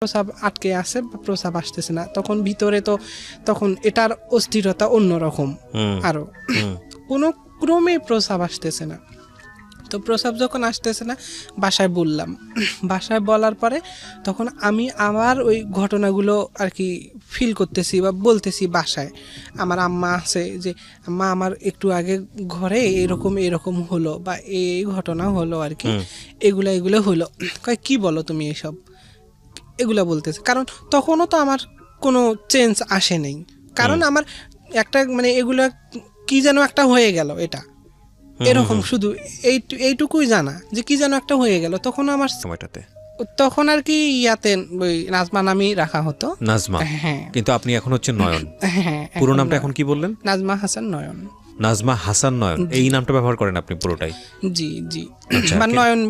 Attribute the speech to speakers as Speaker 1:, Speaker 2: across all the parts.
Speaker 1: প্রস্রাব আটকে আছে বা প্রস্রাব আসতেছে না, তখন ভিতরে তো তখন এটার অস্থিরতা অন্যরকম। আরো কোনো ক্রমে প্রস্রাব আসতেছে না, তো প্রস্রাব যখন আসতেছে না বাসায় বললাম। বাসায় বলার পরে তখন আমি আমার ওই ঘটনাগুলো আর কি ফিল করতেছি বা বলতেছি বাসায়। আমার আম্মা আছে যে মা আমার একটু আগে ঘরে এরকম এরকম হলো বা এই ঘটনা হলো আর কি, এগুলো হলো। কয় কি বলো তুমি এসব, এগুলা বলতেছে। কারণ তখনও তো আমার কোনো চেঞ্জ আসে নেই, কারণ আমার একটা মানে এগুলা কি যেন একটা হয়ে গেল, এটা এরকম শুধু এইটুকুই জানা যে কি যেন একটা হয়ে গেল। তখন আমার
Speaker 2: সময়টাতে
Speaker 1: তখন আর কি ইয়াতে ওই নাজমা নামই রাখা হতো।
Speaker 2: নাজমা,
Speaker 1: হ্যাঁ
Speaker 2: কিন্তু আপনি এখন হচ্ছেন নয়ন।
Speaker 1: হ্যাঁ,
Speaker 2: পুরো নামটা এখন কি বললেন?
Speaker 1: নাজমা হাসান নয়ন।
Speaker 2: নাজমা হাসান নয়ন, এই নামটা ব্যবহার করেন আপনি পুরোটাই?
Speaker 1: জি জি,
Speaker 2: আচ্ছা,
Speaker 1: মানে নয়ন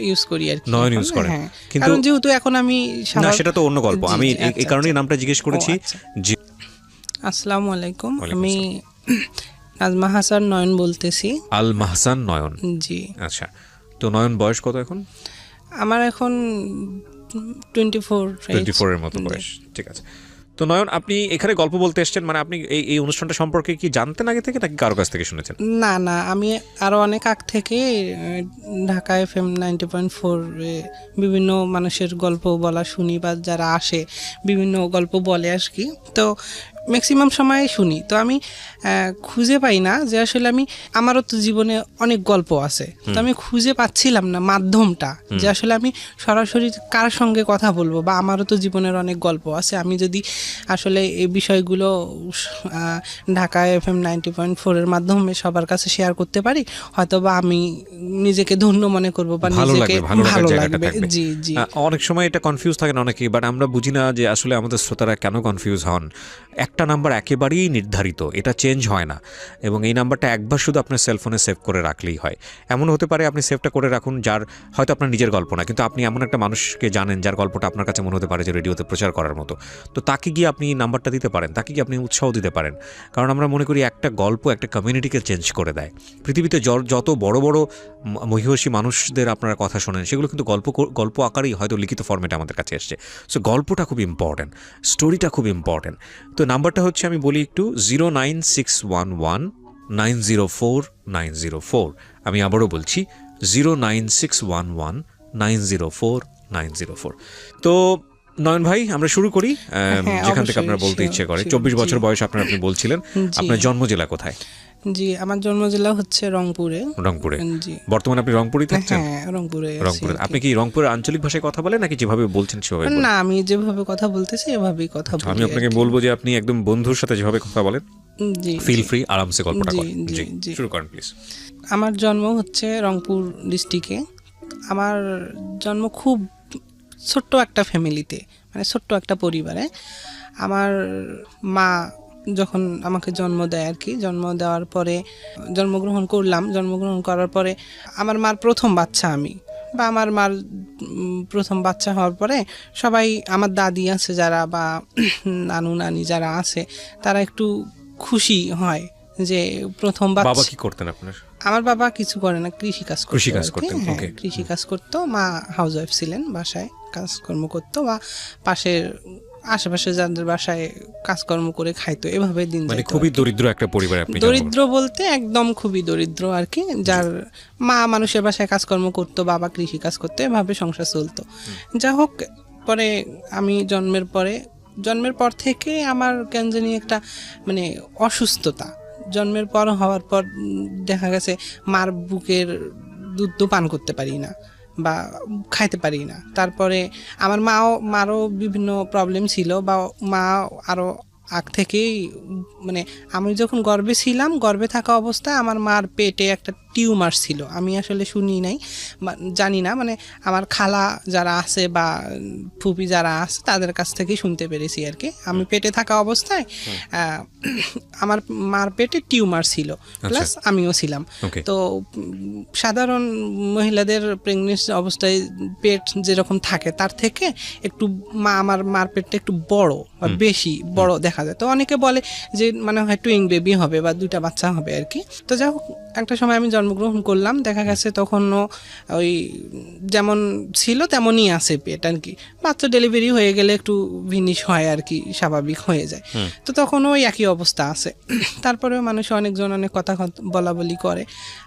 Speaker 1: ইউজ করি আর কি,
Speaker 2: নয়ন ইউজ করেন।
Speaker 1: হ্যাঁ,
Speaker 2: কিন্তু
Speaker 1: কারণ যেহেতু এখন আমি
Speaker 2: না, সেটা তো অন্য গল্প। আমি এই কারণেই নামটা জিজ্ঞেস করেছি। জি,
Speaker 1: আসসালামু আলাইকুম, আমি নাজমা হাসান নয়ন বলতেছি।
Speaker 2: আল মাহসান নয়ন,
Speaker 1: জি।
Speaker 2: আচ্ছা, তো নয়ন বয়স কত এখন?
Speaker 1: আমার এখন
Speaker 2: 24 এর মতো বয়স, ঠিক আছে। তো নয়ন, আপনি এখানে গল্প বলতে এসেছেন, মানে আপনি এই অনুষ্ঠানটা সম্পর্কে কি জানতেন আগে থেকে নাকি কারো কাছ থেকে শুনেছেন?
Speaker 1: না না, আমি আরো অনেক আগ থেকে ঢাকা FM 90.4 বিভিন্ন মানুষের গল্প বলা শুনি, বা যারা আসে বিভিন্ন গল্প বলে আর কি, তো ম্যাক্সিমাম সময় শুনি। তো আমি খুঁজে পাই না যে আসলে আমারও তো জীবনে অনেক গল্প আছে, তো আমি খুঁজে পাচ্ছিলাম না মাধ্যমটা যে আসলে আমি সরাসরি কার সঙ্গে কথা বলবো, বা আমারও তো জীবনের অনেক গল্প আছে। আমি যদি আসলে এই বিষয়গুলো ঢাকা FM 90.4 এর মাধ্যমে সবার কাছে শেয়ার করতে পারি, হয়তো বা আমি নিজেকে ধন্য মনে করবো বা নিজেকে ভালো লাগবে। জি জি।
Speaker 2: অনেক সময় এটা কনফিউজ থাকেন অনেকেই, বাট আমরা বুঝি না যে আসলে আমাদের শ্রোতারা কেন কনফিউজ হন। একটা নাম্বার একেবারেই নির্ধারিত, এটা চেঞ্জ হয় না, এবং এই নাম্বারটা একবার শুধু আপনার সেলফোনে সেভ করে রাখলেই হয়। এমন হতে পারে আপনি সেভটা করে রাখুন, যার হয়তো আপনার নিজের গল্প না, কিন্তু আপনি এমন একটা মানুষকে জানেন যার গল্পটা আপনার কাছে মনে হতে পারে যে রেডিওতে প্রচার করার মতো, তো তাকে গিয়ে আপনি নাম্বারটা দিতে পারেন, তাকে গিয়ে আপনি উৎসাহ দিতে পারেন। কারণ আমরা মনে করি একটা গল্প একটা কমিউনিটিকে চেঞ্জ করে দেয়। পৃথিবীতে যত বড় বড় মহিষী মানুষদের আপনারা কথা শোনেন, সেগুলো কিন্তু গল্প আকারেই হয়তো লিখিত ফর্মেটে আমাদের কাছে এসছে। সো গল্পটা খুব ইম্পর্টেন্ট, স্টোরিটা খুব ইম্পর্টেন্ট। তো নাম্বারটা হচ্ছে, আমি বলি একটু, 09611904904। আমি আবারও বলছি 09611904904। তো নয়ন ভাই, আমরা শুরু করি যেখান থেকে আপনার বলতে ইচ্ছে করে। 24 বছর বয়স আপনার, আপনি বলছিলেন। আপনার জন্ম জেলা কোথায়?
Speaker 1: জি, আমার জন্ম জেলা হচ্ছে রংপুরে।
Speaker 2: রংপুরে? জি। বর্তমানে আপনি রংপুরেই থাকছেন?
Speaker 1: হ্যাঁ, রংপুরে।
Speaker 2: আপনি কি রংপুরের আঞ্চলিক ভাষায় কথা বলেন নাকি যেভাবে বলছেন সেভাবে?
Speaker 1: না, আমি যেভাবে কথা বলতেছি এভাবেই কথা বলি।
Speaker 2: আমি আপনাকে বলবো যে আপনি একদম বন্ধুর সাথে যেভাবে কথা বলেন, জি, ফিল ফ্রি, আরামসে গল্পটা করেন। জি, শুরু করেন প্লিজ।
Speaker 1: আমার জন্ম হচ্ছে রংপুর ডিস্ট্রিক্টে। আমার জন্ম খুব ছোট্ট একটা ফ্যামিলিতে, মানে ছোট্ট একটা পরিবারে। আমার মা যখন আমাকে জন্ম দেয় আর কি, জন্ম দেওয়ার পরে জন্মগ্রহণ করলাম। জন্মগ্রহণ করার পরে আমার মার প্রথম বাচ্চা আমি, বা আমার মার প্রথম বাচ্চা হওয়ার পরে সবাই, আমার দাদি আছে যারা বা নানু নানি যারা আছে, তারা একটু খুশি হয় যে প্রথম বাচ্চা।
Speaker 2: বাবা কি করতেন আপনার?
Speaker 1: আমার বাবা কিছু করে না, কৃষি কাজ করতেন।
Speaker 2: ওকে।
Speaker 1: কৃষি কাজ করতো। মা হাউস ওয়াইফ ছিলেন, বাসায় কাজকর্ম করতো, বা পাশের আশেপাশে যাদের বাসায় কাজকর্ম করে খাইতো, এভাবে দিন যেত।
Speaker 2: মানে খুবই দরিদ্র একটা পরিবার আপনি?
Speaker 1: দরিদ্র বলতে একদম খুবই দরিদ্র আর কি, যার মা মানুষের বাসায় কাজকর্ম করতো, বাবা কৃষি কাজ করতো, এভাবে সংসার চলতো। যা হোক, পরে আমি জন্মের পর থেকে আমার কেন জানি একটা মানে অসুস্থতা, জন্মের পর হওয়ার পর দেখা গেছে মার বুকের দুধ তো পান করতে পারি না বা খাইতে পারি না। তারপরে আমার মারও বিভিন্ন প্রবলেম ছিল, বা মা আরও আগ থেকেই, মানে আমি যখন গর্ভে ছিলাম, গর্ভে থাকা অবস্থায় আমার মার পেটে একটা টিউমার ছিল। আমি আসলে শুনি নাই, জানি না, মানে আমার খালা যারা আছে বা ফুপি যারা আছে তাদের কাছ থেকেই শুনতে পেরেছি আর কি। আমি পেটে থাকা অবস্থায় আমার মার পেটে টিউমার ছিল, প্লাস আমিও ছিলাম। তো সাধারণ মহিলাদের প্রেগনেন্সি অবস্থায় পেট যেরকম থাকে তার থেকে একটু আমার মার পেটটা একটু বড় বা বেশি বড় দেখা যায়। তো অনেকে বলে যে মানে হয় টুইং বেবি হবে বা দুইটা বাচ্চা হবে আর কি। তো যাই হোক, একটা সময় আমি জন্মগ্রহণ করলাম, দেখা গেছে তখনও ওই যেমন ছিল তেমনই আছে পেট আর কি। বাচ্চা ডেলিভারি হয়ে গেলে একটু ভিনিশ হয় আর কি, স্বাভাবিক হয়ে যায়। তো তখন ওই একই অবস্থা আছে। তারপরেও মানুষ অনেকজন অনেক কথা বলা বলি করে।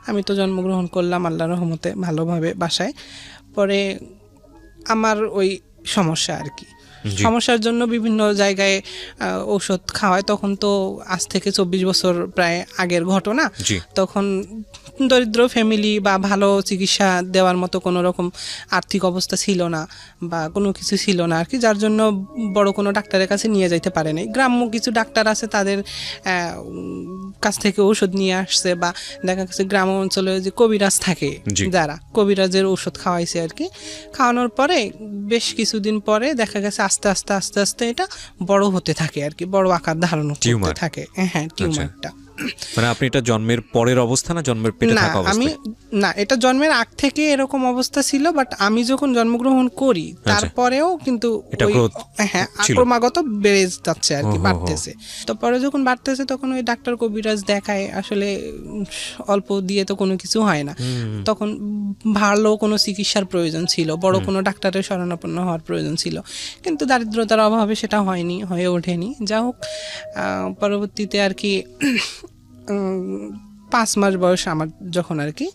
Speaker 1: আমি তো জন্মগ্রহণ করলাম আল্লাহর রহমতে ভালোভাবে বাসায়। পরে আমার ওই সমস্যা আর কি, সমস্যার জন্য বিভিন্ন জায়গায় ঔষধ খাওয়ায়। তখন তো আজ থেকে 24 বছর প্রায় আগের ঘটনা। তখন দরিদ্র ফ্যামিলি বা ভালো চিকিৎসা দেওয়ার মতো কোনো রকম আর্থিক অবস্থা ছিল না বা কোনো কিছু ছিল না আর কি, যার জন্য বড় কোনো ডাক্তারের কাছে নিয়ে যাইতে পারে নাই। গ্রাম্য কিছু ডাক্তার আছে, তাদের কাছ থেকে ঔষধ নিয়ে আসছে, বা দেখা গেছে গ্রাম অঞ্চলে যে কবিরাজ থাকে, যারা কবিরাজের ঔষধ খাওয়াইছে আর কি। খাওয়ানোর পরে বেশ কিছুদিন পরে দেখা গেছে আস্তে আস্তে আস্তে আস্তে এটা বড় হতে থাকে আর কি, বড় আকার ধারণ করতে থাকে। হ্যাঁ, টিউমারটা।
Speaker 2: মানে আপনি এটা জন্মের পরের অবস্থা না জন্মের পেটে থাকা অবস্থা?
Speaker 1: আমি না, এটা জন্মের আগ থেকে এরকম অবস্থা ছিল, বাট আমি যখন জন্মগ্রহণ করি তারপরেও কিন্তু হ্যাঁ ক্রমাগত বেড়ে যাচ্ছে আর কি, বাড়তেছে। তো পরে যখন বাড়তেছে তখন ওই ডাক্তার কবিরাজ দেখায়, আসলে অল্প দিয়ে তো কোনো কিছু হয় না। তখন ভালো কোনো চিকিৎসার প্রয়োজন ছিল, বড় কোনো ডাক্তারের শরণাপন্ন হওয়ার প্রয়োজন ছিল, কিন্তু দারিদ্রতার অভাবে সেটা হয়নি, হয়ে ওঠেনি। যা হোক, পরবর্তীতে আর কি 5 মাস বয়স আমার যখন আর কি,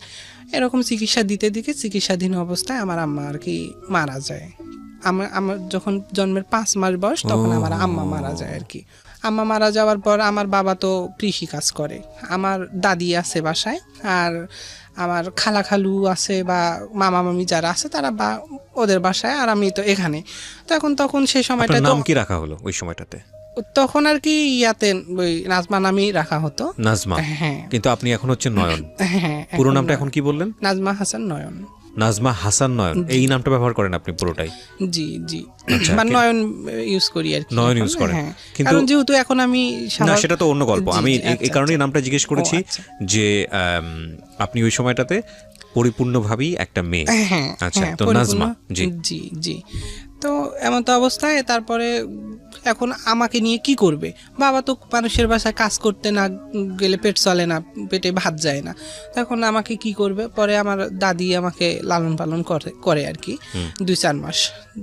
Speaker 1: এরকম চিকিৎসা দিতে দিতে চিকিৎসাধীন অবস্থায় আমার আম্মা আর কি মারা যায়। আমার যখন জন্মের 5 মাস বয়স তখন আমার আম্মা মারা যায় আর কি। আম্মা মারা যাওয়ার পর আমার বাবা তো কৃষি কাজ করে, আমার দাদি আছে বাসায়, আর আমার খালা খালু আছে বা মামা মামি যারা আছে তারা বা ওদের বাসায়, আর আমি তো এখানে। তখন সেই সময়টা
Speaker 2: নাম কি রাখা হলো ওই সময়টাতে?
Speaker 1: তখন আর কি ইয়াতে ওই নাজমা নামই রাখা হতো।
Speaker 2: নাজমা?
Speaker 1: হ্যাঁ।
Speaker 2: কিন্তু আপনি এখন হচ্ছে নয়ন।
Speaker 1: হ্যাঁ।
Speaker 2: পুরো নামটা এখন কি বললেন?
Speaker 1: নাজমা হাসান নয়ন।
Speaker 2: নাজমা হাসান নয়ন, এই নামটা ব্যবহার করেন আপনি পুরোটাই?
Speaker 1: জি জি, মানে নয়ন ইউজ করি আর কি।
Speaker 2: নয়ন ইউজ করেন,
Speaker 1: কিন্তু যেহেতু এখন আমি
Speaker 2: না, সেটা তো অন্য গল্প। আমি এই কারণেই নামটা জিজ্ঞেস করেছি যে আপনি ওই সময়টাতে পরিপূর্ণভাবেই একটা মেয়ে। আচ্ছা, তো নাজমা। জি
Speaker 1: জি জি। তো এমন তো অবস্থায় তারপরে এখন আমাকে নিয়ে কি করবে? বাবা তো মানুষের বাসায় কাজ করতে না গেলে পেট চলে না, পেটে ভাত যায় না। তখন আমাকে কি করবে? পরে আমার দাদি আমাকে লালন পালন করে আর কি 2-4 মাস।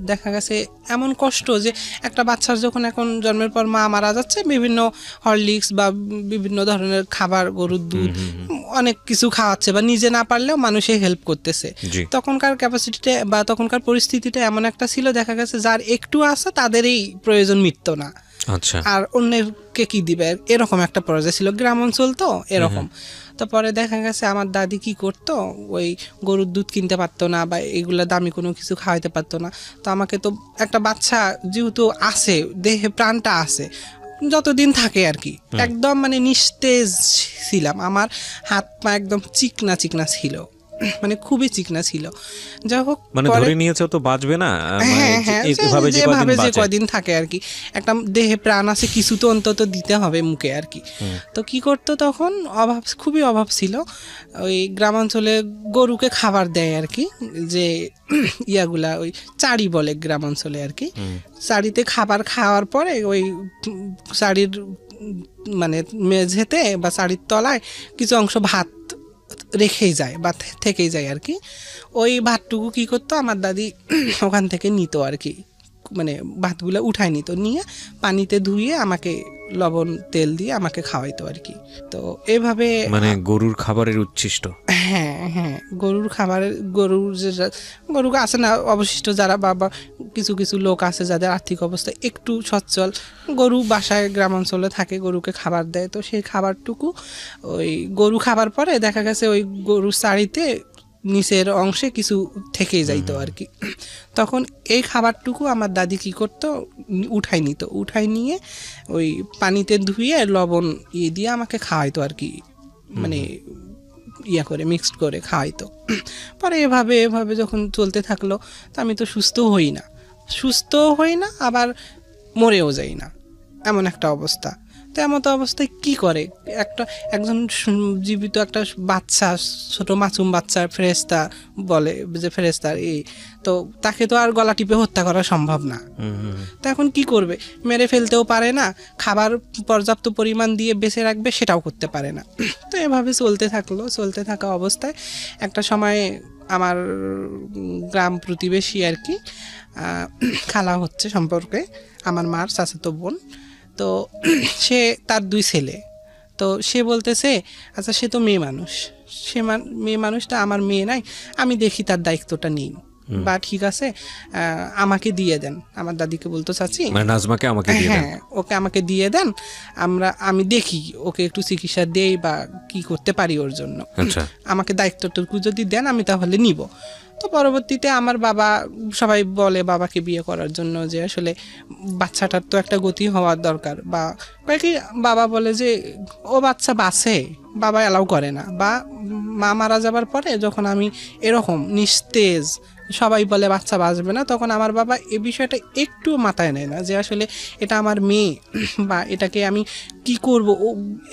Speaker 1: দেখা গেছে এমন কষ্ট যে একটা বাচ্চার যখন এখন জন্মের পর মা মারা যাচ্ছে, বিভিন্ন হরলিক্স বা বিভিন্ন ধরনের খাবার, গরুর দুধ, অনেক কিছু খাওয়াচ্ছে, বা নিজে না পারলেও মানুষে হেল্প করতেছে। তখনকার ক্যাপাসিটিটা বা তখনকার পরিস্থিতিটা এমন একটা ছিল, দেখা গেছে যার একটু আছে তাদেরই প্রয়োজন মিটতো না।
Speaker 2: আচ্ছা।
Speaker 1: আর অন্যকে কি দিবে, এরকম একটা পর্যায়ে ছিল, গ্রাম অঞ্চল তো এরকম। তো পরে দেখা গেছে আমার দাদি কি করতো, ওই গরুর দুধ কিনতে পারতো না বা এগুলা দামি কোনো কিছু খাওয়াইতে পারতো না। তো আমাকে তো একটা বাচ্চা যেহেতু আছে, দেহে প্রাণটা আছে, যতদিন থাকে আর কি, একদম মানে নিস্তেজ ছিলাম। আমার হাত পা একদম চিকনা চিকনা ছিল, মানে খুবই চিকনা ছিল। যাই হোক,
Speaker 2: মানে ধরে নিয়েছে তো বাঁচবে না,
Speaker 1: এভাবে যে কদিন থাকে আর কি, একটা দেহে প্রাণ আছে, কিছু তো অন্তত দিতে হবে মুখে আর কি। তো কি করতো তখন, খুবই অভাব ছিল। ওই গ্রামাঞ্চলে গরুকে খাবার দেয় আর কি, যে ইয়াগুলা ওই চাড়ি বলে গ্রামাঞ্চলে আর কি। চাড়িতে খাবার খাওয়ার পরে ওই চাড়ির মানে মেঝেতে বা চাড়ির তলায় কিছু অংশ ভাত রেখেই যায় বা থেকেই যায় আর কি। ওই ভাতটুকু কি করতো আমার দাদি ওখান থেকে নিত আর কি, মানে ভাতগুলো উঠায় নিত, নিয়ে পানিতে ধুয়ে আমাকে লবণ তেল দিয়ে আমাকে খাওয়াইতো আর কি। তো এইভাবে
Speaker 2: মানে গরুর খাবারের উচ্ছিষ্ট।
Speaker 1: হ্যাঁ হ্যাঁ, গরুর খাবারের, গরু আছে না অবশিষ্ট যারা, বা কিছু কিছু লোক আছে যাদের আর্থিক অবস্থা একটু সচ্ছল, গরু বাসায় গ্রাম অঞ্চলে থাকে, গরুকে খাবার দেয়। তো সেই খাবারটুকু ওই গরু খাবার পরে দেখা গেছে ওই গরুর চাড়িতে নিচের অংশে কিছু থেকেই যাইতো আর কি। তখন এই খাবারটুকু আমার দাদি কি করতো, উঠাই নিত, উঠাই নিয়ে ওই পানিতে ধুয়ে লবণ দিয়ে আমাকে খাওয়াইতো আর কি, মানে করে মিক্সড করে খাওয়াইতো। পরে এভাবে যখন চলতে থাকলো, তো আমি তো সুস্থ হই না, আবার মরেও যাই না, এমন একটা অবস্থা। তো এমতো অবস্থায় কি করে একজন জীবিত একটা বাচ্চা, ছোট মাসুম বাচ্চা, ফেরেশতা বলে যে ফেরেশতার এই, তো তাকে তো আর গলা টিপে হত্যা করা সম্ভব না। তো এখন কি করবে, মেরে ফেলতেও পারে না, খাবার পর্যাপ্ত পরিমাণ দিয়ে বেঁচে রাখবে সেটাও করতে পারে না। তো এভাবে চলতে থাকা অবস্থায় একটা সময় আমার গ্রাম প্রতিবেশী আর কি, খালা হচ্ছে সম্পর্কে আমার মার চাচাতো বোন, তো সে তার 2 ছেলে, তো সে বলতেছে আচ্ছা সে তো মেয়ে মানুষ, মেয়ে মানুষটা আমার মেয়ে নাই, আমি দেখি তার দায়িত্বটা নিই, বা ঠিক আছে আমাকে দিয়ে দেন, আমার দাদিকে বলতো চাচি,
Speaker 2: মানে নাজমাকে আমাকে দিয়ে দেন।
Speaker 1: হ্যাঁ ওকে আমাকে দিয়ে দেন, আমি দেখি ওকে একটু চিকিৎসা দেই বা কি করতে পারি ওর জন্য,
Speaker 2: আচ্ছা
Speaker 1: আমাকে দায়িত্বটুকু যদি দেন আমি তাহলে নিব। তো পরবর্তীতে আমার বাবা, সবাই বলে বাবাকে বিয়ে করার জন্য যে আসলে বাচ্চাটার তো একটা গতি হওয়ার দরকার, বা কি বাবা বলে যে ও বাচ্চা বাঁচে, বাবা অ্যালাউ করে না, বা মা মারা যাবার পরে যখন আমি এরকম নিস্তেজ সবাই বলে বাচ্চা বাঁচবে না, তখন আমার বাবা এই বিষয়টা একটু মাথায় নেয় না যে আসলে এটা আমার মেয়ে, বা এটাকে আমি কি করব, ও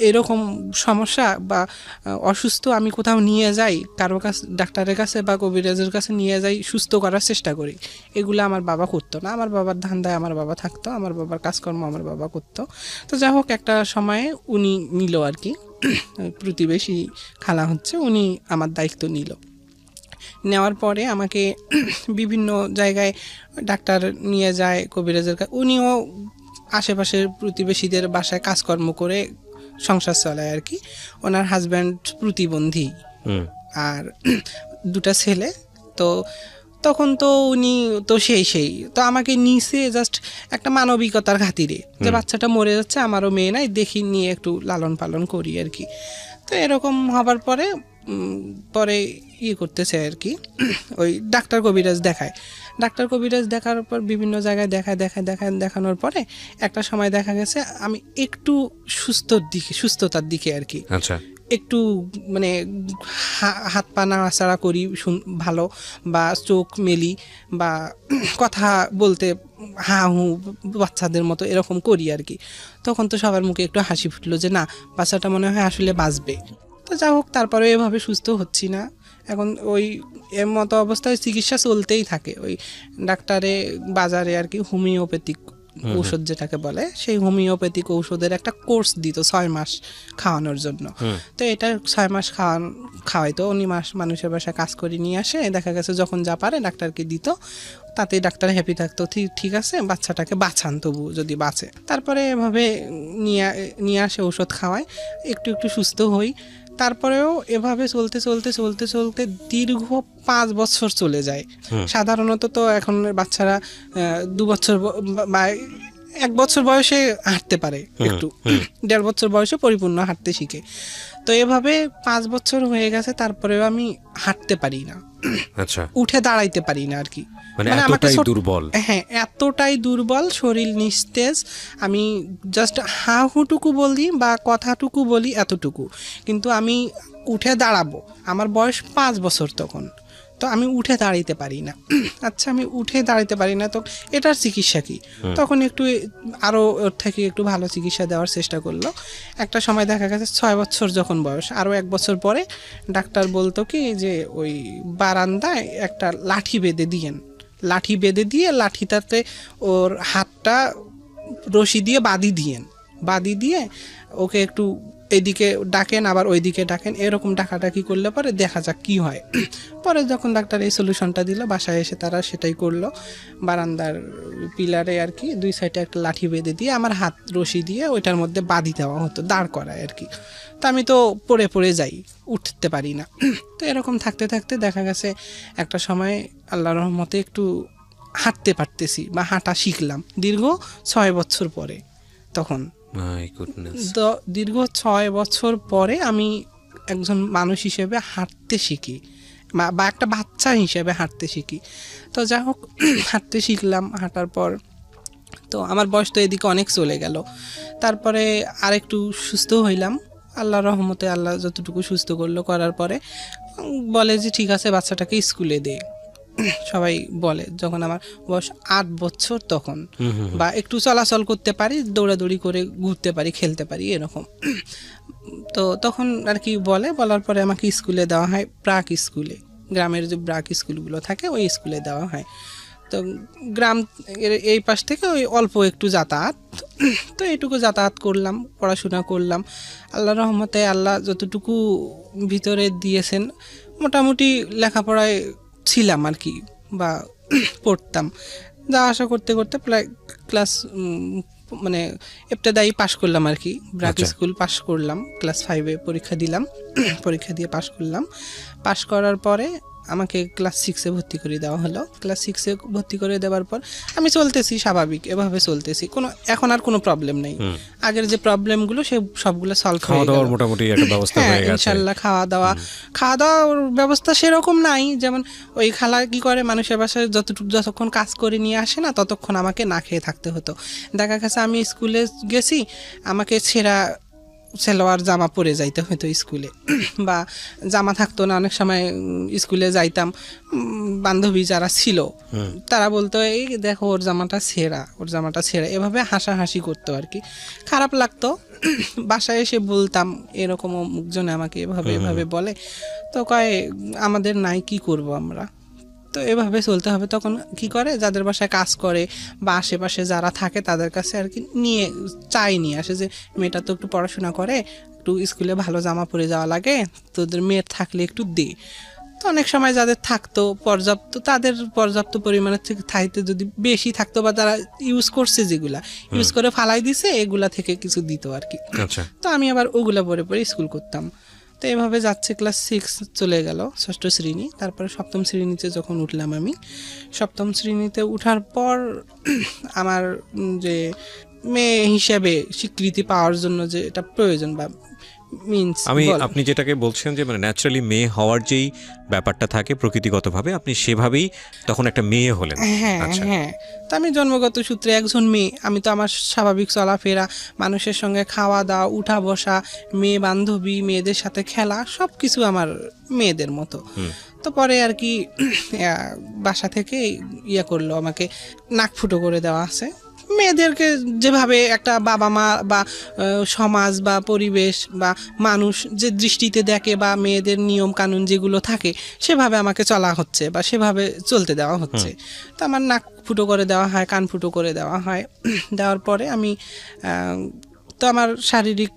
Speaker 1: এরকম সমস্যা বা অসুস্থ, আমি কোথাও নিয়ে যাই কারো কাছে, ডাক্তারের কাছে বা কবিরাজের কাছে নিয়ে যাই, সুস্থ করার চেষ্টা করি, এগুলো আমার বাবা করতো না। আমার বাবার ধান্দায় আমার বাবা থাকতো, আমার বাবার কাজকর্ম আমার বাবা করতো। তো যাই হোক একটা সময়ে উনি নিল আর কি, প্রতিবেশী খালা হচ্ছে, উনি আমার দায়িত্ব নিল। নেওয়ার পরে আমাকে বিভিন্ন জায়গায় ডাক্তার নিয়ে যায়, কবিরাজের কাছে, উনিও আশেপাশের প্রতিবেশীদের বাসায় কাজকর্ম করে সংসার চালায় আর কি। ওনার হাজব্যান্ড প্রতিবন্ধী আর 2টা ছেলে, তো তখন তো উনি তো সেই তো আমাকে নিচে জাস্ট একটা মানবিকতার খাতিরে, যে বাচ্চাটা মরে যাচ্ছে, আমারও মেয়ে নাই, দেখি নিয়ে একটু লালন পালন করি আর কি। তো এরকম হবার পরে পরে করতেছে আর কি, ওই ডাক্তার কবিরাজ দেখার পর বিভিন্ন জায়গায় দেখানোর পরে একটা সময় দেখা গেছে আমি একটু সুস্থতার দিকে আর কি,
Speaker 2: আচ্ছা
Speaker 1: একটু মানে হাত পা নাড়াচাড়া করি ভালো, বা চোখ মেলি, বা কথা বলতে হা হু বাচ্চাদের মতো এরকম করি আর কি। তখন তো সবার মুখে একটু হাসি ফুটলো যে না, বাচ্চাটা মনে হয় আসলে বাঁচবে। তো যা হোক, তারপরে এভাবে সুস্থ হচ্ছি না। এখন ওই এর মতো অবস্থায় চিকিৎসা চলতেই থাকে, ওই ডাক্তারে বাজারে আর কি হোমিওপ্যাথিক ঔষধ যেটাকে বলে, সেই হোমিওপ্যাথিক ঔষধের একটা কোর্স দিত 6 মাস খাওয়ানোর জন্য। তো এটা 6 মাস খাওয়াইতো উনি, মানুষের বাসায় কাজ করে নিয়ে আসে, দেখা গেছে যখন যা পারে ডাক্তারকে দিত, তাতেই ডাক্তার হ্যাপি থাকতো, ঠিক আছে বাচ্চাটাকে বাঁচান তবু যদি বাঁচে। তারপরে এভাবে নিয়ে আসে, ওষুধ খাওয়ায়, একটু সুস্থ হই। তারপরেও এভাবে চলতে দীর্ঘ 5 বছর চলে যায়। সাধারণত তো এখন বাচ্চারা 2 বছর বা 1 বছর বয়সে হাঁটতে পারে, একটু 1.5 বছর বয়সে পরিপূর্ণ হাঁটতে শিখে। তো এভাবে 5 বছর হয়ে গেছে, তারপরেও আমি হাঁটতে পারি না,
Speaker 2: আচ্ছা
Speaker 1: উঠে দাঁড়াইতে পারি না আর কি।
Speaker 2: মানে এতটাই দুর্বল?
Speaker 1: হ্যাঁ, এতটাই দুর্বল, শরীর নিস্তেজ। আমি জাস্ট হাঁটুকু বলি বা কথাটুকু বলি এতটুকু, কিন্তু আমি উঠে দাঁড়াবো, আমার বয়স 5 বছর তখন, তো আমি উঠে দাঁড়াইতে পারি না। আচ্ছা, আমি উঠে দাঁড়াইতে পারি না, তো এটার চিকিৎসা কি? তখন একটু আরও ওর থেকে একটু ভালো চিকিৎসা দেওয়ার চেষ্টা করলো। একটা সময় দেখা গেছে 6 বছর যখন বয়স, আরও 1 বছর পরে ডাক্তার বলতো কি যে ওই বারান্দায় একটা লাঠি বেঁধে দিয়ে লাঠিটাতে ওর হাতটা রশি দিয়ে বাঁধি দিয়ে ওকে একটু এদিকে ডাকেন আবার ওইদিকে ডাকেন, এরকম ডাকাডাকি করলে পরে দেখা যাক কি হয়। পরে যখন ডাক্তার এই সলিউশনটা দিল, বাসায় এসে তারা সেটাই করলো। বারান্দার পিলারে আর কি 2 সাইডে একটা লাঠি বেঁধে দিয়ে আমার হাত রশি দিয়ে ওইটার মধ্যে বাঁধি দেওয়া হতো, দাঁড় করায় আর কি। তো আমি তো পড়ে যাই, উঠতে পারি না। তো এরকম থাকতে দেখা গেছে একটা সময় আল্লাহর রহমতে একটু হাঁটতে পারতেছি বা হাঁটা শিখলাম দীর্ঘ 6 বছর পরে। তখন দীর্ঘ 6 বছর পরে আমি একজন মানুষ হিসেবে হাঁটতে শিখি, বা একটা বাচ্চা হিসেবে হাঁটতে শিখি। তো যাই হোক, হাঁটতে শিখলাম। হাঁটার পর তো আমার বয়স তো এদিকে অনেক চলে গেল। তারপরে আরেকটু সুস্থ হইলাম আল্লাহর রহমতে, আল্লাহ যতটুকু সুস্থ করার পরে বলে যে ঠিক আছে বাচ্চাটাকে স্কুলে দে। সবাই বলে, যখন আমার বয়স 8 বছর তখন, বা একটু চলাচল করতে পারি, দৌড়াদৌড়ি করে ঘুরতে পারি, খেলতে পারি এরকম। তো তখন আর কি বলার পরে আমাকে স্কুলে দেওয়া হয়, প্রাক স্কুলে, গ্রামের যে ব্রাক স্কুলগুলো থাকে ওই স্কুলে দেওয়া হয়। তো গ্রাম এই পাশ থেকে ওই অল্প একটু যাতায়াত, তো এইটুকু যাতায়াত করলাম, পড়াশোনা করলাম। আল্লাহ রহমতে আল্লাহ যতটুকু ভিতরে দিয়েছেন মোটামুটি লেখাপড়ায় ছিলাম আর কি, বা পড়তাম। যাওয়া আসা করতে করতে প্রায় ক্লাস মানে ইবতেদায়ী পাশ করলাম আর কি, ব্রাক স্কুল পাশ করলাম, ক্লাস 5-এ পরীক্ষা দিলাম, পরীক্ষা দিয়ে পাশ করলাম। পাশ করার পরে আমাকে ক্লাস 6-এ ভর্তি করে দেওয়া হলো। ক্লাস 6-এ ভর্তি করে দেওয়ার পর আমি চলতেছি স্বাভাবিক, এভাবে চলতেছি, এখন আর কোনো প্রবলেম নেই। আগের যে প্রবলেমগুলো সে সবগুলো সলভ হয়ে গেল,
Speaker 2: মোটামুটি একটা ব্যবস্থা হয়ে গেছে
Speaker 1: ইনশাআল্লাহ। খাওয়া দাওয়ার ব্যবস্থা সেরকম নাই, যেমন ওই খালা কি করে মানুষের বাসায় যতক্ষণ কাজ করে নিয়ে আসে না ততক্ষণ আমাকে না খেয়ে থাকতে হতো। দেখা গেছে আমি স্কুলে গেছি, আমাকে ছেঁড়া সেলোয়ার জামা পরে যাইতে হতো স্কুলে, বা জামা থাকতো না অনেক সময়। স্কুলে যাইতাম, বান্ধবী যারা ছিল তারা বলতো এই দেখো ওর জামাটা ছেঁড়া, এভাবে হাসাহাসি করতো আর কি, খারাপ লাগতো। বাসায় এসে বলতাম এরকম মুখজনে আমাকে এভাবে বলে, তো কয় আমাদের নাই, কি করব আমরা, তো এভাবে চলতে হবে। তখন কি করে, যাদের বাসায় কাজ করে বা আশেপাশে যারা থাকে তাদের কাছে আর কি নিয়ে আসে যে মেয়েটা তো একটু পড়াশোনা করে, একটু স্কুলে ভালো জামা পরে যাওয়া লাগে, তোদের মেয়ের থাকলে একটু দে। তো অনেক সময় যাদের থাকতো তাদের পর্যাপ্ত পরিমাণের থেকে থাইতে যদি বেশি থাকতো, বা তারা ইউজ করছে যেগুলা ইউজ করে ফালাই দিছে, এগুলা থেকে কিছু দিত আর কি। তো আমি আবার ওগুলা পরে স্কুল করতাম। তো এভাবে যাচ্ছে, ক্লাস 6 চলে গেল, 6ষ্ঠ শ্রেণী। তারপরে 7ম শ্রেণীতে যখন উঠলাম আমি, 7ম শ্রেণীতে উঠার পর আমার যে মেয়ে হিসেবে স্বীকৃতি পাওয়ার জন্য যে এটা প্রয়োজন, বা
Speaker 2: আপনি যেটাকে বলছেন যে মানে ন্যাচারালি মেয়ে হওয়ার যেই ব্যাপারটা থাকে প্রকৃতিগতভাবে, আপনি সেভাবেই তখন একটা মেয়ে হলেন।
Speaker 1: হ্যাঁ, তো আমি জন্মগত সূত্রে একজন মেয়ে, আমি তো আমার স্বাভাবিক চলাফেরা, মানুষের সঙ্গে খাওয়া দাওয়া, উঠা বসা, মেয়ে বান্ধবী, মেয়েদের সাথে খেলা, সব কিছু আমার মেয়েদের মতো। তো পরে আর কি বাসা থেকে করলো, আমাকে নাক ফুটো করে দেওয়া আছে। মেয়েদেরকে যেভাবে একটা বাবা মা বা সমাজ বা পরিবেশ বা মানুষ যে দৃষ্টিতে দেখে, বা মেয়েদের নিয়ম কানুন যেগুলো থাকে সেভাবে আমাকে চলা হচ্ছে বা সেভাবে চলতে দেওয়া হচ্ছে। তো আমার নাক ফুটো করে দেওয়া হয়, কান ফুটো করে দেওয়া হয়। দেওয়ার পরে আমি তো আমার শারীরিক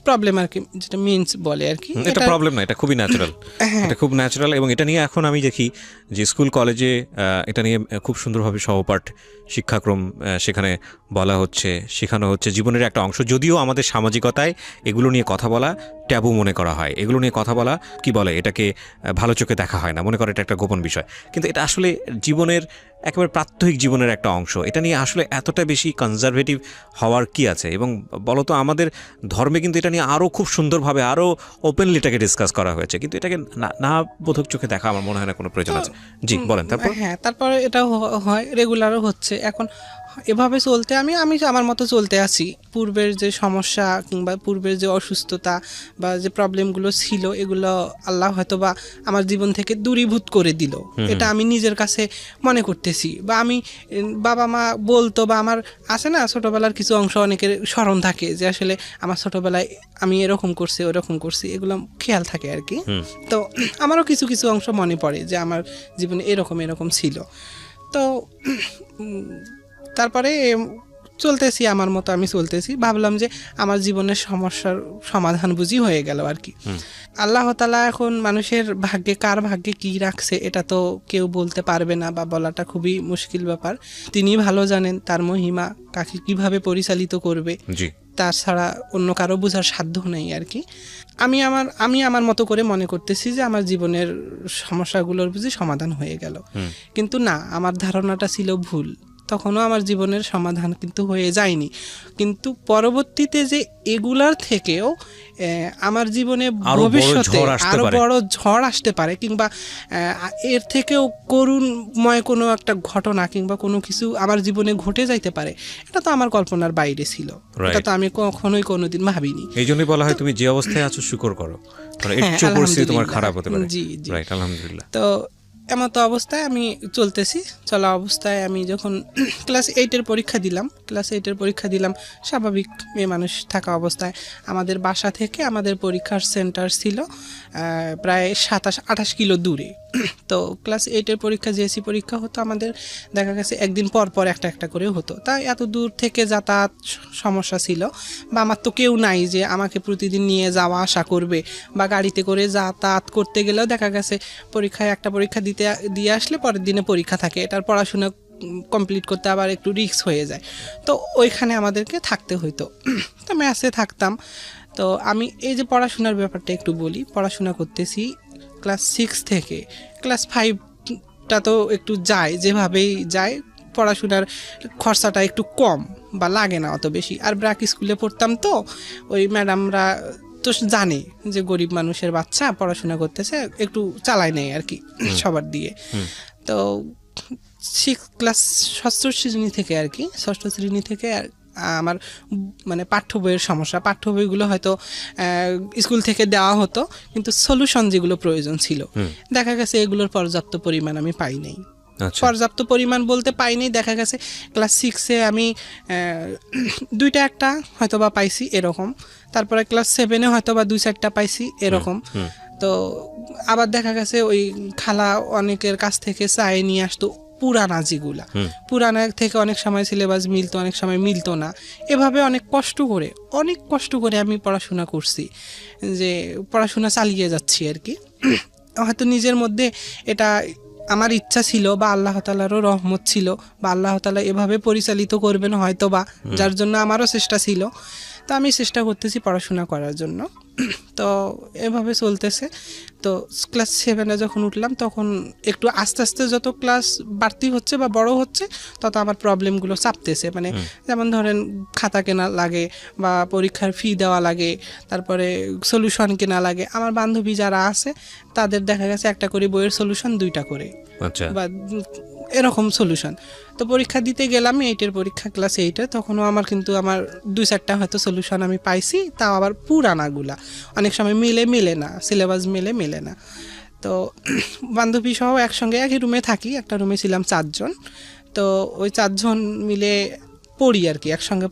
Speaker 1: প্রবলেম আর কি, যেটা মিন্স বলে আর কি,
Speaker 2: এটা প্রবলেম না, এটা খুবই ন্যাচারাল, এটা খুব ন্যাচারাল। এবং এটা নিয়ে এখন আমি দেখি যে স্কুল কলেজে এটা নিয়ে খুব সুন্দরভাবে সহপাঠ শিক্ষাক্রম সেখানে বলা হচ্ছে, শেখানো হচ্ছে, জীবনের একটা অংশ। যদিও আমাদের সামাজিকতায় এগুলো নিয়ে কথা বলা ট্যাবু মনে করা হয়, এগুলো নিয়ে কথা বলা কি বলে, এটাকে ভালো চোখে দেখা হয় না, মনে করে এটা একটা গোপন বিষয়। কিন্তু এটা আসলে জীবনের একেবারে প্রাত্যহিক জীবনের একটা অংশ। এটা নিয়ে আসলে এতটা বেশি কনজারভেটিভ হওয়ার কি আছে? এবং বলতো আমাদের ধর্মে কিন্তু এটা নিয়ে আরও খুব সুন্দরভাবে, আরও ওপেনলি এটাকে ডিসকাস করা হয়েছে, কিন্তু এটাকে না বোধক চোখে দেখা আমার মনে হয় না কোনো প্রয়োজন আছে। জি বলেন।
Speaker 1: তারপরে এটা হয়, রেগুলারও হচ্ছে। এখন এভাবে চলতে আমি আমার মতো চলতে আছি। পূর্বের যে সমস্যা কিংবা পূর্বের যে অসুস্থতা বা যে প্রবলেমগুলো ছিল, এগুলো আল্লাহ হয়তো বা আমার জীবন থেকে দূরীভূত করে দিল, এটা আমি নিজের কাছে মনে করতেছি। বা আমি বাবা মা বলতো, বা আমার আছে না ছোটোবেলার কিছু অংশ অনেকের স্মরণ থাকে যে আসলে আমার ছোটোবেলায় আমি এরকম করছি ওরকম করছি, এগুলো খেয়াল থাকে আর কি। তো আমারও কিছু কিছু অংশ মনে পড়ে যে আমার জীবনে এরকম ছিল। তো তারপরে চলতেছি আমার মতো, আমি চলতেছি, ভাবলাম যে আমার জীবনের সমস্যার সমাধান বুঝি হয়ে গেল আর কি। আল্লাহ তাআলা এখন মানুষের ভাগ্যে, কার ভাগ্যে কি রাখছে এটা তো কেউ বলতে পারবে না, বা বলাটা খুবই মুশকিল ব্যাপার। তিনি ভালো জানেন তার মহিমা কাকে কিভাবে পরিচালিত করবে, তাছাড়া অন্য কারো বোঝার সাধ্য নেই আর কি। আমি আমার মতো করে মনে করতেছি যে আমার জীবনের সমস্যাগুলোর বুঝি সমাধান হয়ে গেল, কিন্তু না, আমার ধারণাটা ছিল ভুল। তখনও আমার জীবনের সমাধান কিন্তু হয়ে যায়নি, কিন্তু পরবর্তীতে যে এগুলার থেকেও আমার জীবনে ভবিষ্যতে আরো বড় ঝড় আসতে পারে, কিংবা এর থেকেও করুণময় কোনো একটা ঘটনা কিংবা কোনো কিছু আমার জীবনে ঘটে যাইতে পারে, এটা তো আমার কল্পনার বাইরে ছিল, এটা তো আমি কখনোই কোনোদিন ভাবিনি।
Speaker 2: এই জন্যই বলা হয় তুমি যে অবস্থায় আছো শুকর করো, মানে এর চেয়ে পরিস্থিতি তোমার খারাপ হতে পারে।
Speaker 1: জি জি,
Speaker 2: রাইট, আলহামদুলিল্লাহ।
Speaker 1: তো এমতো অবস্থায় আমি চলা অবস্থায় আমি যখন ক্লাস 8-এর পরীক্ষা দিলাম স্বাভাবিক মেয়ে মানুষ থাকা অবস্থায় আমাদের বাসা থেকে আমাদের পরীক্ষার সেন্টার ছিল প্রায় 27-28 কিলো দূরে। তো ক্লাস 8-এর পরীক্ষা জেএসসি পরীক্ষা হতো আমাদের, দেখা গেছে একদিন পর পর একটা করে হতো, তাই এত দূর থেকে যাতায়াত সমস্যা ছিল, বা আমার তো কেউ নাই যে আমাকে প্রতিদিন নিয়ে যাওয়া আসা করবে, বা গাড়িতে করে যাতায়াত করতে গেলেও দেখা গেছে একটা পরীক্ষা দিয়ে আসলে পরের দিনে পরীক্ষা থাকে, এটার পড়াশোনা কমপ্লিট করতে আবার একটু রিস্ক হয়ে যায়, তো ওইখানে আমাদেরকে থাকতে হইতো। তো মেসে থাকতাম। তো আমি এই যে পড়াশোনার ব্যাপারটা একটু বলি, পড়াশোনা করতেছি ক্লাস 6 থেকে ক্লাস 5টা তো একটু যায়, যেভাবেই যায় পড়াশোনার খরচাটা একটু কম বা লাগে না অত বেশি। আর ব্র্যাক স্কুলে পড়তাম, তো ওই ম্যাডামরা তো জানে যে গরিব মানুষের বাচ্চা পড়াশোনা করতেছে, একটু চালায় নেয় আর কি সবার দিয়ে। তো ক্লাস ষষ্ঠ শ্রেণী থেকে আমার মানে পাঠ্য বইয়ের সমস্যা, পাঠ্য বইগুলো হয়তো স্কুল থেকে দেওয়া হতো, কিন্তু সলিউশন যেগুলো প্রয়োজন ছিল দেখা গেছে এগুলোর পর্যাপ্ত পরিমাণ আমি পাই নাই। পর্যাপ্ত পরিমাণ বলতে পাইনি, দেখা গেছে ক্লাস 6-এ আমি 2টা একটা হয়তো বা পাইছি এরকম, তারপরে ক্লাস 7-এ হয়তো বা 2-4টা পাইছি এরকম। তো আবার দেখা গেছে ওই খালা অনেকের কাছ থেকে চাই নিয়ে আসতো পুরানা, যেগুলা পুরানা থেকে অনেক সময় সিলেবাস মিলতো, অনেক সময় মিলতো না, এভাবে অনেক কষ্ট করে আমি পড়াশোনা করছি, যে পড়াশোনা চালিয়ে যাচ্ছি আর কি। হয়তো নিজের মধ্যে এটা আমার ইচ্ছা ছিল, বা আল্লাহ তাআলারও রহমত ছিল, বা আল্লাহ তাআলা এভাবে পরিচালিত করবেন হয়তো বা, যার জন্য আমারও চেষ্টা ছিল। তো আমি চেষ্টা করতেছি পড়াশোনা করার জন্য, তো এভাবে চলতেছে। তো ক্লাস 7-এ যখন উঠলাম তখন একটু আস্তে আস্তে যত ক্লাস বাড়তি হচ্ছে বা বড় হচ্ছে তত আমার প্রবলেমগুলো চাপতেছে, মানে যেমন ধরেন খাতা কেনা লাগে, বা পরীক্ষার ফি দেওয়া লাগে, তারপরে সলিউশন কেনা লাগে। আমার বান্ধবী যারা আছে তাদের দেখা গেছে একটা করে বইয়ের সলিউশন 2টা করে, বা এরকম সলিউশন। তো পরীক্ষা দিতে গেলাম 8-এর পরীক্ষা, ক্লাস 8-এ, তখনও আমার 2-4টা হয়তো সলিউশন আমি পাইছি, তাও আবার পুরানাগুলা, অনেক সময় মেলে না, সিলেবাস মেলে না। তো বান্ধবী সহ একসঙ্গে একই রুমে থাকি, একটা রুমে ছিলাম 4 জন। তো ওই 4 জন মিলে পড়ি আর কি, একসঙ্গে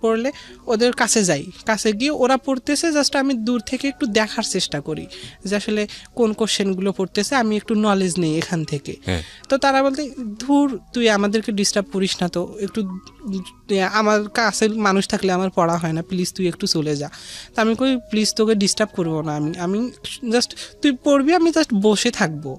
Speaker 1: পড়লে ওদের কাছে গিয়ে ওরা পড়তেছে, জাস্ট আমি দূর থেকে একটু দেখার চেষ্টা করি যে আসলে কোন কোশ্চেনগুলো পড়তেছে, আমি একটু নলেজ নেই এখান থেকে। তো তারা বলতে, ধুর তুই আমাদেরকে ডিস্টার্ব করিস না, তো একটু আমার কাছে মানুষ থাকলে আমার পড়া হয় না, প্লিজ তুই একটু চলে যা। তো আমি কই প্লিজ তোকে ডিস্টার্ব করবো না, আমি জাস্ট তুই পড়বি, আমি জাস্ট বসে থাকবো,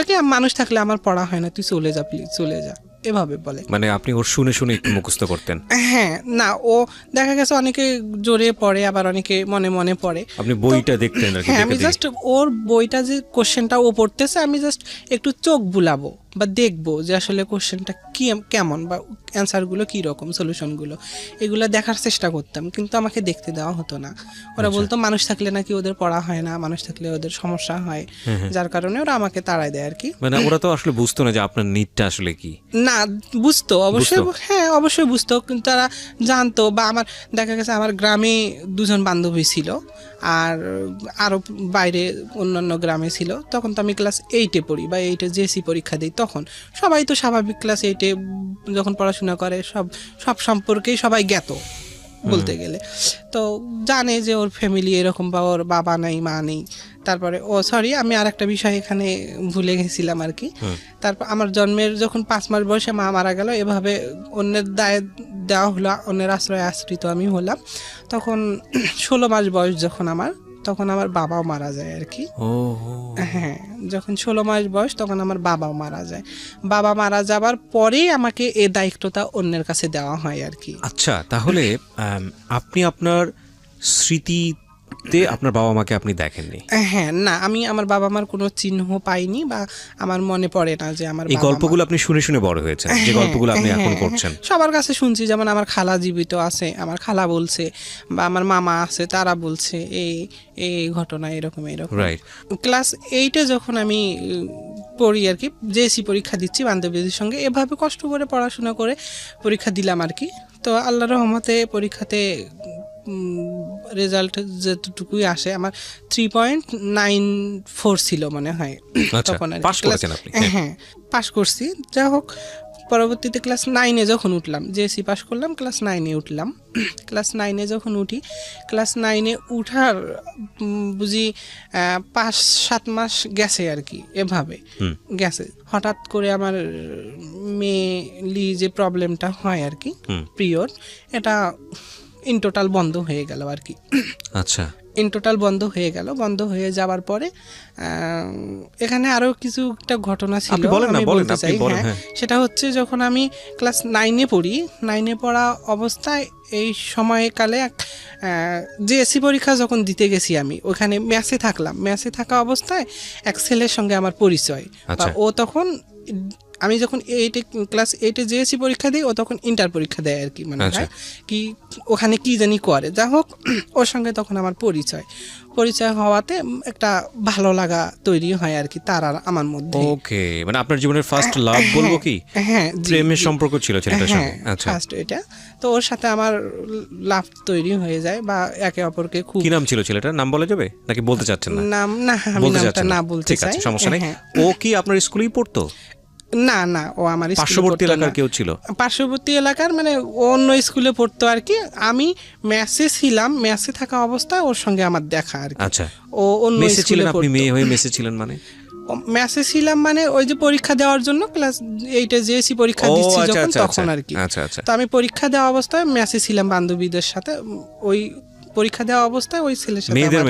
Speaker 1: কি মানুষ থাকলে আমার পড়া হয় না, তুই চলে যা, প্লিজ চলে যা, এভাবে বলে।
Speaker 2: মানে আপনি ওর শুনে একটু মুখস্থ করতেন?
Speaker 1: হ্যাঁ, না ও দেখা গেছে অনেকে জোরে পড়ে, আবার অনেকে মনে মনে পড়ে।
Speaker 2: আপনি বইটা দেখতেন?
Speaker 1: হ্যাঁ, আমি জাস্ট ওর বইটা যে কোশ্চেনটা ও পড়তেছে আমি জাস্ট একটু চোখ বুলাবো বা দেখবো যে আসলে কোশ্চেনটা কেমন, বা অ্যান্সারগুলো কীরকম, সলিউশনগুলো, এগুলো দেখার চেষ্টা করতাম, কিন্তু আমাকে দেখতে দেওয়া হতো না। ওরা বলতো মানুষ থাকলে নাকি ওদের পড়া হয় না, মানুষ থাকলে ওদের সমস্যা হয়, যার কারণে ওরা আমাকে তাড়ায় দেয় আর কি।
Speaker 2: মানে ওরা তো আসলে বুঝতো না যে আপনার নিডটা আসলে কি?
Speaker 1: না, বুঝতো অবশ্যই, হ্যাঁ অবশ্যই বুঝতো, কিন্তু তারা জানতো, বা আমার দেখা গেছে আমার গ্রামে 2 জন বান্ধবী ছিল, আর আরও বাইরে অন্যান্য গ্রামে ছিল। তখন তো আমি ক্লাস 8-এ পড়ি, বা 8-এ জেএসসি পরীক্ষা দিই, তখন সবাই তো স্বাভাবিক ক্লাস 8-এ যখন পড়াশোনা করে সব সম্পর্কেই সবাই জ্ঞাত বলতে গেলে, তো জানে যে ওর ফ্যামিলি এরকম, বা ওর বাবা নেই, মা নেই। তারপরে আমি আর একটা বিষয় এখানে ভুলে গেছিলাম আর কি। তারপর আমার জন্মের যখন 5 মাস বয়সে মা মারা গেল, এভাবে অন্যের দায়ে দেওয়া হলো, অন্যের আশ্রিত আমি হলাম। তখন 16 মাস বয়স তখন আমার বাবাও মারা যায় আর কি। হ্যাঁ, যখন 16 মাস বয়স তখন আমার বাবাও মারা যায়। বাবা মারা যাবার পরেই আমাকে এই দায়িত্বটা অন্যের কাছে দেওয়া হয় আর কি।
Speaker 2: আচ্ছা, তাহলে আপনি আপনার স্মৃতিতে আপনার বাবা মাকে আপনি দেখেননি?
Speaker 1: হ্যাঁ, না, আমি আমার বাবা মার কোনো চিহ্ন পাইনি, বা আমার মনে পড়ে না যে আমার
Speaker 2: এই গল্পগুলো আপনি শুনে বড় হয়েছেন, যে গল্পগুলো আপনি এখন করছেন।
Speaker 1: সবার কাছে শুনছি, যেমন আমার খালা জীবিত আছে, আমার খালা বলছে, বা আমার মামা আছে তারা বলছে এই ঘটনা এরকম।
Speaker 2: রাইট।
Speaker 1: ক্লাস 8-এ যখন আমি পড়ি আর কি, জেএসসি পরীক্ষা দিচ্ছি বান্ধবীদের সঙ্গে, এভাবে কষ্ট করে পড়াশোনা করে পরীক্ষা দিলাম আর কি। তো আল্লাহর রহমতে পরীক্ষাতে রেজাল্ট যেটুকুই আসে আমার 3.94 ছিল মনে হয়
Speaker 2: আচ্ছা,
Speaker 1: তখন আর
Speaker 2: পাস করেছেন আপনি?
Speaker 1: হ্যাঁ পাস করছি। যা হোক পরবর্তীতে ক্লাস 9-এ যখন উঠলাম, জেএসসি পাস করলাম, ক্লাস 9-এ উঠলাম। ক্লাস 9-এ যখন উঠি, ক্লাস 9-এ উঠার বুঝি 5-7 মাস গেছে আর কি, এভাবে গেছে। হঠাৎ করে আমার মেনলি যে প্রবলেমটা হয় আর কি, পিরিয়ড, এটা ইন টোটাল বন্ধ হয়ে গেল আর কি।
Speaker 2: আচ্ছা,
Speaker 1: ইন টোটাল বন্ধ হয়ে গেল। বন্ধ হয়ে যাওয়ার পরে এখানে আরো কিছু একটা ঘটনা ছিল আমি বলতে চাই। হ্যাঁ, সেটা হচ্ছে যখন আমি ক্লাস 9-এ পড়ি, 9-এ পড়া অবস্থায় এই সময়কালে জেএসসি পরীক্ষা যখন দিতে গেছি আমি ওখানে ম্যাসে থাকলাম। ম্যাসে থাকা অবস্থায় এক ছেলের সঙ্গে আমার পরিচয়। ও তখন, আমি যখন ক্লাস 8-এ জেএসসি পরীক্ষা দিই, ও তখন ইন্টার পরীক্ষা দেয় আর কি, মানে কি ওখানে কি জানি করে। যা হোক ওর সঙ্গে তখন আমার পরিচয় হওয়াতে একটা ভালো লাগা তৈরি হয় আর কি তার আর আমার মধ্যে।
Speaker 2: ওকে, মানে আপনার জীবনের ফার্স্ট লাভ বলবো কি?
Speaker 1: হ্যাঁ,
Speaker 2: প্রেমের সম্পর্ক ছিল ছেলেটার সঙ্গে। আচ্ছা,
Speaker 1: ফার্স্ট এটা। তো ওর সাথে আমার লাভ তৈরি হয়ে যায় বা একে অপরকে খুব।
Speaker 2: কি নাম ছিল ছেলেটার, নাম বলা যাবে নাকি বলতে চাচ্ছেন না?
Speaker 1: নাম না, আমি নামটা না বলতে চাই।
Speaker 2: ঠিক আছে, সমস্যা নেই। ও কি আপনার স্কুলেই পড়তো?
Speaker 1: না না, ও আমার
Speaker 2: পার্শ্ববর্তী এলাকার কেউ ছিল?
Speaker 1: পার্শ্ববর্তী এলাকার মানে অন্য স্কুলে পড়তো আর কি। আমি মেসে ছিলাম, মেসে থাকা অবস্থায় ওর সঙ্গে আমার দেখা আর কি।
Speaker 2: আচ্ছা,
Speaker 1: ও অন্য
Speaker 2: মেসে
Speaker 1: স্কুলে
Speaker 2: ছিলেন আপনি?
Speaker 1: পড়তো।
Speaker 2: মেয়ে হয়ে মেসে ছিলেন মানে?
Speaker 1: মেসে ছিলাম মানে ওই যে পরীক্ষা দেওয়ার জন্য ক্লাস 8-এ জেএসসি পরীক্ষা দিচ্ছি যখন, তখন আর কি।
Speaker 2: আচ্ছা আচ্ছা।
Speaker 1: তো আমি পরীক্ষা দেওয়া অবস্থায় মেসে ছিলাম বান্ধবীদের সাথে। ওই পরীক্ষা দেওয়া অবস্থায় ওই ছেলের সাথে,
Speaker 2: মেয়েদের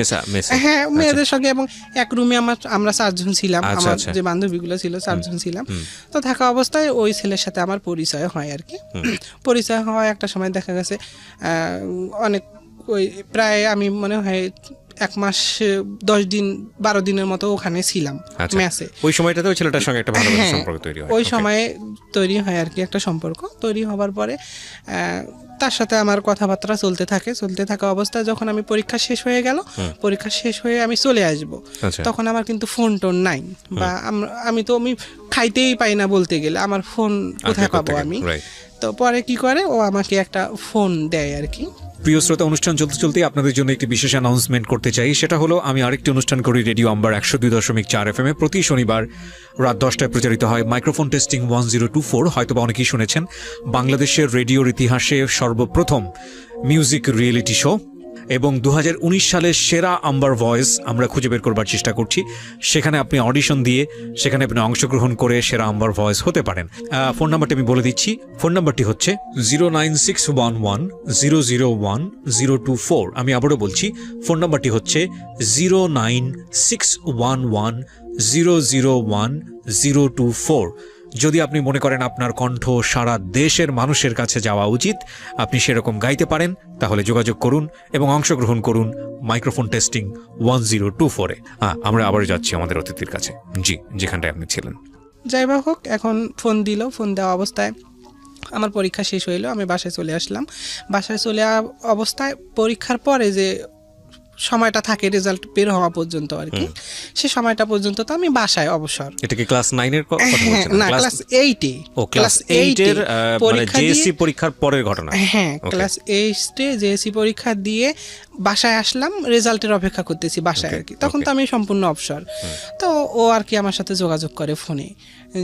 Speaker 1: হ্যাঁ মেয়েদের সঙ্গে, এবং এক রুমে আমরা 4 জন ছিলাম।
Speaker 2: আচ্ছা,
Speaker 1: আমার
Speaker 2: আচ্ছা।
Speaker 1: যে বান্ধবীগুলো ছিল 4 জন ছিলাম। তো থাকা অবস্থায় ওই ছেলের সাথে আমার পরিচয় হয় আর কি। পরিচয় হওয়ায় একটা সময় দেখা গেছে অনেক, ওই প্রায় আমি মনে হয় 1 মাস 10 দিন 12 দিনের মতো ওখানে ছিলাম মেসে।
Speaker 2: ওই সময়টাতে ওই ছেলেটার সঙ্গে একটা ভালো সম্পর্ক তৈরি হয়।
Speaker 1: ওই সময়ে তৈরি হয় আর কি একটা সম্পর্ক। তৈরি হবার পরে তার সাথে আমার কথাবার্তা চলতে থাকা অবস্থায় যখন আমি পরীক্ষা শেষ হয়ে গেল, পরীক্ষা শেষ হয়ে আমি চলে আসব, তখন আমার কিন্তু ফোন টোন নাই, বা আমি খাইতেই পাই না বলতে গেলে, আমার ফোন কোথায় পাবো আমি। তো পরে কি করে, ও আমাকে একটা ফোন দেয় আর কি।
Speaker 2: প্রিয় শ্রোতা, অনুষ্ঠান চলতে চলতে আপনাদের জন্য একটি বিশেষ অ্যানাউন্সমেন্ট করতে চাই। সেটা হলো, আমি আরেকটি অনুষ্ঠান করি রেডিও আম্বার 102.4 FM-এ। প্রতি শনিবার রাত 10টায় প্রচারিত হয় মাইক্রোফোন টেস্টিং 1024। হয়তোবা অনেকেই শুনেছেন, বাংলাদেশের রেডিওর ইতিহাসে সর্বপ্রথম মিউজিক রিয়েলিটি শো। এবং 2019 সালের সেরা আম্বার ভয়েস আমরা খুঁজে বের করবার চেষ্টা করছি। সেখানে আপনি অডিশন দিয়ে সেখানে আপনি অংশগ্রহণ করে সেরা আম্বার ভয়েস হতে পারেন। ফোন নাম্বারটি আমি বলে দিচ্ছি। ফোন নাম্বারটি হচ্ছে 09611001024। আমি আবারও বলছি, ফোন নাম্বারটি হচ্ছে 09611001024। যদি আপনি মনে করেন আপনার কণ্ঠ সারা দেশের মানুষের কাছে যাওয়া উচিত, আপনি সেরকম গাইতে পারেন, তাহলে যোগাযোগ করুন এবং অংশগ্রহণ করুন মাইক্রোফোন টেস্টিং 1024-এ। আমরা আবারও যাচ্ছি আমাদের অতিথির কাছে, জি, যেখানটায় আপনি ছিলেন।
Speaker 1: যাই হোক, এখন ফোন দেওয়া অবস্থায় আমার পরীক্ষা শেষ হইলো, আমি বাসায় চলে আসলাম। বাসায় চলে অবস্থায় পরীক্ষার পরে যে সময়টা থাকে রেজাল্ট বের হওয়া পর্যন্ত আর কি, সে সময়টা পর্যন্ত তো আমি বাসায় অবসর।
Speaker 2: এটা কি ক্লাস 9-এর কথা বলছেন?
Speaker 1: না, ক্লাস 8-এ।
Speaker 2: ও, ক্লাস 8-এর মানে জেএসসি পরীক্ষার পরের ঘটনা।
Speaker 1: হ্যাঁ, ক্লাস 8-এ জেএসসি পরীক্ষা দিয়ে বাসায় আসলাম, রেজাল্টের অপেক্ষা করতেছি বাসায় আর কি। তখন তো আমি সম্পূর্ণ অবসর। তো ও আর কি আমার সাথে যোগাযোগ করে ফোনে,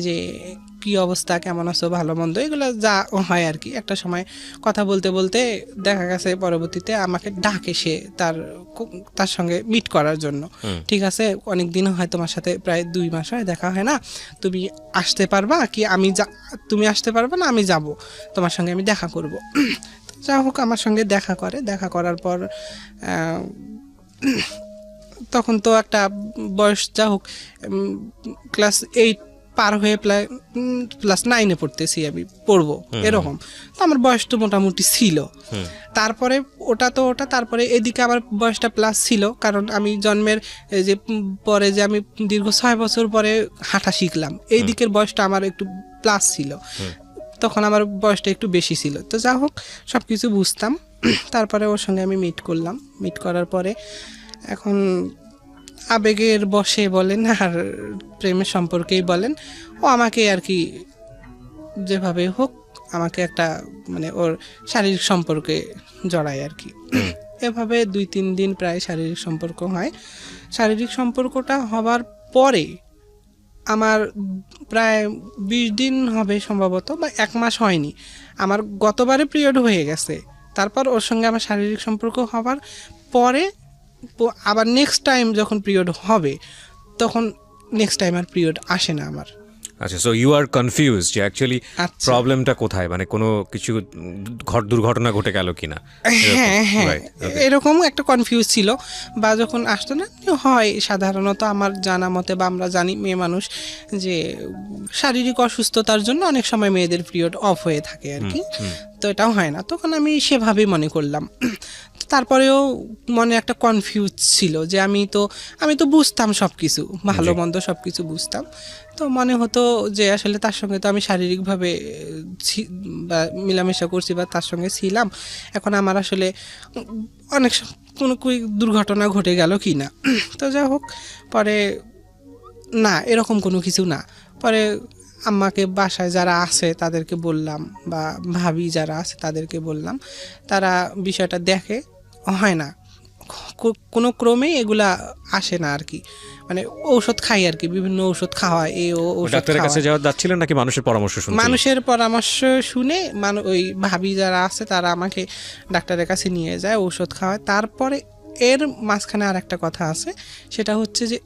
Speaker 1: যে কি অবস্থা, কেমন আছো, ভালো মন্দ, এগুলো যা হয় আর কি। একটা সময় কথা বলতে বলতে দেখা গেছে পরবর্তীতে আমাকে ডাকে সে তার সঙ্গে মিট করার জন্য। ঠিক আছে, অনেক দিন হয় তোমার সাথে, প্রায় 2 মাস হয় দেখা হয় না, তুমি আসতে পারবা কি? তুমি আসতে পারবা না, আমি যাব, তোমার সঙ্গে আমি দেখা করব। যা হোক, আমার সঙ্গে দেখা করার পর তখন তো একটা বয়স, যা হোক ক্লাস 8 পার হয়ে ক্লাস 9-এ পড়তেছি, আমি পড়বো এরকম। তো আমার বয়স তো মোটামুটি ছিল। তারপরে তারপরে এদিকে আমার বয়সটা প্লাস ছিল, কারণ আমি জন্মের যে পরে যে আমি দীর্ঘ 6 বছর পরে হাঁটা শিখলাম, এই দিকের বয়সটা আমার একটু প্লাস ছিল, তখন আমার বয়সটা একটু বেশি ছিল। তো যা হোক, সব কিছু বুঝতাম। তারপরে ওর সঙ্গে আমি মিট করার পরে এখন আবেগের বশে বলেন আর প্রেমের সম্পর্কেই বলেন, ও আমাকে আর কি যেভাবে হোক আমাকে একটা মানে ওর শারীরিক সম্পর্কে জড়ায় আর কি। এভাবে 2-3 দিন প্রায় শারীরিক সম্পর্ক হয়। শারীরিক সম্পর্কটা হবার পরে আমার প্রায় 20 দিন হবে সম্ভবত, বা 1 মাস হয়নি, আমার গতবারে পিরিয়ড হয়ে গেছে। তারপর ওর সঙ্গে আমার শারীরিক সম্পর্ক হবার পরে আবার নেক্সট টাইম যখন পিরিয়ড হবে তখন নেক্সট টাইম আর পিরিয়ড আসে না আমার।
Speaker 2: আচ্ছা, সো ইউ আর কনফিউজ যে অ্যাকচুয়ালি
Speaker 1: আচ্ছা।
Speaker 2: প্রবলেমটা কোথায়, মানে কোনো কিছু দুর্ঘটনা ঘটে গেল কিনা?
Speaker 1: হ্যাঁ হ্যাঁ, এরকম একটা কনফিউজ ছিল। বা যখন আসতো না, হয় সাধারণত আমার জানা মতে, বা আমরা জানি মেয়ে মানুষ যে শারীরিক অসুস্থতার জন্য অনেক সময় মেয়েদের পিরিয়ড অফ হয়ে থাকে আর কি, তো এটাও হয় না। তখন আমি সেভাবেই মনে করলাম। তারপরেও মনে একটা কনফিউজ ছিল যে আমি তো বুঝতাম সব কিছু, ভালো মন্দ সব কিছু বুঝতাম। তো মনে হতো যে আসলে তার সঙ্গে তো আমি শারীরিকভাবে বা মেলামেশা করছি বা তার সঙ্গে ছিলাম, এখন আমার আসলে অনেক কোনো দুর্ঘটনা ঘটে গেল কি না। তো যাই হোক, পরে না, এরকম কোনো কিছু না। পরে আম্মাকে বাসায় যারা আছে তাদেরকে বললাম, বা ভাবি যারা আছে তাদেরকে বললাম, তারা বিষয়টা দেখে, হয় না, কোনো ক্রমে এগুলা আসে না আর কি। মানে ঔষধ খাই আর কি, বিভিন্ন ঔষধ খাওয়া, ঔষধ
Speaker 2: ডাক্তারের কাছে যাচ্ছিলেন নাকি মানুষের পরামর্শ শুনছিলেন?
Speaker 1: মানুষের পরামর্শ শুনে ওই ভাবি যারা আছে তারা আমাকে ডাক্তারের কাছে নিয়ে যায়, ঔষধ খাওয়ায়। তারপরে এর মাঝখানে আর একটা কথা আছে, সেটা হচ্ছে যে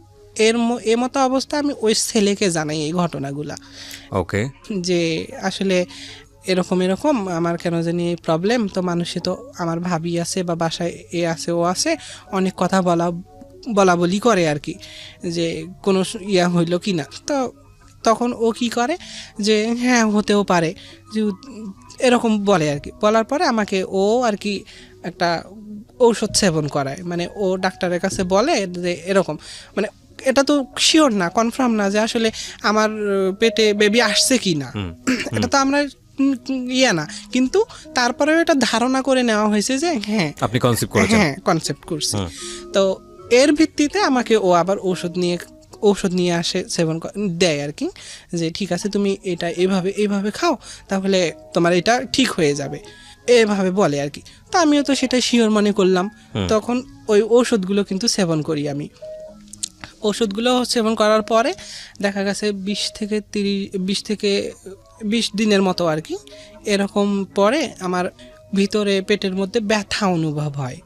Speaker 1: এর মতো অবস্থা আমি ওই ছেলেকে জানাই এই ঘটনাগুলা।
Speaker 2: ওকে, যে
Speaker 1: আসলে এরকম আমার কেন জানি এই প্রবলেম, তো মানুষে তো আমার ভাবি আছে বা বাসায় আছে, ও আছে, অনেক কথা বলা বলি করে আর কি, যে কোনো ইয়া হইল কি না। তো তখন ও কি করে যে হ্যাঁ হতেও পারে, যে এরকম বলে আর কি। বলার পরে আমাকে ও আর কি একটা ঔষধ সেবন করায়। মানে ও ডাক্তারের কাছে বলে যে এরকম, মানে এটা তো শিওর না, কনফার্ম না যে আসলে আমার পেটে বেবি আসছে কি না, এটা তো আমরা ইয়া না, কিন্তু তারপরেও এটা ধারণা করে নেওয়া হয়েছে যে হ্যাঁ
Speaker 2: আপনি কনসেপ্ট করেছেন।
Speaker 1: হ্যাঁ, কনসেপ্ট করছি। তো এর ভিত্তিতে আমাকে ও আবার ঔষধ নিয়ে আসে, সেবন দেয় আর কি, যে ঠিক আছে তুমি এটা এইভাবে খাও, তাহলে তোমার এটা ঠিক হয়ে যাবে, এভাবে বলে আর কি। তো আমিও তো সেটা শিওর মনে করলাম। তখন ওই ঔষধগুলো কিন্তু সেবন করি আমি। ওষুধগুলো সেবন করার পরে দেখা গেছে 20 দিনের মতো আর কি, এরকম পরে আমার ভিতরে পেটের মধ্যে ব্যথা অনুভব হয়,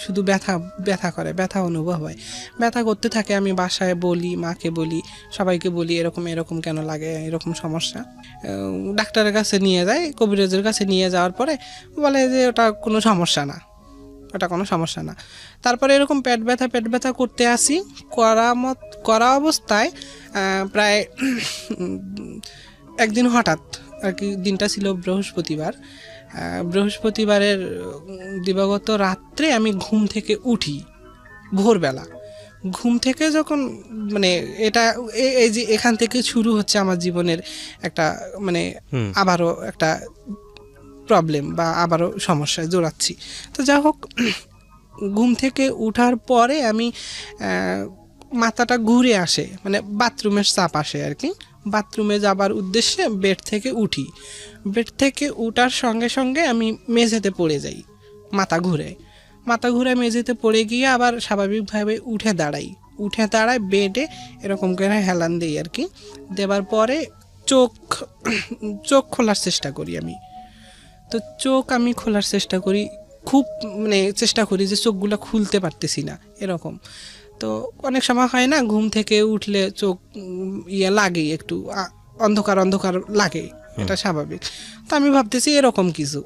Speaker 1: শুধু ব্যথা করে, ব্যথা অনুভব হয়, ব্যথা করতে থাকে। আমি বাসায় বলি, মাকে বলি, সবাইকে বলি এরকম কেন লাগে, এরকম সমস্যা। ডাক্তারের কাছে নিয়ে যায়, কবিরাজের কাছে নিয়ে যাওয়ার পরে বলে যে ওটা কোনো সমস্যা না। তারপরে এরকম পেট ব্যথা করতে আসি, করা অবস্থায় প্রায় একদিন হঠাৎ আর কি, দিনটা ছিল বৃহস্পতিবারের দিবাগত রাত্রে আমি ঘুম থেকে উঠি, ভোরবেলা ঘুম থেকে যখন, মানে এটা এই যে এখান থেকে শুরু হচ্ছে আমার জীবনের একটা, মানে আবারও একটা প্রবলেম বা আবারও সমস্যায় জড়াচ্ছি। তো যাই হোক, ঘুম থেকে উঠার পরে আমি মাথাটা ঘুরে আসে, মানে বাথরুমের চাপ আসে আর কি। বাথরুমে যাবার উদ্দেশ্যে বেড থেকে উঠার সঙ্গে সঙ্গে আমি মেঝেতে পড়ে যাই, মাথা ঘুরে মেঝেতে পড়ে গিয়ে আবার স্বাভাবিকভাবে উঠে দাঁড়াই বেডে, এরকম করে হেলান দিই আর কি। দেবার পরে চোখ খোলার চেষ্টা করি আমি। তো আমি খোলার চেষ্টা করি, খুব মানে চেষ্টা করি যে চোখগুলো খুলতে পারতেছি না এরকম। তো অনেক সময় হয় না, ঘুম থেকে উঠলে চোখ লাগে, একটু অন্ধকার লাগে, এটা স্বাভাবিক। তো আমি ভাবতেছি এরকম কিছু,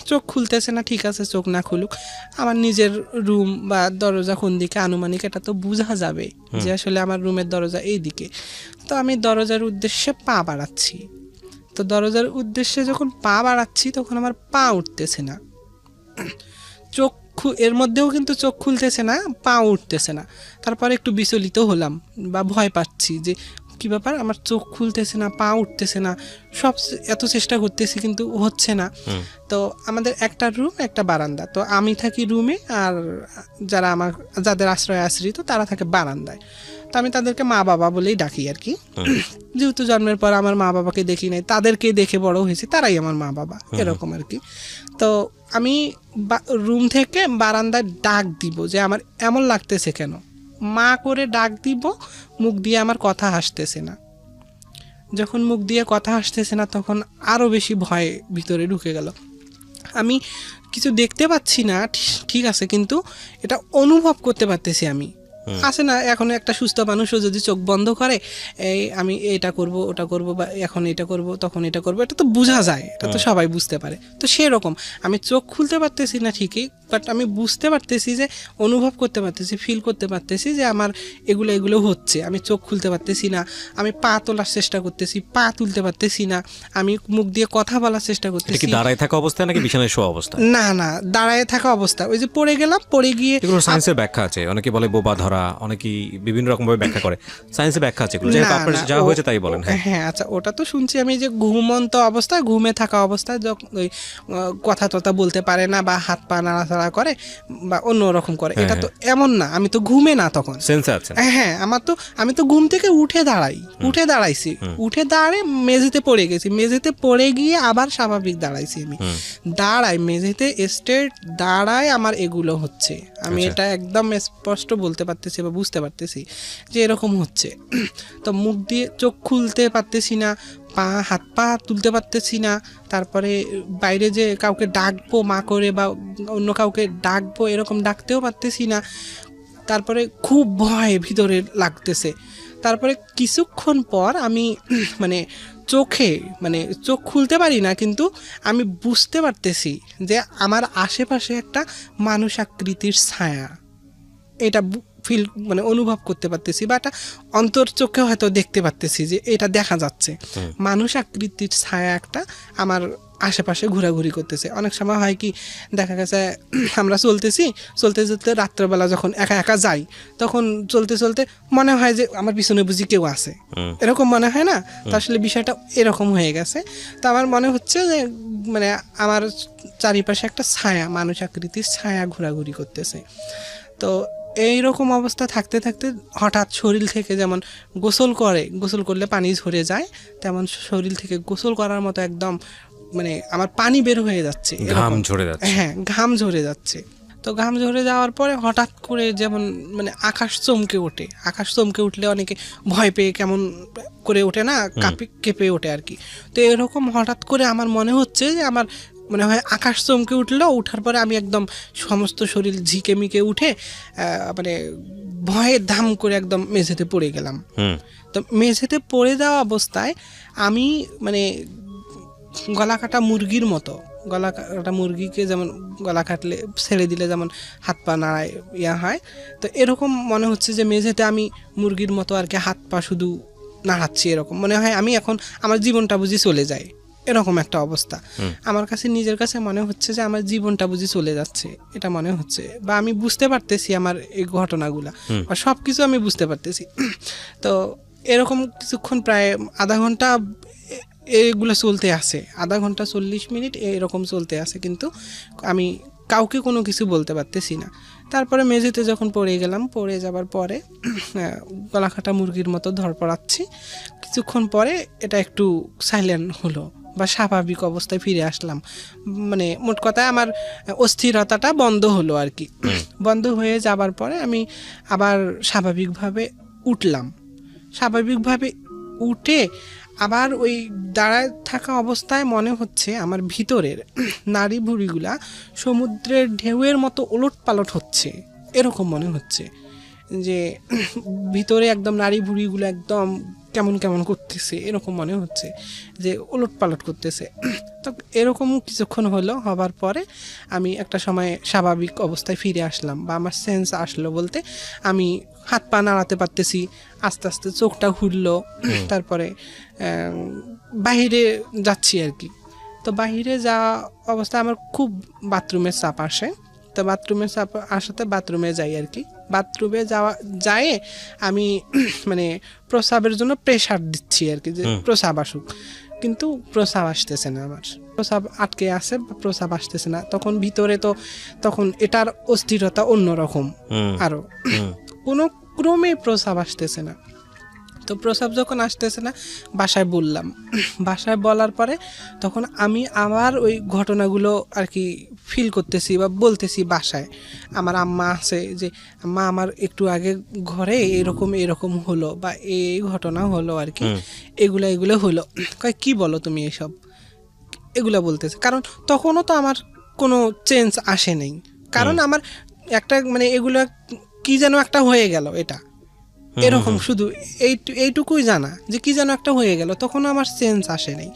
Speaker 1: চোখ খুলতেছে না, ঠিক আছে চোখ না খুলুক, আমার নিজের রুম বা দরজা কোন দিকে আনুমানিক এটা তো বোঝা যাবে যে আসলে আমার রুমের দরজা এই দিকে। তো আমি দরজার উদ্দেশ্যে পা বাড়াচ্ছি। তো দরজার উদ্দেশ্যে যখন পা বাড়াচ্ছি তখন আমার পা উঠতেছে না, এর মধ্যেও কিন্তু চোখ খুলতেছে না, পা উঠতেছে না। তারপরে একটু বিচলিত হলাম বা ভয় পাচ্ছি যে কি ব্যাপার, আমার চোখ খুলতেছে না, পা উঠতেছে না, সব এত চেষ্টা করতেছি কিন্তু হচ্ছে না। তো আমাদের একটা রুম একটা বারান্দা, তো আমি থাকি রুমে আর যাদের আশ্রয় আশ্রিত তারা থাকে বারান্দায়। তো আমি তাদেরকে মা বাবা বলেই ডাকি আর কি, যেহেতু জন্মের পর আমার মা বাবাকে দেখি নাই, তাদেরকে দেখে বড় হয়েছি, তারাই আমার মা বাবা এরকম আর কি। তো আমি রুম থেকে বারান্দায় ডাক দিব যে আমার এমন লাগতেছে কেন, মা করে ডাক দিব, মুখ দিয়ে আমার কথা আসতেছে না। যখন মুখ দিয়ে কথা আসতেছে না তখন আরও বেশি ভয় ভিতরে ঢুকে গেল। আমি কিছু দেখতে পাচ্ছি না ঠিক আছে, কিন্তু এটা অনুভব করতে পারতেছি আমি। আছে না, এখন একটা সুস্থ মানুষও যদি চোখ বন্ধ করে এই আমি এটা করব ওটা করব বা এখন এটা করব তখন এটা করব, এটা তো বোঝা যায়, এটা তো সবাই বুঝতে পারে। তো সেরকম আমি চোখ খুলতে পারতেছি না ঠিকই, বাট আমি বুঝতে পারতেছি, যে অনুভব করতে পারতেছি, ফিল করতে পারতেছি যে আমার এগুলো হচ্ছে। আমি চোখ খুলতে পারতেছি না, আমি পা তোলার চেষ্টা করতেছি, পা তুলতে পারতেছি না, আমি মুখ দিয়ে কথা বলার চেষ্টা করতেছি।
Speaker 2: দাঁড়ায় থাকা অবস্থা নাকি বিছানায় শোয়া অবস্থা? না
Speaker 1: না, দাঁড়ায় থাকা অবস্থা। ওই যে পড়ে গেলাম, পড়ে গিয়ে
Speaker 2: এগুলো সায়েন্সের ব্যাখ্যা আছে, অনেকে বলে বোবা ধরা, অনেকেই বিভিন্ন রকম ভাবে ব্যাখ্যা করে, সায়েন্সের ব্যাখ্যা আছে এগুলো, আপনার যা হয়েছে তাই বলেন।
Speaker 1: হ্যাঁ আচ্ছা, ওটা তো শুনছি আমি, যে ঘুমন্ত অবস্থায়, ঘুমে থাকা অবস্থায় যখন ওই কথা টথা বলতে পারে না বা হাত পা নাড়াচাড়া করে বা অন্য রকম করে, এটা তো এমন না, আমি তো ঘুমে না তখন,
Speaker 2: সেন্স আছে।
Speaker 1: হ্যাঁ আমি তো ঘুম থেকে উঠে দাঁড়াইছি, উঠে দাঁড়িয়ে মেঝেতে পড়ে গেছি, মেঝেতে পড়ে গিয়ে আবার স্বাভাবিক দাঁড়াইছি। আমি দাঁড়াই মেঝেতে স্ট্রেট দাঁড়ায় আমার এগুলো হচ্ছে, আমি এটা একদম স্পষ্ট বলতে পারতেছি বা বুঝতে পারতেছি যে এরকম হচ্ছে। তো মুখ দিয়ে চোখ খুলতে পারতেছি না, হাত পা তুলতে পারতেছি না, তারপরে বাইরে যে কাউকে ডাকবো মা করে বা অন্য কাউকে ডাকবো এরকম ডাকতেও পারতেছি না। তারপরে খুব ভয় ভিতরে লাগতেছে। তারপরে কিছুক্ষণ পর আমি চোখ খুলতে পারি না, কিন্তু আমি বুঝতে পারতেছি যে আমার আশেপাশে একটা মানুষ আকৃতির ছায়া, এটা ফিল অনুভব করতে পারতেছি, বা একটা অন্তর চোখে হয়তো দেখতে পারতেছি যে এটা দেখা যাচ্ছে, মানুষ আকৃতির ছায়া একটা আমার আশেপাশে ঘোরাঘুরি করতেছে। অনেক সময় হয় কি, দেখা গেছে আমরা চলতে চলতে রাত্রেবেলা যখন একা একা যাই, তখন চলতে চলতে মনে হয় যে আমার পিছনে বুঝি কেউ আছে, এরকম মনে হয় না? তো আসলে বিষয়টা এরকম হয়ে গেছে। তো আমার মনে হচ্ছে যে আমার চারিপাশে একটা ছায়া, মানুষ আকৃতির ছায়া ঘোরাঘুরি করতেছে। তো এইরকম অবস্থা থাকতে থাকতে হঠাৎ শরীর থেকে যেমন গোসল করলে পানি ঝরে যায়, তেমন শরীর থেকে গোসল করার মতো একদম আমার পানি বের হয়ে যাচ্ছে,
Speaker 2: ঘাম ঝরে যাচ্ছে।
Speaker 1: হ্যাঁ, ঘাম ঝরে যাচ্ছে। তো ঘাম ঝরে যাওয়ার পরে হঠাৎ করে যেমন আকাশ চমকে ওঠে, আকাশ চমকে উঠলে অনেকে ভয় পেয়ে কেমন করে ওঠে না, কেঁপে ওঠে আর কি। তো এরকম হঠাৎ করে আমার মনে হচ্ছে যে আমার মনে হয় আকাশ চমকে উঠলো, উঠার পরে আমি একদম সমস্ত শরীর ঝিকে মিকে উঠে ভয়ে ধাম করে একদম মেঝেতে পড়ে গেলাম। তো মেঝেতে পড়ে যাওয়া অবস্থায় আমি গলা কাটা মুরগির মতো, গলা কাটা মুরগিকে যেমন গলা কাটলে ছেড়ে দিলে যেমন হাত পা নাড়ায় হয়, তো এরকম মনে হচ্ছে যে মেঝেতে আমি মুরগির মতো আর কি হাত পা শুধু নাড়াচ্ছি। এরকম মনে হয় আমি এখন আমার জীবনটা বুঝি চলে যায়, এরকম একটা অবস্থা আমার কাছে, নিজের কাছে মনে হচ্ছে যে আমার জীবনটা বুঝি চলে যাচ্ছে, এটা মনে হচ্ছে, বা আমি বুঝতে পারতেছি আমার এই ঘটনাগুলা বা সব কিছু আমি বুঝতে পারতেছি। তো এরকম কিছুক্ষণ প্রায় আধা ঘন্টা এগুলো চলতে আসে, আধা ঘন্টা 40 মিনিট এরকম চলতে আসে, কিন্তু আমি কাউকে কোনো কিছু বলতে পারতেছি না। তারপরে মেঝেতে যখন পড়ে গেলাম, পড়ে যাবার পরে গলা কাটা মুরগির মতো ধরপড়াচ্ছি, কিছুক্ষণ পরে এটা একটু সাইলেন্ট হলো বা স্বাভাবিক অবস্থায় ফিরে আসলাম। মোট কথা আমার অস্থিরতাটা বন্ধ হলো আর কি। বন্ধ হয়ে যাবার পরে আমি আবার স্বাভাবিকভাবে উঠলাম। স্বাভাবিকভাবে উঠে আবার ওই দাঁড়ায় থাকা অবস্থায় মনে হচ্ছে আমার ভিতরের নাড়ি ভুঁড়িগুলা সমুদ্রের ঢেউয়ের মতো ওলট পালট হচ্ছে, এরকম মনে হচ্ছে যে ভিতরে একদম নাড়ি ভুঁড়িগুলো একদম কেমন কেমন করতেছে, এরকম মনে হচ্ছে যে ওলট পালট করতেছে। তো এরকম কিছুক্ষণ হবার পরে আমি একটা সময় স্বাভাবিক অবস্থায় ফিরে আসলাম, বা আমার সেন্স আসলো বলতে আমি হাত পা নাড়াতে পারতেছি, আস্তে আস্তে চোখটা খুললো। তারপরে বাহিরে যাচ্ছি আর কি। তো বাহিরে যাওয়া অবস্থায় আমার খুব বাথরুমের চাপ আসে, তো বাথরুমের চাপ আসাতে বাথরুমে যাই আর কি। বাথরুমে যায় আমি মানে প্রস্রাবের জন্য প্রেশার দিচ্ছি আর কি, যে প্রস্রাব আসুক, কিন্তু প্রস্রাব আসতেছে না, আমার প্রস্রাব আটকে আছে, প্রস্রাব আসতেছে না। তখন ভিতরে তো তখন এটার অস্থিরতা অন্যরকম, আরো কোনো ক্রমে প্রস্রাব আসতেছে না। তো প্রস্রাব যখন আসতেছে না বাসায় বললাম, বাসায় বলার পরে তখন আমি আবার ওই ঘটনাগুলো আর কি ফিল করতেছি বা বলতেছি বাসায়। আমার আম্মা আছে যে মা আমার একটু আগে ঘরে এরকম হলো বা এই ঘটনা হলো আর কি, এগুলো হলো। কয় কি বলো তুমি এসব, এগুলা বলতেছে। কারণ তখনও তো আমার কোনো চেঞ্জ আসে নাই, কারণ আমার একটা মানে এগুলো কি যেন একটা হয়ে গেল, এটা এরকম শুধু এইটুকুই জানা যে কি যেন একটা হয়ে গেল, তখন আমার সেন্স আসে নাই।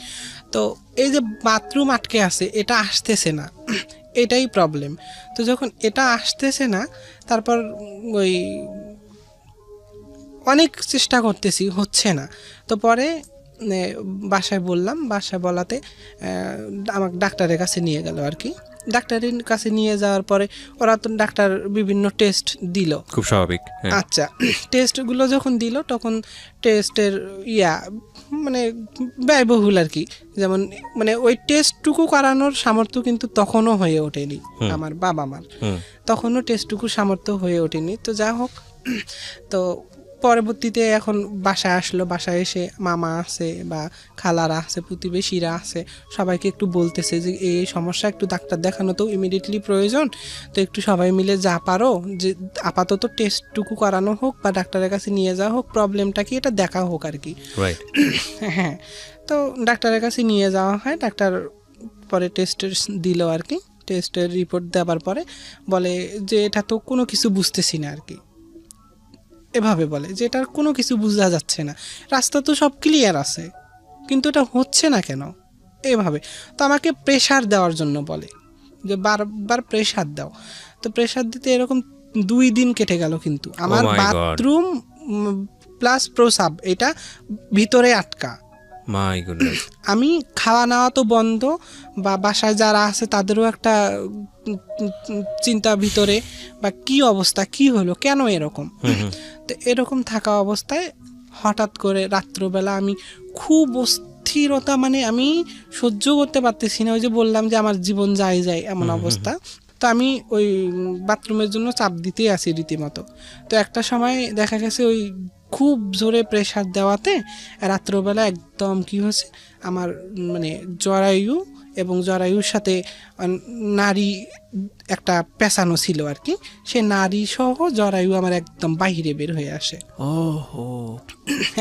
Speaker 1: তো এই যে বাথরুম আটকে আছে এটা আসতেছে না, এটাই প্রবলেম। তো যখন এটা আসতেছে না, তারপর ওই অনেক চেষ্টা করতেছি, হচ্ছে না। তো পরে বাসায় বললাম, বাসায় বলাতে আমাকে ডাক্তারের কাছে নিয়ে গেল আর কি। ডাক্তারের কাছে নিয়ে যাওয়ার পরে ওরা তো ডাক্তার বিভিন্ন টেস্ট দিল,
Speaker 2: খুব স্বাভাবিক।
Speaker 1: আচ্ছা, টেস্টগুলো যখন দিল তখন টেস্টের মানে ব্যয়বহুল আর কি, যেমন মানে ওই টেস্টটুকু করানোর সামর্থ্য কিন্তু তখনও হয়ে ওঠেনি আমার বাবা মার, তখনও টেস্টটুকু সামর্থ্য হয়ে ওঠেনি। তো যা হোক, তো পরবর্তীতে এখন বাসায় আসলো, বাসায় এসে মামা আছে বা খালারা আছে, প্রতিবেশীরা আছে, সবাইকে একটু বলতেছে যে এই সমস্যা, একটু ডাক্তার দেখানো তো ইমিডিয়েটলি প্রয়োজন, তো একটু সবাই মিলে যা পারো যে আপাতত টেস্টটুকু করানো হোক বা ডাক্তারের কাছে নিয়ে যাওয়া হোক, প্রবলেমটা কি এটা দেখা হোক আর কি। হ্যাঁ, তো ডাক্তারের কাছে নিয়ে যাওয়া হয়, ডাক্তার পরে টেস্টের দিল আর কি। টেস্টের রিপোর্ট দেওয়ার পরে বলে যে এটা তো কোনো কিছু বুঝতেছি না আর কি, এভাবে বলে যে এটার কোনো কিছু বোঝা যাচ্ছে না, রাস্তা তো সব ক্লিয়ার আছে, কিন্তু এটা হচ্ছে না কেন, এভাবে। তো আমাকে প্রেশার দেওয়ার জন্য বলে যে বারবার প্রেশার দাও। তো প্রেশার দিতে এরকম 2 দিন কেটে গেল, কিন্তু আমার বাথরুম প্লাস প্রস্রাব এটা ভিতরে আটকা। আমি খাওয়া নেওয়া তো বন্ধ, বা বাসায় যারা আছে তাদেরও একটা চিন্তা ভিতরে, বা কি অবস্থা, কি হলো, কেন এরকম। তো এরকম থাকা অবস্থায় হঠাৎ করে রাত্রবেলা আমি খুব অস্থিরতা, মানে আমি সহ্য করতে পারতেছি না, ওই যে বললাম যে আমার জীবন যায় এমন অবস্থা। তো আমি ওই বাথরুমের জন্য চাপ দিতেই আছি রীতিমতো। তো একটা সময় দেখা গেছে ওই খুব জোরে প্রেশার দেওয়াতে রাত্রবেলা একদম কি হয়েছে, আমার মানে জরায়ু এবং জরায়ুর সাথে নারী একটা পেঁচানো ছিল আর কি, সে নারী সহ জরায়ু আমার একদম বাইরে বের হয়ে আসে।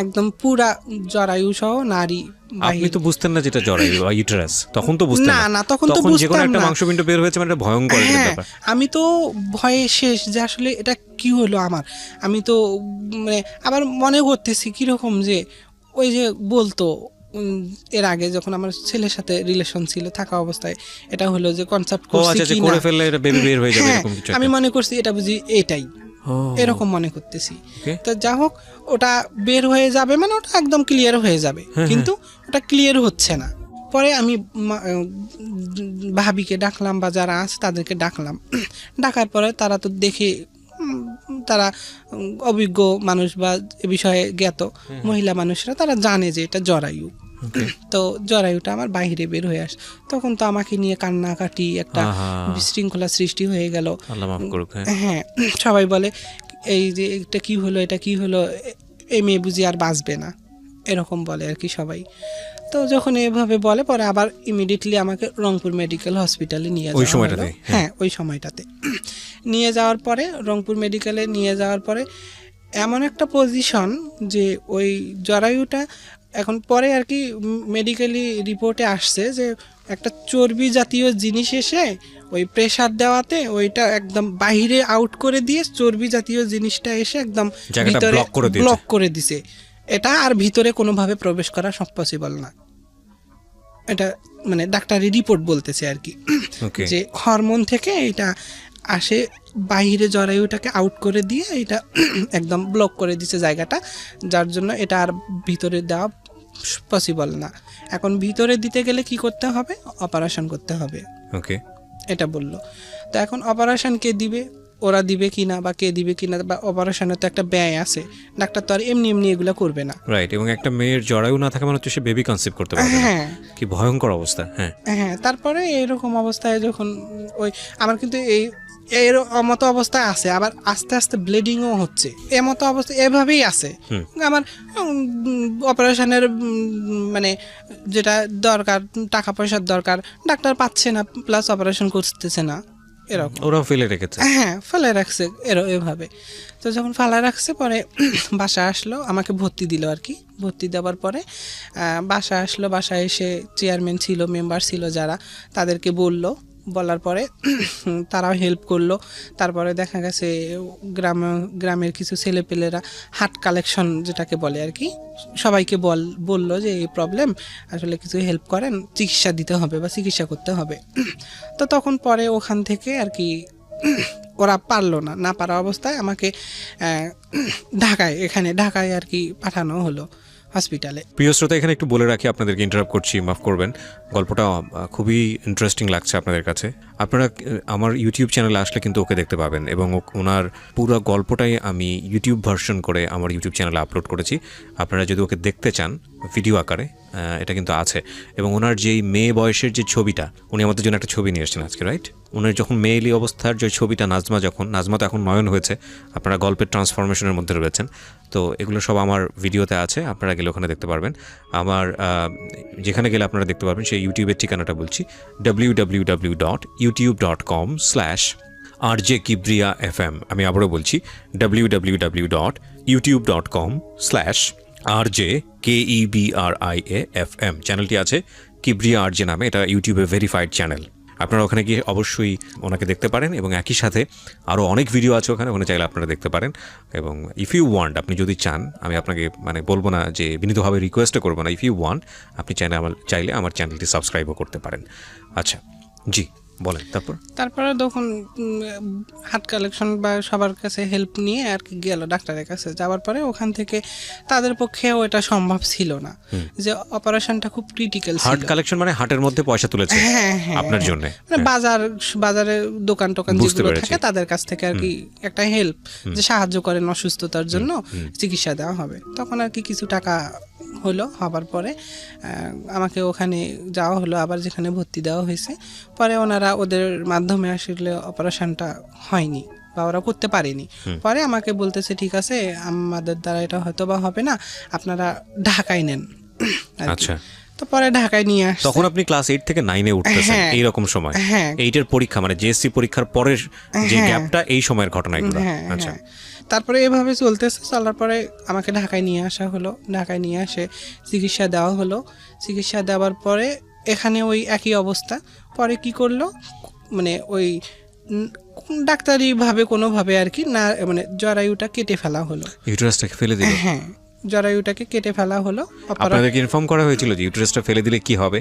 Speaker 1: একদম পুরা জরায়ু সহ নারী।
Speaker 2: আপনি তো বুঝতেন না যেটা জরায়ু বা ইউটেরাস, তখন তো বুঝতেন
Speaker 1: না, তখন তো বুঝতাম না,
Speaker 2: একটা মাংসপিণ্ড বের হয়েছে, মানে ভয়ঙ্কর ব্যাপার।
Speaker 1: আমি তো ভয়ে শেষ যে আসলে এটা কি হলো আমার। আমি তো মানে আবার মনে করতেছি কিরকম যে ওই যে বলতো এর আগে যখন আমার ছেলের সাথে রিলেশন ছিল থাকা অবস্থায়, এটা হলো যে কনসেপ্ট করছি কি না,
Speaker 2: করে ফেললে এটা বেবি বের হয়ে যাবে এরকম কিছু,
Speaker 1: আমি মনে করছি এটা বুঝি এটাই, এরকম মনে করতেছি। তো যা হোক, ওটা বের হয়ে যাবে মানে ওটা একদম ক্লিয়ার হয়ে যাবে, কিন্তু ওটা ক্লিয়ার হচ্ছে না। পরে আমি ভাবিকে ডাকলাম বা যারা আছে তাদেরকে ডাকলাম, ডাকার পরে তারা তো দেখে, তারা অভিজ্ঞ মানুষ বা এ বিষয়ে জ্ঞাত মহিলা মানুষরা, তারা জানে যে এটা জরায়ু। তো জরায়ুটা আমার বাইরে বের হয়ে আসে, তখন তো আমাকে নিয়ে কান্নাকাটি, একটা বিশৃঙ্খলা সৃষ্টি হয়ে গেল। হ্যাঁ, সবাই বলে এই যে এটা কি হলো, এটা কি হলো, এই মেয়ে বুঝি আর বাঁচবে না, এরকম বলে আর কি সবাই। তো যখন এভাবে বলে পরে আবার ইমিডিয়েটলি আমাকে রংপুর মেডিকেল হসপিটালে নিয়ে যাওয়া হলো। হ্যাঁ, ওই সময়টাতে নিয়ে যাওয়ার পরে রংপুর মেডিকেলে নিয়ে যাওয়ার পরে এমন একটা পজিশন যে ওই জরায়ুটা এখন পরে আর কি মেডিকেলি রিপোর্টে আসছে যে একটা চর্বি জাতীয় জিনিস এসে ওই প্রেসার দেওয়াতে ওইটা একদম বাইরে আউট করে দিয়ে চর্বি জাতীয় জিনিসটা এসে একদম ভিতরে ব্লক করে দিছে। এটা আর ভিতরে কোনোভাবে প্রবেশ করা পসিবল না, এটা মানে ডাক্তারি রিপোর্ট বলতেছে আর কি, যে হরমোন থেকে এটা আসে বাইরে জরায়ুটাকে আউট করে দিয়ে এটা একদম ব্লক করে দিছে জায়গাটা, যার জন্য এটা আর ভিতরে দেওয়া পসিবল না। এখন ভিতরে দিতে গেলে কি করতে হবে, অপারেশন করতে হবে, এটা বললো। তো এখন অপারেশন কে দিবে, ওরা দিবে কিনা বা কে দিবে কিনা, বা অপারেশনের তো একটা ব্যয় আছে, ডাক্তার তো আর এমনি এমনি এগুলো করবে না।
Speaker 2: রাইট, এবং একটা মেয়ের জরায়ু না থাকা মানে হচ্ছে সে বেবি কনসিভ করতে পারবে না।
Speaker 1: হ্যাঁ
Speaker 2: কি ভয়ঙ্কর অবস্থা। হ্যাঁ
Speaker 1: হ্যাঁ, তারপরে এরকম অবস্থায় যখন ওই আমার কিন্তু এর মতো অবস্থায় আছে, আবার আস্তে আস্তে ব্লিডিংও হচ্ছে, এর মতো অবস্থা এভাবেই আছে আমার। অপারেশনের মানে যেটা দরকার, টাকা পয়সার দরকার, ডাক্তার পাচ্ছে না, প্লাস অপারেশন করতেছে না, এরকম।
Speaker 2: ওরাও ফেলে রেখেছে।
Speaker 1: হ্যাঁ, ফেলে রাখছে এভাবে। তো যখন ফেলা রাখছে পরে বাসা আসলো, আমাকে ভর্তি দিল আর কি। ভর্তি দেওয়ার পরে বাসা আসলো, বাসায় এসে চেয়ারম্যান ছিল, মেম্বার ছিল যারা, তাদেরকে বলার পরে তারাও হেল্প করলো। তারপরে দেখা গেছে গ্রামের কিছু ছেলেপেলেরা হাট কালেকশন যেটাকে বলে আর কি, সবাইকে বললো যে এই প্রবলেম, আসলে কিছু হেল্প করেন, চিকিৎসা দিতে হবে বা চিকিৎসা করতে হবে। তো তখন পরে ওখান থেকে আর কি ওরা পারলো না পারা অবস্থায় আমাকে ঢাকায় আর কি পাঠানো হলো হসপিটালে।
Speaker 2: প্রিয় শ্রোতা, এখানে একটু বলে রাখি, আপনাদেরকে ইন্টারাপ্ট করছি, মাফ করবেন। গল্পটা খুবই ইন্টারেস্টিং লাগছে আপনাদের কাছে। আপনারা আমার ইউটিউব চ্যানেলে আসলে কিন্তু ওকে দেখতে পাবেন, এবং ওনার পুরো গল্পটাই আমি ইউটিউব ভার্সন করে আমার ইউটিউব চ্যানেলে আপলোড করেছি। আপনারা যদি ওকে দেখতে চান ভিডিও আকারে, এটা কিন্তু আছে। এবং ওনার যেই মেয়ে বয়সের যে ছবিটা, উনি আমাদের জন্য একটা ছবি নিয়ে এসেছেন আজকে, রাইট? ওনার যখন মেয়েলি অবস্থার যে ছবিটা, নাজমা তো এখন নয়ন হয়েছে, আপনারা গল্পের ট্রান্সফরমেশনের মধ্যে রয়েছেন। তো এগুলো সব আমার ভিডিওতে আছে, আপনারা গেলে ওখানে দেখতে পারবেন। আমার যেখানে গেলে আপনারা দেখতে পারবেন সেই ইউটিউবের ঠিকানাটা বলছি, www.youtube.com/RJKibriya FM। আমি আবারও বলছি, www.youtube.com/RJKebriafm। চ্যানেলটি আছে কিব্রিয়া আরজে নামে, এটা ইউটিউবে ভেরিফাইড চ্যানেল। আপনারা ওখানে গিয়ে অবশ্যই ওনাকে দেখতে পারেন, এবং একই সাথে আরও অনেক ভিডিও আছে ওখানে চাইলে আপনারা দেখতে পারেন। এবং ইফ ইউ ওয়ান্ট, আপনি যদি চান, আমি আপনাকে বলবো না যে বিনীতভাবে রিকোয়েস্টও করবো না, ইফ ইউ ওয়ান্ট, আপনি চাইলে আমার চ্যানেলটি সাবস্ক্রাইবও করতে পারেন। আচ্ছা, জি বলেন। তারপরে
Speaker 1: তখন হার্ট কালেকশন বা সবার কাছে হেল্প নিয়ে আর কি গেল ডাক্তারের কাছে। যাওয়ার পরে ওখান থেকে তাদের পক্ষেও এটা সম্ভব ছিল না, যে অপারেশনটা খুব ক্রিটিক্যাল ছিল।
Speaker 2: হার্ট কালেকশন মানে হার্টের মধ্যে পয়সা তুলেছে আপনার জন্য,
Speaker 1: বাজারে দোকান যেগুলো থাকে তাদের কাছ থেকে আর কি একটা হেল্প, যে সাহায্য করেন অসুস্থতার জন্য, চিকিৎসা দেওয়া হবে। তখন আর কি কিছু টাকা হবার পরে আমাকে ওখানে যাওয়া হলো, আবার যেখানে ভর্তি দেওয়া হয়েছে। পরে ওনারা ওদের মাধ্যমে আসলে অপারেশনটা হয়নি বা ওরা করতে পারেনি। পরে আমাকে বলতেছে, ঠিক আছে, আমাদের দ্বারা এটা হয়তো বা হবে না, আপনারা ঢাকায় নেন।
Speaker 2: আচ্ছা,
Speaker 1: তো পরে ঢাকায় নিয়ে আসছে।
Speaker 2: তখন আপনি ক্লাস 8 থেকে 9-এ উঠতেছেন, এইরকম সময়। 8-এর পরীক্ষা মানে জেএসসি পরীক্ষার পরের যে গ্যাপটা, এই সময়ের ঘটনা এগুলো। আচ্ছা,
Speaker 1: তারপরে এভাবে চলার পরে আমাকে ঢাকায় নিয়ে আসা হলো। ঢাকায় নিয়ে আসে চিকিৎসা দেওয়া হলো। চিকিৎসা দেওয়ার পরে এখানে ওই একই অবস্থা। পরে কি করলো, ওই ডাক্তারি ভাবে কোনোভাবে আর কি না, জরায়ুটা কেটে ফেলা হলো।
Speaker 2: ইউটেরাসটাকে ফেলে দিল?
Speaker 1: হ্যাঁ, জরায়ুটাকে কেটে ফেলা হলো।
Speaker 2: আপনাদেরকে ইনফর্ম করা হয়েছিল যে ইউটেরাসটা ফেলে দিলে কি হবে?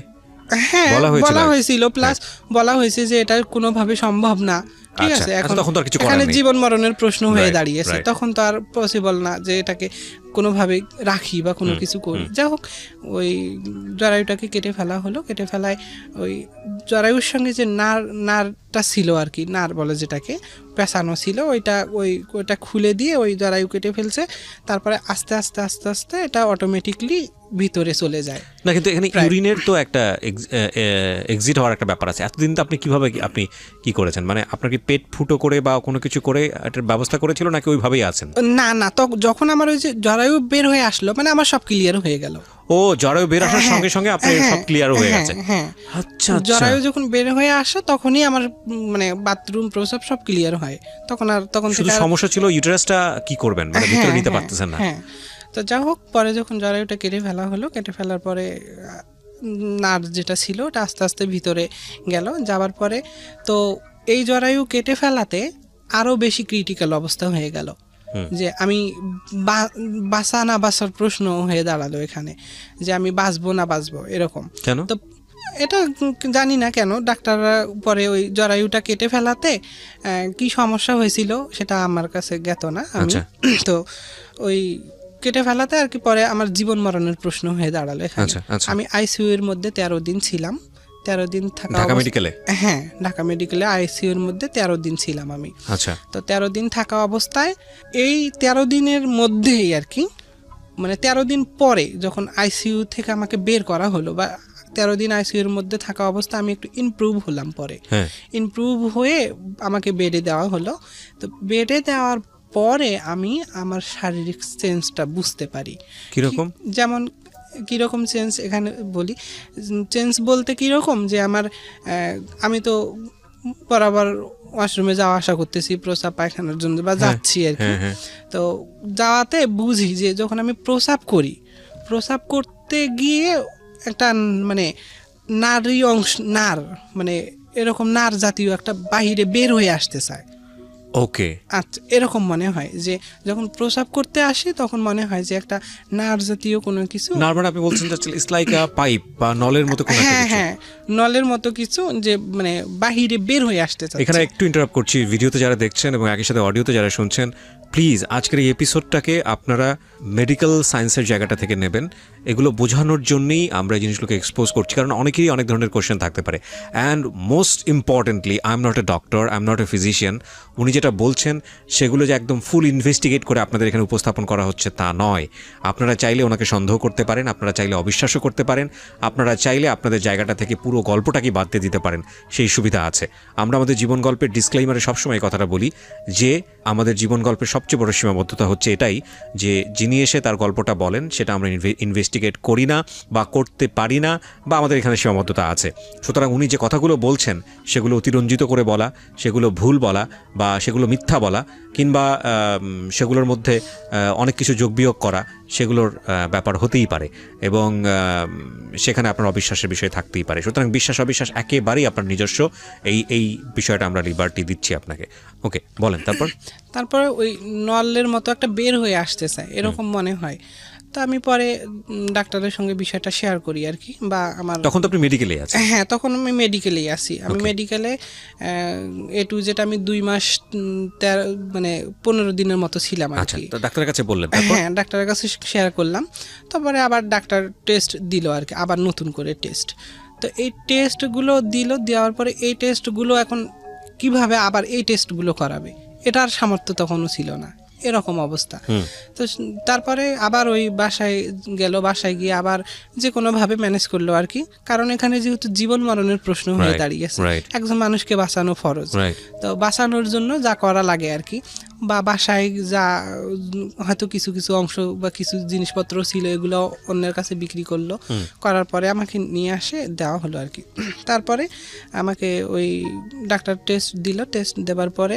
Speaker 1: হ্যাঁ, বলা হয়েছিল, প্লাস বলা হয়েছে যে এটা কোনোভাবে সম্ভব না। ঠিক আছে, এখন এখানে জীবন মরণের প্রশ্ন হয়ে দাঁড়িয়েছে। তখন তো আর পসিবল না যে এটাকে কোনোভাবে রাখি বা কোনো কিছু করি। যাই হোক, ওই জরায়ুটাকে কেটে ফেলা হলো। কেটে ফেলায় ওই জরায়ুর সঙ্গে যে নারটা ছিল আর কি, নার বলে যেটাকে, পেঁচানো ছিল, ওইটা খুলে দিয়ে ওই জরায়ু কেটে ফেলছে। তারপরে আস্তে আস্তে আস্তে আস্তে এটা অটোমেটিকলি ভিতরে চলে যায়
Speaker 2: না। কিন্তু এখানে ইউরিনের তো একটা এক্সিট হওয়ার একটা ব্যাপার আছে। এতদিন তো আপনি কিভাবে কি করেছেন? আপনার কি পেট ফুটো করে বা কোনো কিছু করে এটার ব্যবস্থা করেছিল, নাকি ওইভাবেই আছেন?
Speaker 1: না, তো যখন আমার ওই যে জরায়ু বের হয়ে আসলো, আমার সব ক্লিয়ার হয়ে গেল।
Speaker 2: ও, জরায়ু বের আসার সঙ্গে সঙ্গে আপনার সব ক্লিয়ার হয়ে গেছে?
Speaker 1: হ্যাঁ,
Speaker 2: আচ্ছা।
Speaker 1: জরায়ু যখন বের হয়ে আসে তখনই আমার বাথরুম প্রস্রাব সব ক্লিয়ার হয়। তখন
Speaker 2: শুধু সমস্যা ছিল ইউটেরাসটা কি করবেন, ভিতরে নিতে পারতেছেন না।
Speaker 1: হ্যাঁ, তো যাই হোক, পরে যখন জরায়ুটা কেটে ফেলা হলো, কেটে ফেলার পরে নার যেটা ছিল ওটা আস্তে আস্তে ভিতরে গেল। যাওয়ার পরে তো এই জরায়ু কেটে ফেলাতে আরো বেশি ক্রিটিক্যাল অবস্থা হয়ে গেল, যে আমি বাঁচা না বাঁচার প্রশ্ন হয়ে দাঁড়ালো এখানে, যে আমি বাঁচবো না বাঁচবো এরকম।
Speaker 2: কেন?
Speaker 1: তো এটা জানি না কেন, ডাক্তাররা পরে ওই জরায়ুটা কেটে ফেলাতে কি সমস্যা হয়েছিল সেটা আমার কাছে জ্ঞাত না। আমি তো ওই কেটে ফেলাতে আর কি পরে আমার জীবন মরণের প্রশ্ন হয়ে দাঁড়ালো এখানে। আমি আইসিইউ এর মধ্যে 13 দিন ছিলাম। 13 দিন থাকা
Speaker 2: ঢাকা মেডিকেলে?
Speaker 1: হ্যাঁ, ঢাকা মেডিকেলে আইসিইউর মধ্যে 13 দিন ছিলাম আমি।
Speaker 2: আচ্ছা।
Speaker 1: তো 13 দিন থাকা অবস্থায় এই 13 দিনের মধ্যেই আর কি, মানে 13 দিন পরে যখন আইসিইউ থেকে আমাকে বের করা হলো, বা 13 দিন আইসিইউর মধ্যে থাকা অবস্থা আমি একটু ইমপ্রুভ হলাম পরে।
Speaker 2: হ্যাঁ।
Speaker 1: ইমপ্রুভ হয়ে আমাকে বেডে দেওয়া হলো। তো বেডে দেওয়ার পরে আমি আমার শারীরিক চেঞ্জটা বুঝতে পারি।
Speaker 2: কিরকম?
Speaker 1: যেমন কীরকম চেঞ্জ এখানে বলি। চেঞ্জ বলতে কীরকম, যে আমার আমি তো বরাবর ওয়াশরুমে যাওয়া আসা করতেছি প্রস্রাব পায়খানার জন্য, বা যাচ্ছি আর কি। তো যাওয়াতে বুঝি যে যখন আমি প্রস্রাব করি, প্রস্রাব করতে গিয়ে একটা মানে নারী অংশ, মানে এরকম নার জাতীয় একটা বাহিরে বের হয়ে আসতে চায়।
Speaker 2: ওকে।
Speaker 1: আচ্ছা, এরকম মনে হয় যে যখন প্রস্রাব করতে আসি তখন মনে হয় যে একটা নার জাতীয় কোনো কিছু।
Speaker 2: নার মানে আপনি বলছেন যে ইটস লাইক আ পাইপ বা নলের মতো কোনো একটা কিছু?
Speaker 1: হ্যাঁ, নলের মতো কিছু, যে মানে বাহিরে বের হয়ে আসতে চাচ্ছে।
Speaker 2: এখানে একটু ইন্টারাপ্ট করছি, ভিডিওতে যারা দেখছেন এবং একই সাথে অডিওতে যারা শুনছেন, প্লিজ আজকের এই এপিসোডটাকে আপনারা মেডিকেল সায়েন্সের জায়গাটা থেকে নেবেন। এগুলো বোঝানোর জন্যই আমরা এই জিনিসগুলোকে এক্সপোজ করছি, কারণ অনেকেরই অনেক ধরনের কোয়েশ্চেন থাকতে পারে। And most importantly, I am not a doctor, I am not a physician. উনি যেটা বলছেন সেগুলো যে একদম ফুল ইনভেস্টিগেট করে আপনাদের এখানে উপস্থাপন করা হচ্ছে তা নয়। আপনারা চাইলে ওনাকে সন্দেহ করতে পারেন, আপনারা চাইলে অবিশ্বাসও করতে পারেন, আপনারা চাইলে আপনাদের জায়গাটা থেকে পুরো গল্পটাকে বাদ দিয়ে দিতে পারেন, সেই সুবিধা আছে। আমরা আমাদের জীবন গল্পের ডিসক্লেইমারে সবসময় এই কথাটা বলি যে আমাদের জীবন গল্পের সবচেয়ে বড় সীমাবদ্ধতা হচ্ছে এটাই, যে যিনি এসে তার গল্পটা বলেন সেটা আমরা ইনভেস্টিগেট করি না বা করতে পারি না, বা আমাদের এখানে সীমাবদ্ধতা আছে। সুতরাং উনি যে কথাগুলো বলছেন সেগুলো অতিরঞ্জিত করে বলা, সেগুলো ভুল বলা, বা সেগুলো মিথ্যা বলা, কিংবা সেগুলোর মধ্যে অনেক কিছু যোগ বিয়োগ করা, সেগুলোর ব্যাপার হতেই পারে, এবং সেখানে আপনার অবিশ্বাসের বিষয় থাকতেই পারে। সুতরাং বিশ্বাস অবিশ্বাস একেবারেই আপনার নিজস্ব, এই বিষয়টা আমরা লিবার্টি দিচ্ছি আপনাকে। ওকে, বলেন। তারপরে
Speaker 1: ওই নলের মতো একটা বের হয়ে আসতে চায়, এরকম মনে হয়। তো আমি পরে ডাক্তারের সঙ্গে বিষয়টা শেয়ার করি আর কি, বা আমার
Speaker 2: তখন তো আপনি মেডিকেলেই আছেন?
Speaker 1: হ্যাঁ, তখন আমি মেডিকেলেই আছি। আমি মেডিকেলে এ টু জেড আমি 2 মাস 15 দিনের মতো ছিলাম আর কি।
Speaker 2: ডাক্তারের কাছে বললেন?
Speaker 1: হ্যাঁ, ডাক্তারের কাছে শেয়ার করলাম। তারপরে আবার ডাক্তার টেস্ট দিল আর কি, আবার নতুন করে টেস্ট। তো এই টেস্টগুলো দেওয়ার পরে এই টেস্টগুলো এখন কিভাবে আবার এই টেস্টগুলো করাবে, এটার সামর্থ্য তখনও ছিল না, এরকম অবস্থা। তো তারপরে আবার ওই বাসায় গিয়ে আবার যে কোনোভাবে ম্যানেজ করলো আর কি, কারণ এখানে যেহেতু জীবন মরণের প্রশ্ন হয়ে দাঁড়িয়েছে, একজন মানুষকে বাঁচানো ফরজ। তো বাঁচানোর জন্য যা করা লাগে আর কি, বা বাসায় যা হয়তো কিছু কিছু অংশ বা কিছু জিনিসপত্র ছিল এগুলো অন্যের কাছে বিক্রি করলো, করার পরে আমাকে নিয়ে আসে দেওয়া হলো আর কি। তারপরে আমাকে ওই ডাক্তার টেস্ট দিল, টেস্ট দেওয়ার পরে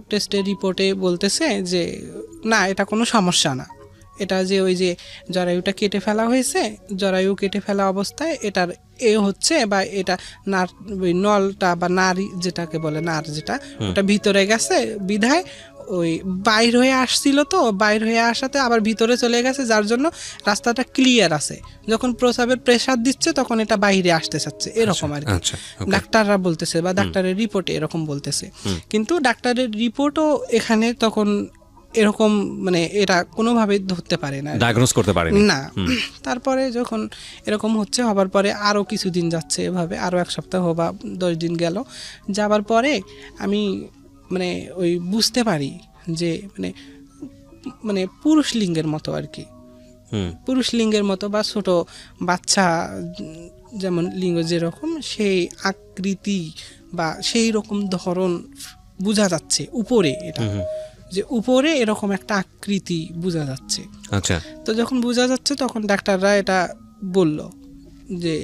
Speaker 1: টেস্টের রিপোর্টে বলতেছে যে না, এটা কোনো সমস্যা না, এটা যে ওই যে জরায়ুটা কেটে ফেলা হয়েছে, জরায়ু কেটে ফেলা অবস্থায় এটার হচ্ছে, বা এটা নার ওই নলটা বা নারী যেটাকে বলে নার, যেটা ওটা ভিতরে গেছে বিধায় ওই বাইর হয়ে আসছিল, তো বাইর হয়ে আসাতে আবার ভিতরে চলে গেছে, যার জন্য রাস্তাটা ক্লিয়ার আছে। যখন প্রস্রাবের প্রেসার দিচ্ছে তখন এটা বাইরে আসতে চাচ্ছে, এরকম আর কি ডাক্তাররা বলতেছে, বা ডাক্তারের রিপোর্টে এরকম বলতেছে। কিন্তু ডাক্তারের রিপোর্টও এখানে তখন এরকম মানে এটা কোনোভাবেই ধরতে পারে না,
Speaker 2: ডায়াগনোজ করতে পারে
Speaker 1: না। তারপরে যখন এরকম হবার পরে আরও কিছুদিন যাচ্ছে, এভাবে আরও 1 সপ্তাহ বা 10 দিন গেল। যাবার পরে আমি মানে ওই বুঝতে পারি যে মানে পুরুষ লিঙ্গের মতো আর কি, পুরুষ লিঙ্গের মতো, বা ছোট বাচ্চা যেমন লিঙ্গ যেরকম সেই আকৃতি বা সেই রকম ধরন বোঝা যাচ্ছে উপরে, এটা যে উপরে এরকম একটা আকৃতি বোঝা যাচ্ছে।
Speaker 2: আচ্ছা।
Speaker 1: তো যখন বোঝা যাচ্ছে তখন ডাক্তাররা এটা বলল যে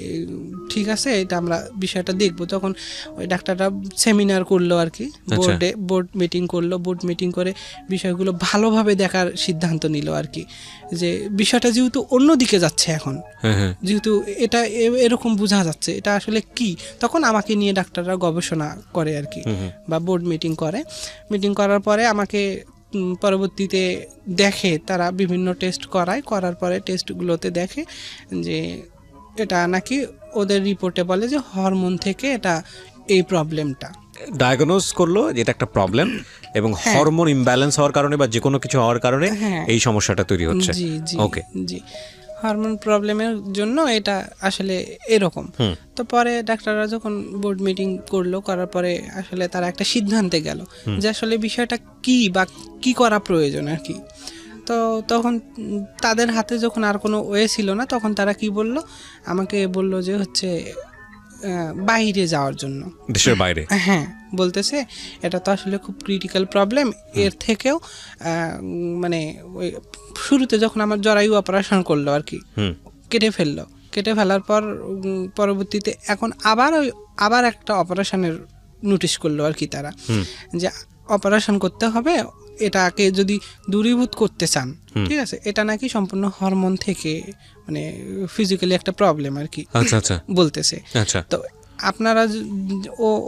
Speaker 1: ঠিক আছে, এটা আমরা বিষয়টা দেখবো। তখন ওই ডাক্তাররা সেমিনার করলো আর কি, বোর্ড মিটিং করলো। বোর্ড মিটিং করে বিষয়গুলো ভালোভাবে দেখার সিদ্ধান্ত নিল আর কি, যে বিষয়টা যেহেতু অন্যদিকে যাচ্ছে এখন, যেহেতু এটা এরকম বোঝা যাচ্ছে, এটা আসলে কি, তখন আমাকে নিয়ে ডাক্তাররা গবেষণা করে আর কি, বা বোর্ড মিটিং করে। মিটিং করার পরে আমাকে পরবর্তীতে দেখে, তারা বিভিন্ন টেস্ট করার পরে টেস্টগুলোতে দেখে যে এটা নাকি ওদের রিপোর্টে বলে যে হরমোন থেকে এটা এই প্রবলেমটা
Speaker 2: ডায়াগনোজ করলো যে এটা একটা প্রবলেম, এবং হরমোন ইমব্যালেন্স হওয়ার কারণে বা যে কোনো কিছু হওয়ার কারণে এই সমস্যাটা তৈরি হচ্ছে।
Speaker 1: জি জি জি, হরমোন প্রবলেমের জন্য এটা আসলে এরকম। তো পরে ডাক্তাররা যখন বোর্ড মিটিং করলো, করার পরে আসলে তারা একটা সিদ্ধান্তে গেল যে আসলে বিষয়টা কি বা কি করা প্রয়োজন আর কি। তো তখন তাদের হাতে যখন আর কোনো ওয়ে ছিল না, তখন তারা কি বলল, আমাকে বলল যে হচ্ছে বাইরে যাওয়ার জন্য,
Speaker 2: দেশের বাইরে।
Speaker 1: হ্যাঁ, বলতেছে এটা তো আসলে খুব ক্রিটিক্যাল প্রবলেম, এর থেকেও মানে ওই শুরুতে যখন আমার জরায়ু অপারেশন করলো আর কি, কেটে ফেলার পর পরবর্তীতে এখন আবার একটা অপারেশনের নোটিশ করলো আর কি তারা, যে অপারেশন করতে হবে, এটাকে যদি দূরীভূত করতে চান, ঠিক আছে, এটা নাকি সম্পূর্ণ হরমোন থেকে মানে ফিজিক্যালি একটা প্রবলেম আর কি।
Speaker 2: আচ্ছা আচ্ছা,
Speaker 1: বলতেছে।
Speaker 2: আচ্ছা,
Speaker 1: তো আপনারা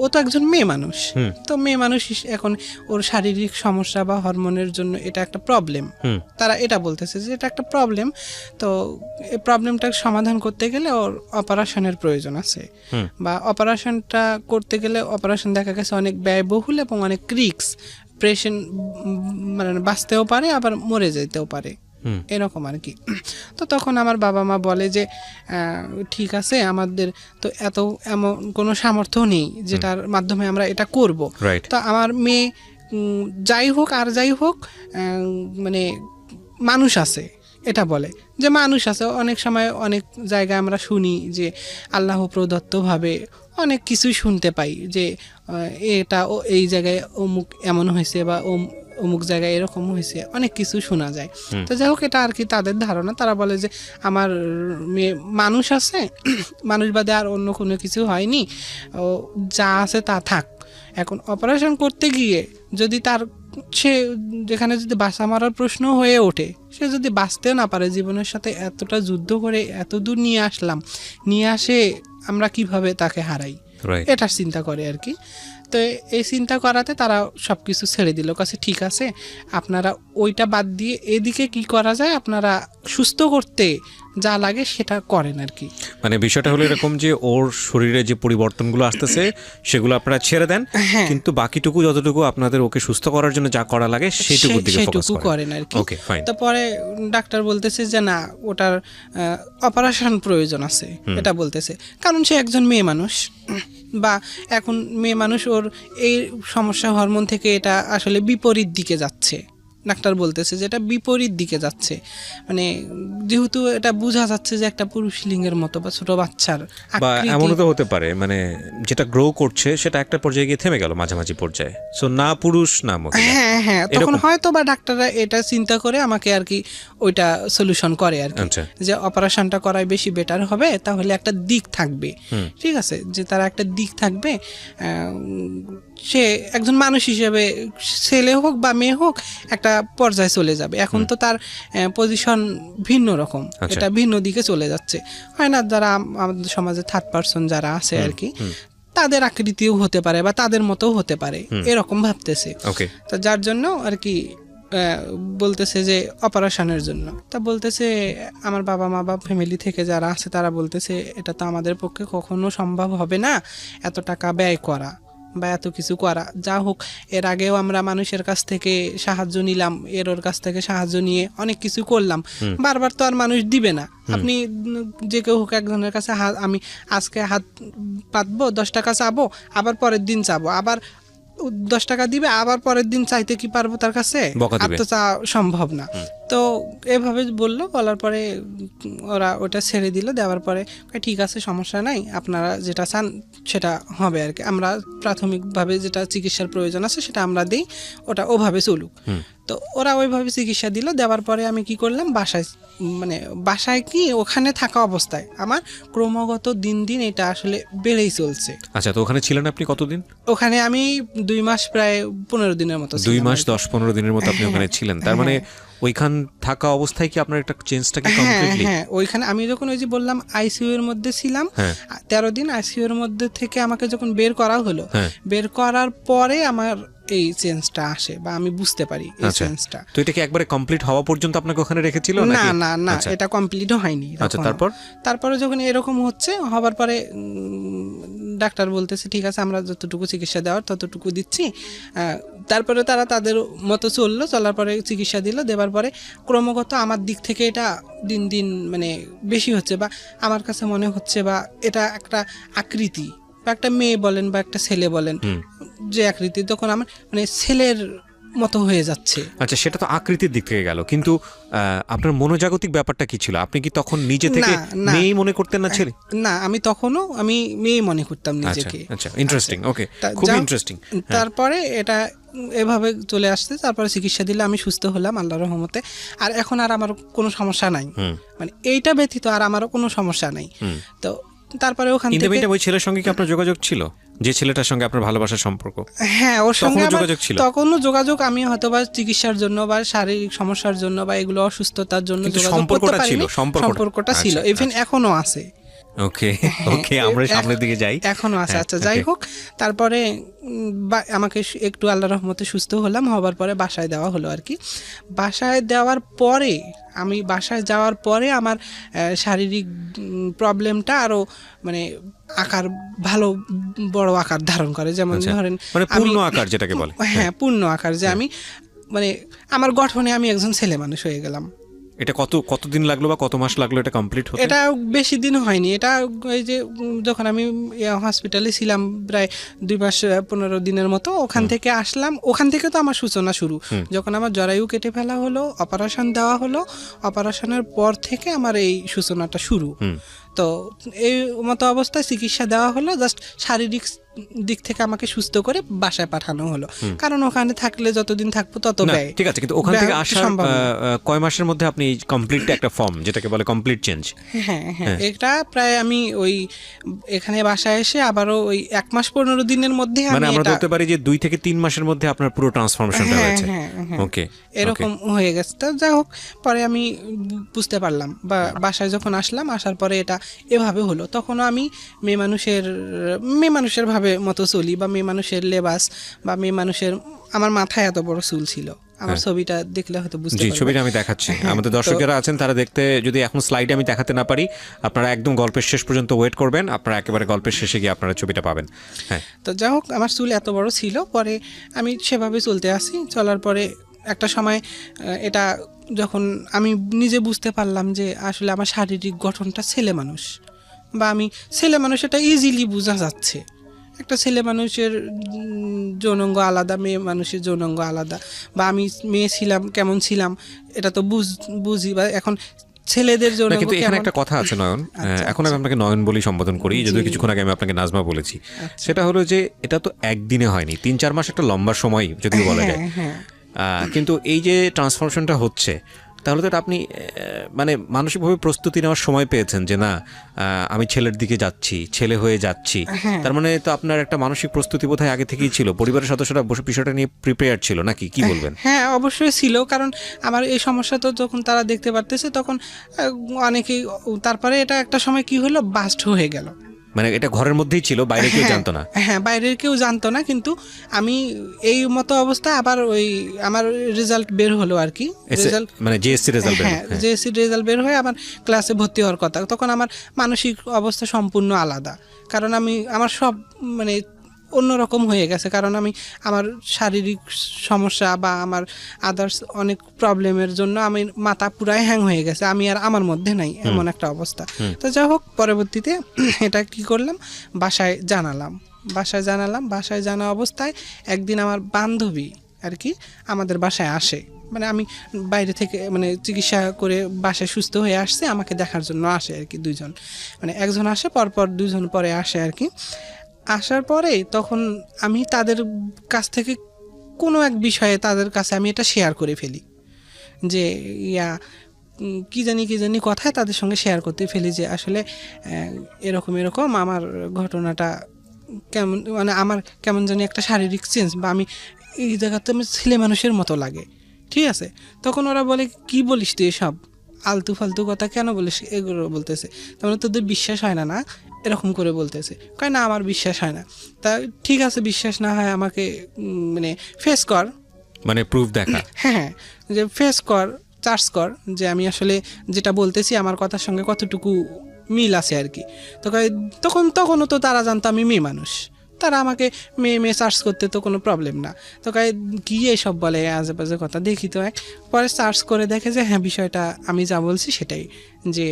Speaker 1: ও তো একজন মেয়ে মানুষ, তো মেয়ে মানুষ এখন ওর শারীরিক সমস্যা বা হরমোনের জন্য এটা একটা প্রবলেম, তারা এটা বলতেছে যে এটা একটা প্রবলেম। তো এই প্রবলেমটা সমাধান করতে গেলে ওর অপারেশনের প্রয়োজন আছে, বা অপারেশনটা করতে গেলে অপারেশন দেখা গেছে অনেক ব্যয়বহুল এবং অনেক রিস্ক, পেশেন্ট মানে বাঁচতেও পারে আবার মরে যেতেও পারে, এরকম আর কি। তো তখন আমার বাবা মা বলে যে ঠিক আছে, আমাদের তো এমন কোনো সামর্থ্য নেই যেটার মাধ্যমে আমরা এটা করব। তো আমার মেয়ে যাই হোক আর যাই হোক মানে মানুষ আছে, এটা বলে যে মানুষ আছে। অনেক সময় অনেক জায়গায় আমরা শুনি যে আল্লাহ প্রদত্তভাবে অনেক কিছুই শুনতে পাই যে এটা এই জায়গায় অমুক এমন হয়েছে বা অমুক জায়গায় এরকম হয়েছে, অনেক কিছু শোনা যায়। তো যাই হোক, এটা আর কি তাদের ধারণা। তারা বলে যে আমার মেয়ে মানুষ আছে, মানুষ বাদে আর অন্য কোনো কিছু হয়নি, যা আছে তা থাক। এখন অপারেশন করতে গিয়ে যদি তার সে যেখানে যদি বাঁচা মারার প্রশ্ন হয়ে ওঠে, সে যদি বাঁচতেও না পারে, জীবনের সাথে এতটা যুদ্ধ করে এত দূর নিয়ে আসে আমরা কিভাবে তাকে হারাই, এটা চিন্তা করে আর কি। তো এই চিন্তা করাতে তারা সব কিছু ছেড়ে দিল, কাছে ঠিক আছে আপনারা ওইটা বাদ দিয়ে এদিকে কি করা যায়, আপনারা সুস্থ করতে যা লাগে সেটা করেন আর কি।
Speaker 2: মানে বিষয়টা হলো এরকম যে ওর শরীরে যে পরিবর্তনগুলো আসতেছে সেগুলো আপনারা ছেড়ে দেন, কিন্তু বাকিটুকু যতটুকু আপনাদের ওকে সুস্থ করার জন্য যা করা লাগে সেইটুকুর দিকে ফোকাস
Speaker 1: করেন আর কি।
Speaker 2: ওকে, ফাইন।
Speaker 1: তারপরে ডাক্তার বলতেছে যে না, ওটার অপারেশন প্রয়োজন আছে, এটা বলতেছে, কারণ সে একজন মেয়ে মানুষ, বা এখন মেয়ে মানুষ, ওর এই সমস্যা হরমোন থেকে এটা আসলে বিপরীত দিকে যাচ্ছে। ডাক্তার বলতেছে যে এটা বিপরীত দিকে যাচ্ছে, মানে যেহেতু এটা বোঝা যাচ্ছে যে একটা পুরুষ লিঙ্গের মতো বা ছোট বাচ্চার
Speaker 2: বা এমনও তো হতে পারে, মানে যেটা গ্রো করছে সেটা একটা পর্যায়ে গিয়ে থেমে গেল মাঝামাঝি পর্যায়ে, সো না পুরুষ না মহিলা।
Speaker 1: হ্যাঁ, তখন হয়তো বা ডাক্তাররা এটা চিন্তা করে আমাকে আর কি ওইটা সলিউশন করে আর কি, যে অপারেশনটা করাই বেশি বেটার হবে, তাহলে একটা দিক থাকবে, ঠিক আছে, যে তারা একটা দিক থাকবে, সে একজন মানুষ হিসেবে ছেলে হোক বা মেয়ে হোক একটা পর্যায়ে চলে যাবে। এখন তো তার পজিশন ভিন্ন রকম, এটা ভিন্ন দিকে চলে যাচ্ছে, হয় না, যারা আমাদের সমাজে থার্ড পারসন যারা আছে আর কি, তাদের আকৃতিও হতে পারে বা তাদের মতো হতে পারে, এরকম ভাবতেছে। তো যার জন্য আর কি বলতেছে যে অপারেশনের জন্য। তা বলতেছে আমার বাবা মা বা ফ্যামিলি থেকে যারা আছে তারা বলতেছে এটা তো আমাদের পক্ষে কখনো সম্ভব হবে না এত টাকা ব্যয় করা বা এত কিছু করা। যা হোক, এর আগেও আমরা মানুষের কাছ থেকে সাহায্য নিলাম, ওর কাছ থেকে সাহায্য নিয়ে অনেক কিছু করলাম, বারবার তো আর মানুষ দিবে না। আপনি যে কেউ হোক একজনের কাছে আমি আজকে হাত পাতবো, 10 টাকা চাবো, আবার পরের দিন চাবো, আবার 10 টাকা দিবে, আবার পরের দিন চাইতে কি পারবো তার কাছে? আর তো চা সম্ভব না। তো এভাবে বলার পরে ওরা ওটা ছেড়ে দিল। দেওয়ার পরে ঠিক আছে, সমস্যা নাই, আপনারা যেটা চান সেটা হবে আর কি, আমরা প্রাথমিকভাবে যেটা চিকিৎসার প্রয়োজন আছে সেটা আমরা দিই, ওটা ওভাবে চলুক। তো ওরা ওইভাবে চিকিৎসা দিল। দেওয়ার পরে আমি কি করলাম, বাসায় কি ওখানে থাকা অবস্থায় আমার ক্রমাগত দিন এটা আসলে বেড়েই চলছে।
Speaker 2: আচ্ছা, তো ওখানে ছিলেন আপনি কতদিন?
Speaker 1: ওখানে আমি 2 মাস, প্রায় 15 দিনের মতো।
Speaker 2: 2 মাস 10-15 দিনের মতো আপনি ওখানে ছিলেন। তার মানে ওইখান থাকা অবস্থায় কি আপনার একটা চেঞ্জটা কি কমপ্লিটলি?
Speaker 1: হ্যাঁ, ওইখানে আমি যখন ওই যে বললাম আইসিইউ এর মধ্যে ছিলাম 13 দিন, আইসিইউ এর মধ্যে থেকে আমাকে যখন বের করা হলো, বের করার পরে আমার এই চেঞ্জটা আসে বা আমি বুঝতে পারি এই
Speaker 2: আচ্ছা।
Speaker 1: চেঞ্জটা।
Speaker 2: তো এটা কি একবারে কমপ্লিট হওয়া পর্যন্ত আপনাকে ওখানে রেখেছিল
Speaker 1: না
Speaker 2: নাকি?
Speaker 1: না না,
Speaker 2: আচ্ছা।
Speaker 1: এটা কমপ্লিটও হয়নি
Speaker 2: আচ্ছা,
Speaker 1: তখনও।
Speaker 2: তারপর
Speaker 1: তারপরে যখন এরকম হচ্ছে হবার পরে ডাক্তার বলতেছে ঠিক আছে আমরা যতটুকু চিকিৎসা দেওয়ার ততটুকু দিচ্ছি। তারপরে তারা তাদের মতো চললো, চলার পরে চিকিৎসা দিল, দেওয়ার পরে ক্রমাগত আমার দিক থেকে এটা দিন দিন মানে বেশি হচ্ছে, বা আমার কাছে মনে হচ্ছে বা এটা একটা আকৃতি বা একটা মেয়ে বলেন বা একটা ছেলে বলেন যে আকৃতি, তখন আমার মানে ছেলের মতো হয়ে যাচ্ছে।
Speaker 2: আচ্ছা, সেটা তো আকৃতির দিক থেকে গেল, কিন্তু আপনার মনোজাগতিক ব্যাপারটা কি ছিল? আপনি কি তখন নিজে থেকে
Speaker 1: না।
Speaker 2: মেয়েই মনে করতেন না ছেলে?
Speaker 1: না, আমি তখনও আমি মেয়ে মনে করতাম
Speaker 2: আচ্ছা
Speaker 1: নিজেকে।
Speaker 2: আচ্ছা, ইন্টারেস্টিং। ওকে, খুব
Speaker 1: যাও,
Speaker 2: ইন্টারেস্টিং।
Speaker 1: তারপরে এটা এভাবে চলে আসছে, তারপরে চিকিৎসা দিলে আমি সুস্থ হলাম আল্লাহর রহমতে। আর এখন আর আমার কোনো সমস্যা নাই, মানে এইটা ব্যতীত আর আমারও কোনো সমস্যা নাই। তো তারপরে ওখান থেকে
Speaker 2: ওই ছেলের সঙ্গে কি আপনার যোগাযোগ ছিল, যে ছেলেটার সঙ্গে আপনার ভালোবাসার সম্পর্ক?
Speaker 1: হ্যাঁ, ওর সঙ্গে
Speaker 2: তখনও
Speaker 1: আমার
Speaker 2: যোগাযোগ ছিল?
Speaker 1: তখনও যোগাযোগ, আমি হয়তো বা চিকিৎসার জন্য বা শারীরিক সমস্যার জন্য বা এগুলো অসুস্থতার জন্য
Speaker 2: কিন্তু
Speaker 1: যোগাযোগ করতে
Speaker 2: সম্পর্কটা ছিল,
Speaker 1: পারিনি।
Speaker 2: সম্পর্কটা।
Speaker 1: সম্পর্কটা ছিল,
Speaker 2: আচ্ছা,
Speaker 1: ইভেন এখনো আছে।
Speaker 2: ওকে ওকে, আমরা সামনের দিকে যাই।
Speaker 1: এখনো আছে।
Speaker 2: হ্যাঁ,
Speaker 1: আচ্ছা, যাই
Speaker 2: okay.
Speaker 1: হোক, তারপরে আমাকে একটু আল্লাহর রহমতে সুস্থ হলাম, হবার পরে বাসায় দেওয়া হলো আর কি। বাসায় দেওয়ার পরে আমি বাসায় যাওয়ার পরে আমার শারীরিক প্রবলেমটা আরো মানে আকার ভালো বড় আকার ধারণ করে। যেমন
Speaker 2: আচ্ছা,
Speaker 1: ধরেন
Speaker 2: মানে পূর্ণ আকার যেটাকে বলে।
Speaker 1: হ্যাঁ, পূর্ণ আকার, যে আমি মানে আমার গঠনে আমি একজন ছেলে মানুষ হয়ে গেলাম।
Speaker 2: এটা কতদিন লাগলো বা কত মাস লাগলো এটা কমপ্লিট হতে?
Speaker 1: এটা বেশি দিন হয়নি। এটা এই যে যখন আমি হসপিটালে ছিলাম প্রায় 2 মাস 15 দিনের মতো, ওখান থেকে আসলাম, ওখান থেকে তো আমার সূচনা শুরু। যখন আমার জরায়ু কেটে ফেলা হলো, অপারেশন দেওয়া হলো, অপারেশনের পর থেকে আমার এই সূচনাটা শুরু। তো এই মতো অবস্থায় চিকিৎসা দেওয়া হলো, জাস্ট শারীরিক দিক থেকে আমাকে সুস্থ করে বাসায় পাঠানো হলো, কারণ ওখানে থাকলে যতদিন থাকবো তত ব্যয়।
Speaker 2: ঠিক আছে, কিন্তু ওখান থেকে আসার কয় মাসের মধ্যে আপনি কমপ্লিট একটা ফর্ম যেটাকে বলে কমপ্লিট চেঞ্জ?
Speaker 1: হ্যাঁ হ্যাঁ, এটা প্রায় আমি ওই এখানে বাসায় এসে আবারও ওই 1 মাস 15 দিনের মধ্যে
Speaker 2: মানে আমরা বলতে পারি যে 2 থেকে 3 মাসের মধ্যে আপনার পুরো ট্রান্সফরমেশনটা হয়েছে। ওকে,
Speaker 1: এরকম হয়ে গেছে। তো যাই হোক, পরে আমি বুঝতে পারলাম বা বাসায় যখন আসলাম, আসার পরে এটা এভাবে হলো। তখনও আমি মেয়ে মানুষের ভাবে মতো চলি, বা মেয়ে মানুষের লেবাস বা মেয়ে মানুষের, আমার মাথায় এত বড় চুল ছিল। আমার ছবিটা দেখলে হয়তো বুঝতে পারবেন।
Speaker 2: ছবিটা আমি দেখাচ্ছি, আমাদের দর্শকেরা আছেন তারা দেখতে, যদি এখন স্লাইডে আমি দেখাতে না পারি, আপনারা একদম গল্পের শেষ পর্যন্ত ওয়েট করবেন, আপনারা একেবারে গল্পের শেষে গিয়ে আপনারা ছবিটা পাবেন। হ্যাঁ,
Speaker 1: তো যাই হোক, আমার চুল এত বড় ছিল, পরে আমি সেভাবে চলতে আসি। চলার পরে একটা সময় এটা যখন আমি নিজে বুঝতে পারলাম যে আসলে আমার শারীরিক গঠনটা ছেলে মানুষ, বা আমি ছেলে মানুষ, এটা ইজিলি বোঝা যাচ্ছে। একটা ছেলে মানুষের যৌনাঙ্গ আলাদা, মেয়ে মানুষের যৌনাঙ্গ আলাদা, বা আমি মেয়ে ছিলাম কেমন ছিলাম এটা তো বুঝি, বা এখন ছেলেদের যৌনাঙ্গ।
Speaker 2: কিন্তু এখানে একটা কথা আছে নয়ন, এখন আমি আপনাকে নয়ন বলি সম্বোধন করি, যদিও কিছুক্ষণ আগে আমি আপনাকে নাজমা বলেছি। সেটা হলো যে এটা তো একদিনে হয়নি, 3-4 মাস একটা লম্বা সময় যদিও বলা যায়। কিন্তু এই যে ট্রান্সফরমেশনটা হচ্ছে, তাহলে তো আপনি মানে মানসিকভাবে প্রস্তুতি নেওয়ার সময় পেয়েছেন যে না আমি ছেলের দিকে যাচ্ছি, ছেলে হয়ে যাচ্ছি। তার মানে তো আপনার একটা মানসিক প্রস্তুতি বোধহয় আগে থেকেই ছিল, পরিবারের সদস্যরা বিষয়টা নিয়ে প্রিপেয়ার ছিল নাকি, কি বলবেন?
Speaker 1: হ্যাঁ, অবশ্যই ছিল, কারণ আমার এই সমস্যা তো যখন তারা দেখতে পারতেছে তখন অনেকেই, তারপরে এটা একটা সময় কি হলো, বাস্ট হয়ে গেল।
Speaker 2: মানে এটা ঘরের মধ্যেই ছিল, বাইরে কেউ জানতো না?
Speaker 1: হ্যাঁ, বাইরের কেউ জানতো না, কিন্তু আমি এই মতো অবস্থায় আবার ওই আমার রেজাল্ট বের হলো আর কি, রেজাল্ট
Speaker 2: মানে জিএসসি রেজাল্ট।
Speaker 1: হ্যাঁ, জিএসসি রেজাল্ট বের হয়ে আমার ক্লাসে ভর্তি হওয়ার কথা, তখন আমার মানসিক অবস্থা সম্পূর্ণ আলাদা, কারণ আমার সব মানে অন্যরকম হয়ে গেছে, কারণ আমার শারীরিক সমস্যা বা আমার আদার্স অনেক প্রবলেমের জন্য আমি মাথা পুরাই হ্যাং হয়ে গেছে, আমি আর আমার মধ্যে নাই, এমন একটা অবস্থা। তো যাই হোক, পরবর্তীতে এটা কি করলাম, বাসায় জানালাম। বাসায় জানা অবস্থায় একদিন আমার বান্ধবী আর কি আমাদের বাসায় আসে, মানে আমি বাইরে থেকে মানে চিকিৎসা করে বাসায় সুস্থ হয়ে আসছে, আমাকে দেখার জন্য আসে আর কি, 2 জন, মানে একজন আসে পরপর 2 জন পরে আসে আর কি। আসার পরে তখন আমি তাদের কাছ থেকে কোনো এক বিষয়ে তাদের কাছে আমি এটা শেয়ার করে ফেলি, যে কি জানি কথায় তাদের সঙ্গে শেয়ার করতে ফেলি যে আসলে এরকম আমার ঘটনাটা কেমন, মানে আমার কেমন জানি একটা শারীরিক চেঞ্জ, বা আমি এই জায়গাতে আমি ছেলে মানুষের মতো লাগে, ঠিক আছে। তখন ওরা বলে কি বলিস তুই এসব, আলতু ফালতু কথা কেন বলিস, এগুলো বলতেছে। তার মানে তোদের বিশ্বাস হয় না, না এরকম করে বলতেছে। কয় না আমার বিশ্বাস হয় না। তা ঠিক আছে, বিশ্বাস না হয় আমাকে মানে ফেস কর,
Speaker 2: মানে প্রুফ দেখা।
Speaker 1: হ্যাঁ যে ফেস কর, চার্জ কর, যে আমি আসলে যেটা বলতেছি আমার কথার সঙ্গে কতটুকু মিল আছে আর কি। তো তখনও তো তারা জানতো আমি মেয়ে মানুষ, তারা আমাকে মেয়ে সার্চ করতে তো কোনো প্রবলেম না। তো কি এসব বলে আজেবাজে কথা, দেখি তো এক পরে সার্চ করে দেখে যে হ্যাঁ বিষয়টা আমি যা বলছি সেটাই, যে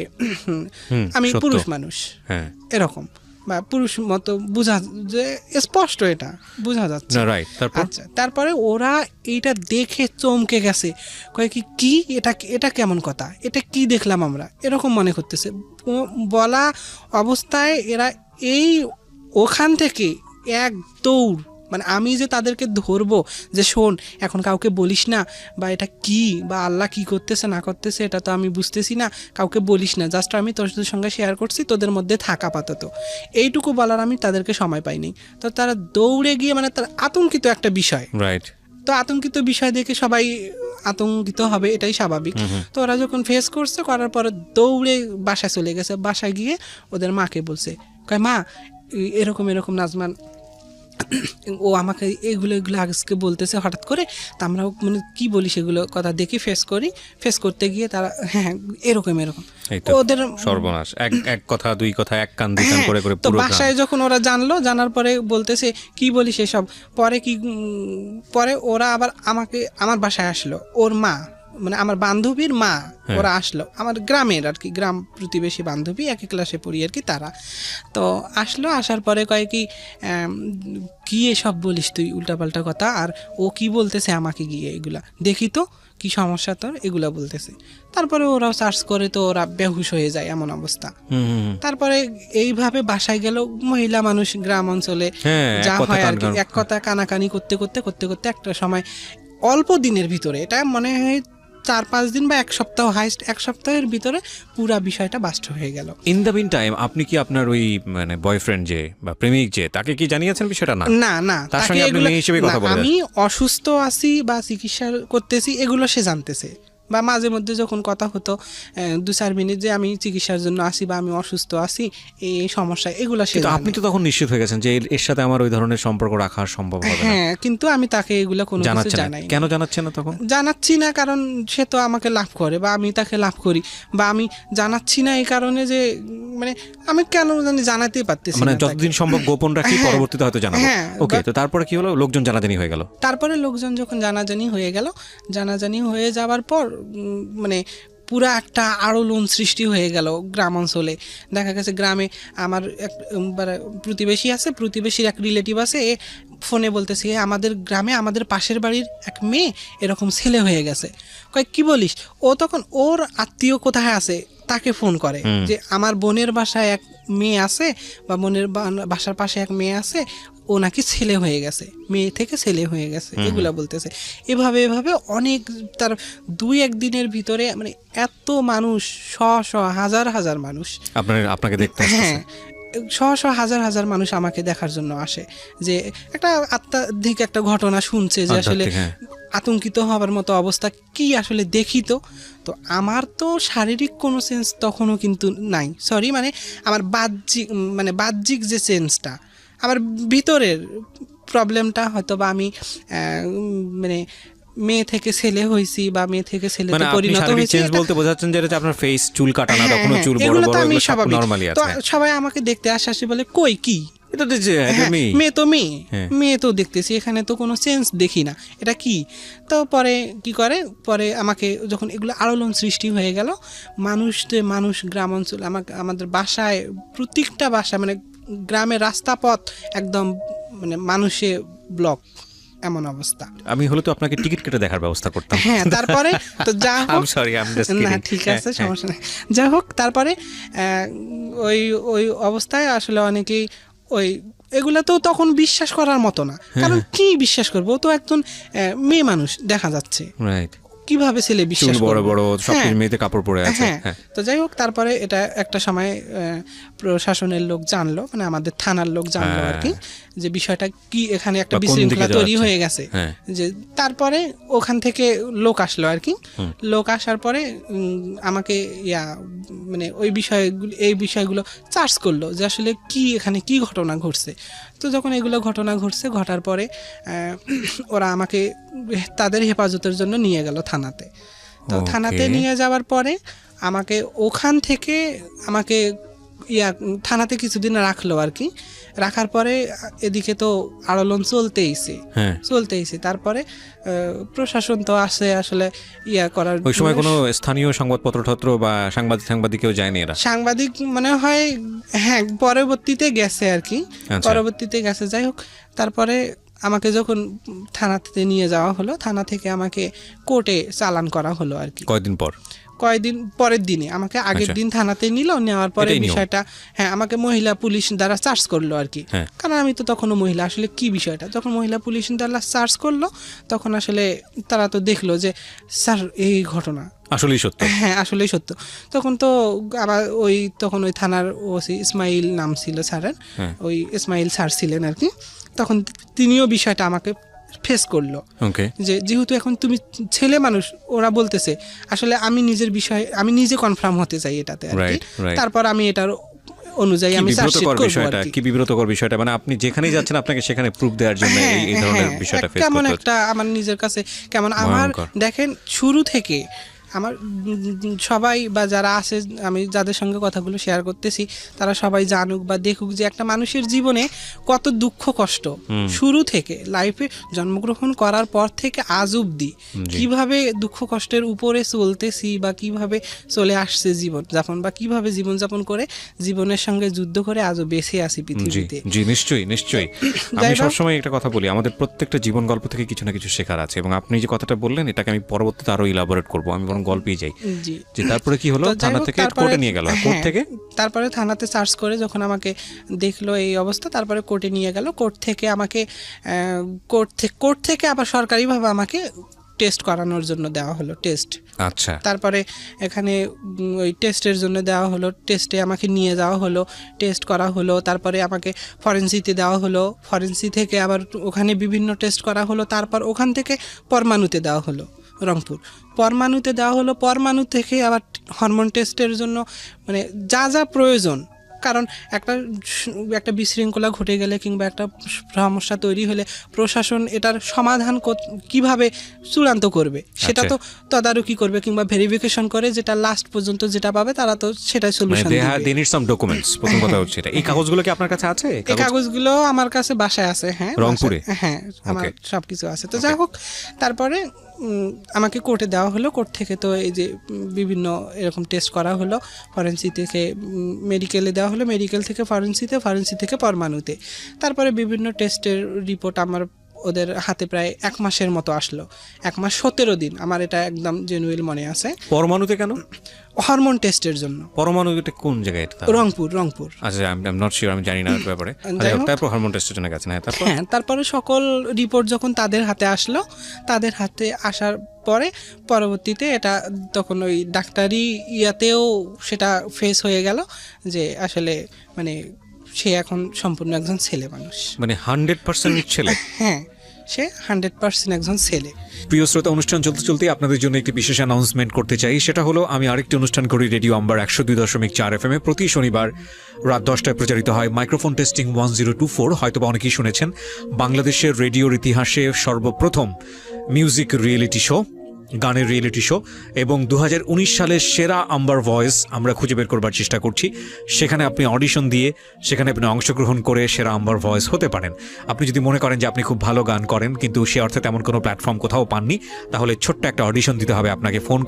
Speaker 1: আমি
Speaker 2: সত্য।
Speaker 1: পুরুষ মানুষ,
Speaker 2: হ্যাঁ
Speaker 1: এরকম বা পুরুষ মতো বোঝা, যে স্পষ্ট এটা বোঝা যাচ্ছে।
Speaker 2: না, রাইট। তারপর
Speaker 1: আচ্ছা, তারপরে ওরা এইটা দেখে চমকে গেছে, কয় কি এটা কেমন কথা, এটা কি দেখলাম আমরা, এরকম মনে করতেছে। বলা অবস্থায় এরা এই ওখান থেকে এক দৌড়, মানে আমি যে তাদেরকে ধরবো যে শোন এখন কাউকে বলিস না, বা এটা কি, বা আল্লাহ কি করতেছে না করতেছে এটা তো আমি বুঝতেছি না, কাউকে বলিস না, জাস্ট আমি তোদের সঙ্গে শেয়ার করছি, তোদের মধ্যে থাকা আপাতত, এইটুকু বলার আমি তাদেরকে সময় পাইনি। তো তারা দৌড়ে গিয়ে, মানে তার আতঙ্কিত একটা বিষয়,
Speaker 2: রাইট।
Speaker 1: তো আতঙ্কিত বিষয় দেখে সবাই আতঙ্কিত হবে, এটাই স্বাভাবিক। তো ওরা যখন ফেস করছে, করার পরে দৌড়ে বাসায় চলে গেছে। বাসায় গিয়ে ওদের মাকে বলছে, কয় মা এরকম এরকম নাজমান ও আমাকে এগুলো আজকে বলতেছে হঠাৎ করে, তা আমরা মানে কি বলি সেগুলো কথা দেখি, ফেস করতে গিয়ে তারা হ্যাঁ এরকম ওদের
Speaker 2: সর্বনাশ। এক কথা দুই কথা, এক কান দুই কান করে করে
Speaker 1: তো
Speaker 2: পুরো
Speaker 1: বাসায় যখন ওরা জানার পরে বলতেছে কি বলি সেসব, পরে পরে ওরা আবার আমার বাসায় আসলো, ওর মা মানে আমার বান্ধবীর মা, ওরা আসলো আমার গ্রামের আর কি, গ্রাম প্রতিবেশী বান্ধবী, একই ক্লাসে পড়ি আর কি তারা। তো আসলো, আসার পরে কয় কি এসব বলিস তুই উল্টাপাল্টা কথা, আর ও কি বলতেছে আমাকে গিয়ে এগুলা দেখি তো কি সমস্যা তোর, এগুলা বলতেছে। তারপরে ওরাও সার্চ করে, তো ওরা বেহুশ হয়ে যায় এমন অবস্থা। তারপরে এইভাবে বাসায় গেল, মহিলা মানুষ গ্রাম অঞ্চলে যা হয় আর কি, এক কথা কানাকানি করতে করতে একটা সময় অল্প দিনের ভিতরে, এটা মনে হয় 4-5 দিন বা 1 সপ্তাহ, হাইস্ট 1 সপ্তাহের ভিতরে পুরা বিষয়টা বাস্ট হয়ে গেল।
Speaker 2: ইন দ্য মিন টাইম আপনি কি আপনার ওই মানে বয়ফ্রেন্ড যে বা প্রেমিক যে, তাকে কি জানিয়েছেন বিষয়টা? না, তার সঙ্গে আপনি মেয়ে হিসেবে কথা বলেন।
Speaker 1: আমি অসুস্থ আছি বা চিকিৎসা করতেছি এগুলো সে জানতেছে, বা মাঝে মধ্যে যখন কথা হতো 2-4 মিনিট যে আমি চিকিৎসার জন্য আসি বা আমি অসুস্থ আছি, এই সমস্যা, এগুলো সে জানে।
Speaker 2: আপনি তো তখন নিশ্চিত হয়ে গেছেন যে এর সাথে আমার ওই ধরনের সম্পর্ক রাখা সম্ভব হবে না।
Speaker 1: হ্যাঁ, কিন্তু আমি তাকে এগুলো কোনো কিছু জানাই।
Speaker 2: কেন জানাচ্ছেন না তখন?
Speaker 1: জানাচ্ছি না কারণ সে তো আমাকে লাভ করে বা আমি তাকে লাভ করি, বা আমি জানাচ্ছি না এই কারণে যে মানে আমি কেন জানি জানাতেই পারতেছি না,
Speaker 2: মানে যতদিন সম্ভব গোপন রাখি, পরবর্তীতে হয়তো জানাবো। ওকে, তো তারপরে কি হলো? লোকজন জানাজানি হয়ে গেল।
Speaker 1: তারপরে লোকজন যখন জানাজানি হয়ে যাওয়ার পর মানে পুরা একটা আলোড়ন সৃষ্টি হয়ে গেল গ্রাম অঞ্চলে। দেখা গেছে গ্রামে আমার এক প্রতিবেশীর এক রিলেটিভ আছে, ফোনে বলতেছে আমাদের গ্রামে আমাদের পাশের বাড়ির এক মেয়ে এরকম ছেলে হয়ে গেছে। কি বলিস? ও তখন ওর আত্মীয় কোথায় আছে তাকে ফোন করে যে আমার বোনের বাসায় এক মেয়ে আছে, বা বোনের বাসার পাশে এক মেয়ে আছে, ও নাকি ছেলে হয়ে গেছে, মেয়ে থেকে ছেলে হয়ে গেছে, এগুলা বলতেছে। এভাবে অনেক, তার 2-1 দিনের ভিতরে মানে এত মানুষ, হাজার মানুষ
Speaker 2: আপনাকে দেখতে আসছে।
Speaker 1: হ্যাঁ, হাজার মানুষ আমাকে দেখার জন্য আসে, যে একটা আত্মাধিক একটা ঘটনা শুনছে, যে আসলে আতঙ্কিত হবার মতো অবস্থা কি আসলে দেখি তো। তো আমার তো শারীরিক কোনো সেন্স তখনও কিন্তু নাই, সরি মানে আমার বাহ্যিক যে সেন্সটা, আমার ভিতরের প্রবলেমটা হয়তো বা আমি মানে মেয়ে থেকে ছেলে হইছি বা মেয়ে থেকে ছেলেতে পরিণত হইছি,
Speaker 2: চেঞ্জ বলতে বোঝাচ্ছেন যে এটা আপনার ফেস চুল কাটানো বা কোনো চুল বড় বড়, এগুলো সব নরমালি আছে।
Speaker 1: তো সবাই আমাকে দেখতে আসে বলে কই কি
Speaker 2: এটা তো যে
Speaker 1: মেয়ে তো দেখতেছি, এখানে তো কোনো সেন্স দেখি না, এটা কি? তো পরে আমাকে যখন এগুলো আলোড়ন সৃষ্টি হয়ে গেল, মানুষ গ্রাম অঞ্চল, আমাদের বাসায় প্রত্যেকটা বাসা মানে গ্রামের রাস্তা পথ একদম মানে মানুষে ব্লক, এমন অবস্থা।
Speaker 2: আমি হলে তো আপনাকে টিকিট কেটে দেখার ব্যবস্থা করতাম।
Speaker 1: হ্যাঁ, তারপরে তো যা হোক, না ঠিক আছে, সমস্যা নেই, যা হোক তারপরে ওই অবস্থায় আসলে অনেকেই এগুলা তো তখন বিশ্বাস করার মতো না, কারণ কি বিশ্বাস করবো, তো একজন মেয়ে মানুষ দেখা যাচ্ছে, কিভাবে ছেলে বিশ্বাস
Speaker 2: বড়
Speaker 1: করবে?
Speaker 2: বড় সব
Speaker 1: হ্যাঁ,
Speaker 2: মেয়েতে কাপড় পরে আছে।
Speaker 1: হ্যাঁ।
Speaker 2: হ্যাঁ,
Speaker 1: তো যাই হোক, তারপরে এটা একটা সময় প্রশাসনের লোক জানলো, মানে আমাদের থানার লোক জানলো আর কি, যে বিষয়টা কি, এখানে একটা
Speaker 2: বা কোন
Speaker 1: বিশৃঙ্খলা
Speaker 2: দিকে
Speaker 1: তৈরি
Speaker 2: যাচ্ছে।
Speaker 1: হয়ে গেছে।
Speaker 2: হ্যাঁ।
Speaker 1: যে তারপরে ওখান থেকে লোক আসলো আর কি। লোক আসার পরে আমাকে মানে এই বিষয়গুলো চার্জ করলো যে আসলে কি এখানে কি ঘটনা ঘটছে। তো যখন এগুলো ঘটনা ঘটছে, ঘটার পরে ওরা আমাকে তাদের হেফাজতের জন্য নিয়ে গেল থানাতে। তো থানাতে নিয়ে যাওয়ার পরে আমাকে ওখান থেকে আমাকে থানাতে কিছুদিন রাখলো আর কি। রাখার পরে এদিকে তো আলোড়ন চলতেইছে। তারপরে প্রশাসন তো আসে আসলে করার।
Speaker 2: ওই সময় কোনো স্থানীয় সংবাদপত্র বা সাংবাদিকেও যায়নি এরা?
Speaker 1: সাংবাদিক মনে হয় হ্যাঁ পরবর্তীতে গেছে আর কি, পরবর্তীতে গেছে। যাই হোক, তারপরে আমাকে যখন থানাতে নিয়ে যাওয়া হলো, থানা থেকে আমাকে কোর্টে চালান করা হলো আর কি। কয়েকদিন পরের দিনে আমাকে আগের দিন থানাতে নিল, নেওয়ার পরে বিষয়টা আমাকে মহিলা পুলিশ দ্বারা চার্জ করলো আর কি। কারণ আমি তো তখনও মহিলা, আসলে কি বিষয়টা, যখন মহিলা পুলিশ দ্বারা চার্জ করলো তখন আসলে তারা তো দেখলো যে স্যার এই ঘটনা
Speaker 2: আসলেই সত্য।
Speaker 1: হ্যাঁ, আসলেই সত্য। তখন তো আবার ওই থানার ওসি ইসমাইল নাম ছিল স্যারের, ওই ইসমাইল স্যার ছিলেন আর কি। তখন তিনিও বিষয়টা আমাকে ফেস করলো যে যেহেতু এখন তুমি ছেলে মানুষ, ওরা বলতেছে আসলে আমি নিজে কনফার্ম হতে চাই এটাতে আর কি। তারপর আমি এটার অনুযায়ী আমি চার্জশিট করব আর কি।
Speaker 2: কি বিব্রতকর বিষয়টা, মানে আপনি যেখানেই যাচ্ছেন আপনাকে সেখানে প্রুফ দেওয়ার জন্য এই ধরনের বিষয়টা ফেস করতে হচ্ছে।
Speaker 1: কেমন একটা আমার নিজের কাছে কেমন, আমার দেখেন শুরু থেকে আমার সবাই বা যারা আছে, আমি যাদের সঙ্গে কথাগুলো শেয়ার করতেছি, তারা সবাই জানুক বা দেখুক যে একটা মানুষের জীবনে কত দুঃখ কষ্ট শুরু থেকে, লাইফে জন্মগ্রহণ করার পর থেকে আজ অবধি কিভাবে দুঃখ কষ্টের উপরে চলতেছি বা কিভাবে চলে আসছে জীবন যাপন, বা কিভাবে জীবনযাপন করে জীবনের সঙ্গে যুদ্ধ করে আজও বেঁচে আছি পৃথিবীতে।
Speaker 2: জি, নিশ্চয়ই। আমি সবসময় একটা কথা বলি, আমাদের প্রত্যেকটা জীবন গল্প থেকে কিছু না কিছু শেখার আছে, এবং আপনি যে কথাটা বললেন এটাকে আমি পরবর্তীতে আরো ইলাবোরেট করবো, আমি গল্পেই যাই। যে তারপরে কি হলো, থানা থেকে কোর্টে নিয়ে গেল, কোর্ট থেকে
Speaker 1: তারপরে থানাতে চার্জ করে যখন আমাকে দেখলো এই অবস্থা, তারপরে কোর্টে নিয়ে গেল। কোর্ট থেকে আমাকে কোর্ট থেকে আবার সরকারিভাবে আমাকে টেস্ট করানোর জন্য দেওয়া হলো, টেস্ট।
Speaker 2: আচ্ছা।
Speaker 1: তারপরে এখানে ওই টেস্টের জন্য দেওয়া হলো, টেস্টে আমাকে নিয়ে যাওয়া হলো, টেস্ট করা হলো। তারপরে আমাকে ফরেন্সিতে দেওয়া হলো, ফরেন্সি থেকে আবার ওখানে বিভিন্ন টেস্ট করা হলো। তারপর ওখান থেকে পরমাণুতে দেওয়া হলো, রংপুর পরমাণুতে দেওয়া হলো। পরমাণু থেকে আবার হরমোন টেস্টের জন্য মানে যা প্রয়োজন, কারণ একটা বিশৃঙ্খলা ঘটে গেলে কিংবা একটা সমস্যা তৈরি হলে প্রশাসন এটার সমাধান কিভাবে চূড়ান্ত করবে সেটা তো তদারকি করবে কিংবা ভেরিফিকেশন করে, যেটা লাস্ট পর্যন্ত যেটা পাবে তারা তো সেটাই সলিউশন দিবে।
Speaker 2: দে নিড সাম ডকুমেন্টস, প্রথম কথা হচ্ছে এটা। এই কাগজগুলো কি আপনার কাছে আছে?
Speaker 1: এই কাগজগুলো আমার কাছে বাসায় আছে। হ্যাঁ,
Speaker 2: রংপুরে?
Speaker 1: হ্যাঁ, আমার সবকিছু আছে। তো যাই হোক, তারপরে আমাকে কোর্টে দেওয়া হলো। কোর্ট থেকে তো এই যে বিভিন্ন এরকম টেস্ট করা হলো, ফরেন্সি থেকে মেডিকেলে দেওয়া হলো, মেডিকেল থেকে ফরেন্সি থেকে পরমাণুতে। তারপরে বিভিন্ন টেস্টের রিপোর্ট আমার ওদের হাতে প্রায় 1 মাসের মতো আসলো, 1 মাস 17 দিন। আমার এটা একদম জেনুইন মনে আছে।
Speaker 2: পরমাণুতে কেন?
Speaker 1: হরমোন টেস্টের জন্য।
Speaker 2: পরমাণুতে কোন জায়গায় এটা?
Speaker 1: রংপুর।
Speaker 2: আচ্ছা, আই এম নট শিওর, আমি জানি না ব্যাপারে। তারপর হরমোন টেস্টের জন্য গেছেন?
Speaker 1: হ্যাঁ, তারপরে সকল রিপোর্ট যখন তাদের হাতে আসলো, তাদের হাতে আসার পরে পরবর্তীতে এটা তখন ওই ডাক্তারি ইয়াতেও সেটা ফেস হয়ে গেল যে আসলে মানে সে এখন সম্পূর্ণ একজন ছেলে মানুষ,
Speaker 2: মানে 100% ছেলে।
Speaker 1: হ্যাঁ, সে 100% একজন ছেলে।
Speaker 2: প্রিয় শ্রোতা, অনুষ্ঠান চলতে আপনাদের জন্য একটি বিশেষ অ্যানাউন্সমেন্ট করতে চাই। সেটা হলো, আমি আরেকটি অনুষ্ঠান করি রেডিও আম্বার 102.4 FM এ। প্রতি শনিবার রাত 10টায় প্রচারিত হয় মাইক্রোফোন টেস্টিং 1024। হয়তোবা অনেকেই শুনেছেন, বাংলাদেশের রেডিওর ইতিহাসে সর্বপ্রথম মিউজিক রিয়েলিটি শো, গানের রিয়েলিটি শো, এবং 2019 সালের সেরা আম্বার ভয়েস আমরা খুঁজে বের করবার চেষ্টা করছি। সেখানে আপনি অডিশন দিয়ে সেখানে আপনি অংশগ্রহণ করে সেরা আম্বার ভয়েস হতে পারেন। আপনি যদি মনে করেন যে আপনি খুব ভালো গান করেন কিন্তু সে অর্থে তেমন কোনো প্ল্যাটফর্ম কোথাও পাননি, তাহলে ছোট্ট একটা অডিশন দিতে হবে আপনাকে। ফোন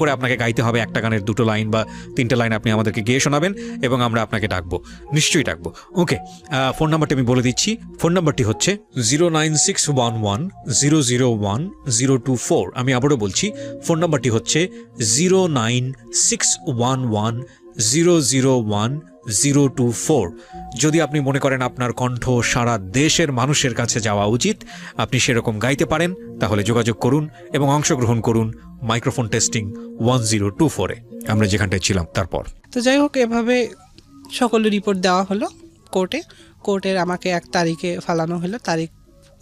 Speaker 2: করে আপনাকে গাইতে হবে একটা গানের 2টো লাইন বা 3টে লাইন আপনি আমাদেরকে গেয়ে শোনাবেন এবং আমরা আপনাকে ডাকবো, নিশ্চয়ই ডাকবো। ওকে, ফোন নাম্বারটি আমি বলে দিচ্ছি। ফোন নাম্বারটি হচ্ছে 09611001024। আমি আবারও বলছি, ফোন নাম্বারটি হচ্ছে 09611 001-024। যদি আপনি মনে করেন আপনার কণ্ঠ সারা দেশের মানুষের কাছে যাওয়া উচিত, আপনি সেরকম গাইতে পারেন, তাহলে যোগাযোগ করুন এবং অংশগ্রহণ করুন মাইক্রোফোন টেস্টিং 1024-এ, আমরা যেখানটায় ছিলাম। তারপর
Speaker 1: তো যাই হোক, এভাবে সকল রিপোর্ট দেওয়া হলো কোর্টের আমাকে 1 তারিখে ফালানো হলো, তারিখ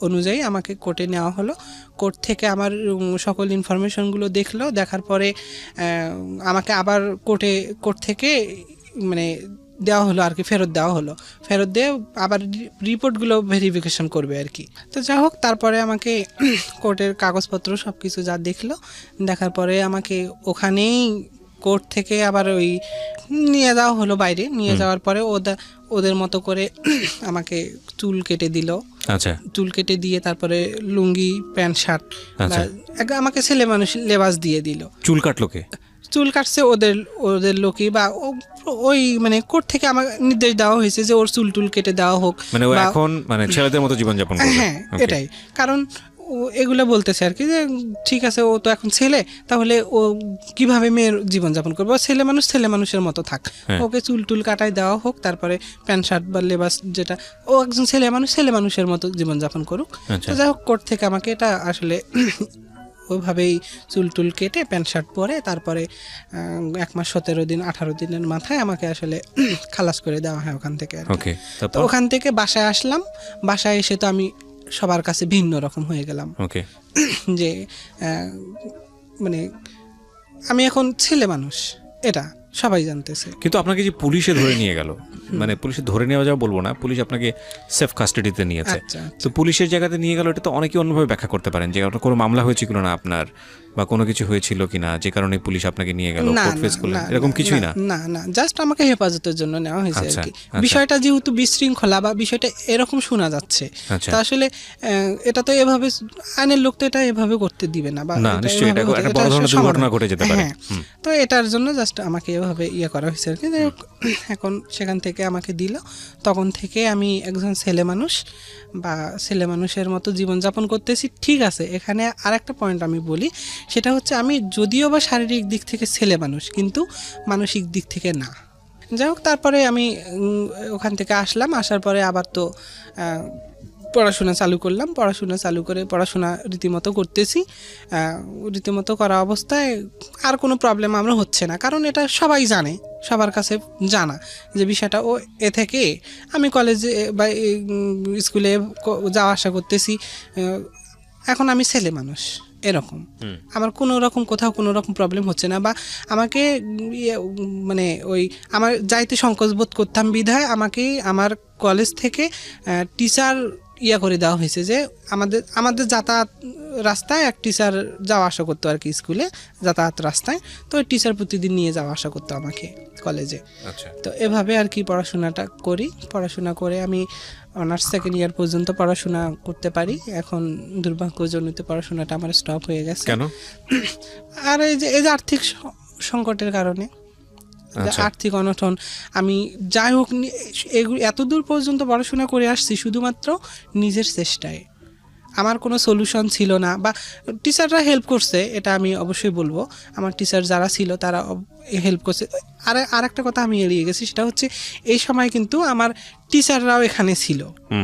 Speaker 1: অনুযায়ী আমাকে কোর্টে নেওয়া হলো। কোর্ট থেকে আমার সকল ইনফরমেশনগুলো দেখলো, দেখার পরে আমাকে আবার কোর্ট থেকে মানে দেওয়া হলো আর কি, ফেরত দেওয়া হলো। ফেরত দিয়ে আবার রিপোর্টগুলো ভেরিফিকেশন করবে আর কি। তো যাই হোক, তারপরে আমাকে কোর্টের কাগজপত্র সব কিছু যা দেখলো, দেখার পরে আমাকে ওখানেই কোর্ট থেকে আবার ওই নিয়ে যাওয়া হলো বাইরে। নিয়ে যাওয়ার পরে ওদের মতো করে আমাকে চুল কেটে দিল।
Speaker 2: আচ্ছা,
Speaker 1: চুল কেটে দিয়ে তারপরে লুঙ্গি, প্যান্ট, শার্ট,
Speaker 2: আচ্ছা,
Speaker 1: আমাকে ছেলে মানুষ লেবাস দিয়ে দিল।
Speaker 2: চুল কাটলো কে?
Speaker 1: চুল কাটছে ওদের লোকই, বা ওই মানে কোর্ট থেকে আমাকে নির্দেশ দেওয়া হয়েছে যে ওর চুল টুল কেটে দেওয়া হোক,
Speaker 2: মানে ও এখন মানে ছেলেদের মতো জীবনযাপন করবে।
Speaker 1: হ্যাঁ, এটাই কারণ ও এগুলো বলতেছে আর কি, যে ঠিক আছে ও তো এখন ছেলে, তাহলে ও কিভাবে মেয়ের জীবনযাপন করবে, ও ছেলে মানুষের মতো থাক, ওকে চুল টুল কাটাই দেওয়া হোক, তারপরে প্যান্ট শার্ট বা লেবাস যেটা, ও একজন ছেলে মানুষের মতো জীবনযাপন করুক। তো যাই হোক, কোর্ট থেকে আমাকে এটা আসলে ওইভাবেই চুল টুল কেটে প্যান্ট শার্ট পরে তারপরে 1 মাস 17 দিন 18 দিনের মাথায় আমাকে আসলে খালাস করে দেওয়া হয় ওখান থেকে আর কি। তো ওখান থেকে বাসায় আসলাম। বাসায় এসে তো আমি সবার কাছে ভিন্ন রকম হয়ে গেলাম, যে মানে আমি এখন ছেলে মানুষ, এটা সবাই জানতেছে।
Speaker 2: কিন্তু আপনাকে যে পুলিশে ধরে নিয়ে গেল, মানে পুলিশে ধরে নেওয়া যাওয়া বলবো না, পুলিশ আপনাকে সেফ কাস্টাডিতে নিয়েছে। তো পুলিশের জায়গাতে নিয়ে গেল, এটা তো অনেকে অন্যভাবে ব্যাখ্যা করতে পারেন যে আপনার কোনো মামলা হয়েছিল না আপনার, বা কোনো কিছু হয়েছিল কিনা যে কারণে পুলিশ আপনাকে নিয়ে গেল, কোর্ট ফেস করলেন, এরকম কিছুই না।
Speaker 1: না, জাস্ট আমাকে হেফাজতের জন্য নেওয়া হয়েছে আর কি। বিষয়টা যেহেতু বিশৃঙ্খলা বা বিষয়টা এরকম শোনা যাচ্ছে, তা আসলে এটা তো এভাবে আইনের লোক তো এটা এভাবে করতে দিবে না, বা
Speaker 2: নিশ্চয়ই এটা একটা বড় ধরনের দুর্ঘটনা ঘটে যেতে পারে।
Speaker 1: তো এটার জন্য জাস্ট আমাকে এভাবে করা হয়েছে আর কি। যাই হোক, এখন সেখান থেকে আমাকে দিল, তখন থেকে আমি একজন ছেলে মানুষ বা ছেলে মানুষের মতো জীবনযাপন করতেছি। ঠিক আছে, এখানে আরেকটা পয়েন্ট আমি বলি, সেটা হচ্ছে আমি যদিও বা শারীরিক দিক থেকে ছেলে মানুষ, কিন্তু মানসিক দিক থেকে না। যাই হোক, তারপরে আমি ওখান থেকে আসলাম। আসার পরে আবার তো পড়াশোনা চালু করলাম। পড়াশোনা চালু করে পড়াশোনা রীতিমতো করতেছি। রীতিমতো করা অবস্থায় আর কোনো প্রবলেম আমরা হচ্ছে না, কারণ এটা সবাই জানে, সবার কাছে জানা যে বিষয়টা। ও এ থেকে আমি কলেজে বা স্কুলে যাওয়া আসা করতেছি, এখন আমি ছেলে মানুষ, এরকম আমার কোনো রকম কোথাও কোনো রকম প্রবলেম হচ্ছে না। বা আমাকে মানে ওই আমার যাইতে সংকোচ বোধ করতাম বিধায় আমাকে আমার কলেজ থেকে টিচার করে দেওয়া হয়েছে, যে আমাদের যাতায়াত রাস্তায় এক টিচার যাওয়া আসা করতো আর কি, স্কুলে যাতায়াত রাস্তায়। তো ওই টিচার প্রতিদিন নিয়ে যাওয়া আসা করতো আমাকে কলেজে। তো এভাবে আর কি পড়াশোনাটা করি। পড়াশোনা করে আমি অনার্স 2nd ইয়ার পর্যন্ত পড়াশোনা করতে পারি। এখন দুর্ভাগ্যজনিত পড়াশোনাটা আমার স্টপ হয়ে গেছে।
Speaker 2: কেন?
Speaker 1: আর এই যে আর্থিক সংকটের কারণে, আর্থিক অনটন। আমি যাই হোক এত দূর পর্যন্ত পড়াশোনা করে আসছি শুধুমাত্র নিজের চেষ্টায়। আমার কোনো সলিউশন ছিল না, বা টিচাররা হেল্প করছে, এটা আমি অবশ্যই বলবো। আমার টিচার যারা ছিল তারা হেল্প করছে। আর একটা কথা আমি এড়িয়ে গেছি, সেটা হচ্ছে এই সময় কিন্তু আমার টিচাররাও এখানে ছিল।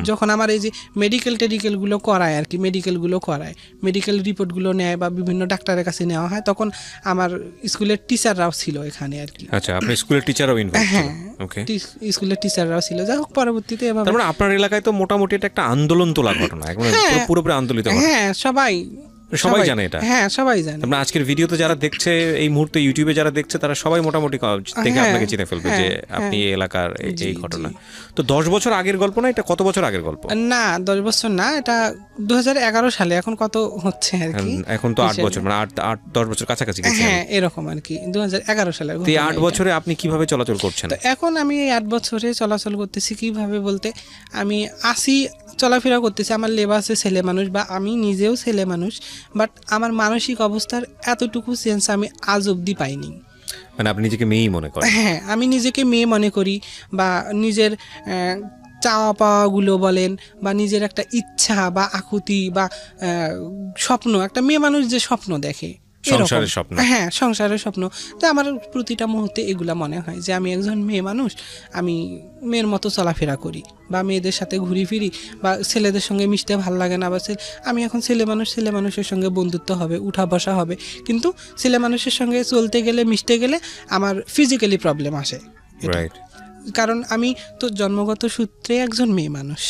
Speaker 1: যখন আমার এই যে মেডিকেলগুলো করায় আর কি, মেডিকেল রিপোর্টগুলো নেয় বা বিভিন্ন ডাক্তারের কাছে নেওয়া হয়, তখন আমার স্কুলের টিচাররাও ছিল এখানে আর কি।
Speaker 2: আচ্ছা, আপনি স্কুলের টিচারও ইনভলভ ছিলেন? ওকে,
Speaker 1: স্কুলের টিচাররাও ছিল। যাই হোক, পরবর্তীতে এভাবে।
Speaker 2: তার মানে আপনার এলাকায় তো মোটামুটি এটা একটা আন্দোলন তোলা ঘটনা, একদম পুরোপুরি আন্দোলিত ঘটনা।
Speaker 1: হ্যাঁ, সবাই জানে এটা। হ্যাঁ, সবাই জানে।
Speaker 2: আপনার আজকের ভিডিওতে যারা দেখছে, এই মুহূর্তে ইউটিউবে যারা দেখছে, তারা সবাই মোটামুটি দেখে আপনাকে চিনে ফেলবে যে আপনি এই এলাকার এই ঘটনা। তো 10 বছর আগের গল্প না, এটা কত বছর আগের গল্প?
Speaker 1: না, 10 বছর না, এটা 2011 সালে। এখন কত হচ্ছে আর কি,
Speaker 2: এখন তো 8 বছর, মানে 8-10 বছর কাছাকাছি গেছে।
Speaker 1: হ্যাঁ, এরকম আর কি। 2011 সালে।
Speaker 2: এই 8 বছরে আপনি কিভাবে চলাচল করছেন?
Speaker 1: তো এখন আমি এই 8 বছরে চলাচল করতেছি কিভাবে বলতে, আমি চলাফেরা করতেছি। আমার লেবাসে ছেলে মানুষ, বা আমি নিজেও ছেলে মানুষ, বাট আমার মানসিক অবস্থার এতটুকু সেন্স আমি আজ অবধি পাইনি।
Speaker 2: মানে আপনি নিজেকে মেয়েই মনে করেন?
Speaker 1: হ্যাঁ, আমি নিজেকে মেয়ে মনে করি, বা নিজের চাওয়া পাওয়াগুলো বলেন, বা নিজের একটা ইচ্ছা বা আকুতি বা স্বপ্ন, একটা মেয়ে মানুষ যে স্বপ্ন দেখে,
Speaker 2: সংসারের স্বপ্ন।
Speaker 1: হ্যাঁ, সংসারের স্বপ্ন। তো আমার প্রতিটা মুহূর্তে এগুলা মনে হয় যে আমি একজন মেয়ে মানুষ, আমি মেয়ের মতো চলাফেরা করি বা মেয়েদের সাথে ঘুরি ফিরি, বা ছেলেদের সঙ্গে মিশতে ভালো লাগে না, বা আমি এখন ছেলে মানুষ, ছেলে মানুষের সঙ্গে বন্ধুত্ব হবে, উঠা বসা হবে, কিন্তু ছেলে মানুষের সঙ্গে চলতে গেলে, মিশতে গেলে আমার ফিজিক্যালি প্রবলেম আসে।
Speaker 2: রাইট।
Speaker 1: কারণ আমি তো জন্মগত সূত্রে একজন মেয়ে মানুষ,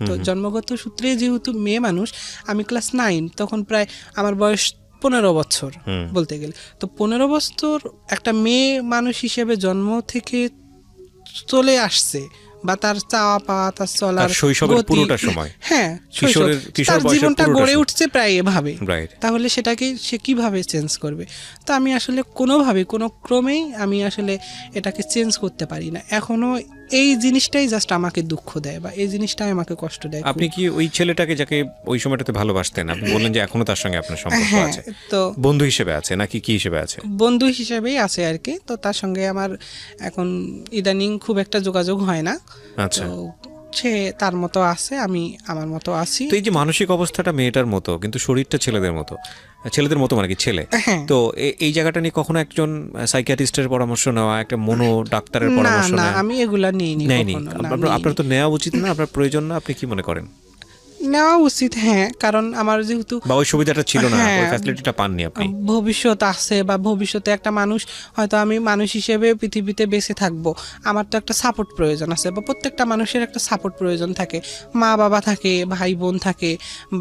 Speaker 1: তো জন্মগত সূত্রে যেহেতু মেয়ে মানুষ, আমি ক্লাস 9 তখন, প্রায় আমার বয়স 15 বছর বলতে গেলে। তো 15 বছর একটা মেয়ে মানুষ হিসেবে জন্ম থেকে চলে আসছে, বা তার চাওয়া পাওয়া, তার চলার
Speaker 2: শৈশবের
Speaker 1: গতি,
Speaker 2: পুরোটা সময়,
Speaker 1: হ্যাঁ,
Speaker 2: কিশোর বয়সের
Speaker 1: জীবনটা
Speaker 2: পুরোটা
Speaker 1: গড়ে
Speaker 2: সময়।
Speaker 1: উঠছে প্রায় এভাবে।
Speaker 2: রাইট।
Speaker 1: তাহলে সেটাকে সে কিভাবে চেঞ্জ করবে? তো আমি আসলে কোনোভাবে, কোনো ক্রমেই আমি আসলে এটাকে চেঞ্জ করতে পারি না এখনো। এই জিনিসটাই জাস্ট আমাকে দুঃখ দেয়, বা এই জিনিসটাই আমাকে কষ্ট দেয়।
Speaker 2: আপনি কি ওই ছেলেটাকে যাকে ওই সময়টাতে ভালোবাসতেন, আপনি বললেন যে এখনো তার সঙ্গে আপনার সম্পর্ক
Speaker 1: হ্যাঁ,
Speaker 2: আছে,
Speaker 1: তো
Speaker 2: বন্ধু হিসেবে আছে নাকি কি হিসেবে আছে?
Speaker 1: বন্ধু হিসেবেই আছে আর কি। তো তার সঙ্গে আমার এখন ইদানিং খুব একটা যোগাযোগ হয় না।
Speaker 2: আচ্ছা।
Speaker 1: তো সে তার মতো আছে, আমি আমার মতো আছি।
Speaker 2: তো এই যে মানসিক অবস্থাটা মেয়েটার মতো, কিন্তু শরীরটা ছেলেদের মতো মানে কি ছেলে,
Speaker 1: হ্যাঁ।
Speaker 2: তো এই জায়গাটা নিয়ে কখনো একজন সাইকিয়াট্রিস্টের পরামর্শ নেওয়া, একটা মনো ডাক্তারের
Speaker 1: না
Speaker 2: পরামর্শ
Speaker 1: না,
Speaker 2: নেওয়া?
Speaker 1: আমি এগুলা নিইনি
Speaker 2: নেয়নি?
Speaker 1: কখনো, না,
Speaker 2: আপনার তো নেওয়া উচিত না, আপনার প্রয়োজন না, আপনি কি মনে করেন?
Speaker 1: নেওয়া উচিত, হ্যাঁ, কারণ আমার যেহেতু
Speaker 2: বা ওই সুবিধাটা ছিল না,
Speaker 1: হ্যাঁ,
Speaker 2: ওই ফ্যাসিলিটিটা পাননি আপনি।
Speaker 1: ভবিষ্যৎ আছে, বা ভবিষ্যতে একটা মানুষ, হয়তো আমি মানুষ হিসেবে পৃথিবীতে বেঁচে থাকবো, আমার তো একটা সাপোর্ট প্রয়োজন আছে, বা প্রত্যেকটা মানুষের একটা সাপোর্ট প্রয়োজন থাকে। মা বাবা থাকে, ভাই বোন থাকে,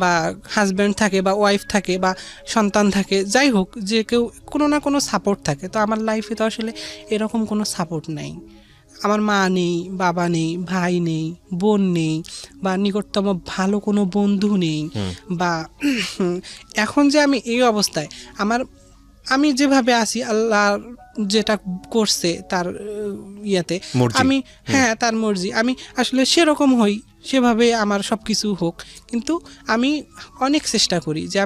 Speaker 1: বা হাজব্যান্ড থাকে, বা ওয়াইফ থাকে, বা সন্তান থাকে, যাই হোক, যে কেউ কোনো না কোনো সাপোর্ট থাকে। তো আমার লাইফে তো আসলে এরকম কোনো সাপোর্ট নাই। আমার মা নেই, বাবা নেই, ভাই নেই, বোন নেই, বা নিকটতম ভালো কোনো বন্ধু নেই, বা এখন যে আমি এই অবস্থায়, আমি যেভাবে আছি, আল্লাহ যেটা করছে তার ইয়েতে,
Speaker 2: মর্জি।
Speaker 1: আমি, হ্যাঁ, তার মর্জি, আমি আসলে সেরকম হই, সেভাবে আমার সব কিছু হোক। কিন্তু আমি অনেক চেষ্টা করি যে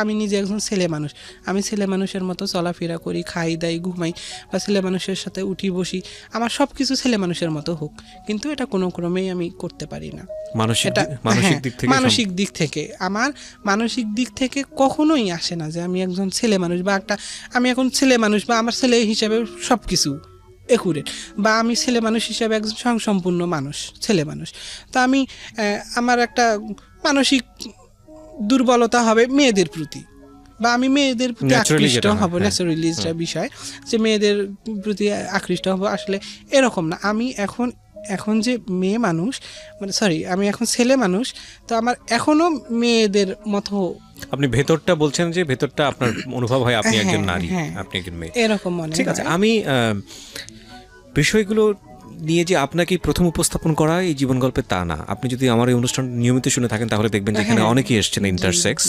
Speaker 1: আমি নিজে একজন ছেলে মানুষ, আমি ছেলে মানুষের মতো চলাফেরা করি, খাই দাই, ঘুমাই, বা ছেলে মানুষের সাথে উঠি বসি, আমার সব কিছু ছেলে মানুষের মতো হোক। কিন্তু এটা কোনো ক্রমেই আমি করতে পারি না। মানসিক দিক থেকে আমার মানসিক দিক থেকে কখনোই আসে না যে আমি একজন ছেলে মানুষ, বা আমি এখন ছেলে মানুষ, বা আমার ছেলে হিসেবে সব কিছু একুরেট, বা আমি ছেলে মানুষ হিসেবে একজন স্বয়ংসম্পূর্ণ মানুষ, ছেলে মানুষ। তো আমার একটা মানসিক দুর্বলতা হবে মেয়েদের প্রতি, বা আমি মেয়েদের প্রতি আকৃষ্ট হব, ন্যাচারালি বিষয়, যে মেয়েদের প্রতি আকৃষ্ট হব। আসলে এরকম না, আমি এখন যে মেয়ে মানুষ, মানে আমি এখন ছেলে মানুষ, তো আমার এখনো মেয়েদের মতো।
Speaker 2: আপনি ভেতরটা বলছেন যে ভেতরটা আপনার অনুভব হয় আপনি একজন নারী, আপনি একজন মেয়ে,
Speaker 1: এরকম মনে হয়।
Speaker 2: ঠিক আছে। আমি বিষয়গুলো নিয়ে যে আপনাকে প্রথম উপস্থাপন করা এই জীবন গল্পে তা না। আপনি যদি আমার এই অনুষ্ঠান নিয়মিত শুনে থাকেন তাহলে দেখবেন যে এখানে অনেকেই এসেছেন ইন্টারসেক্স,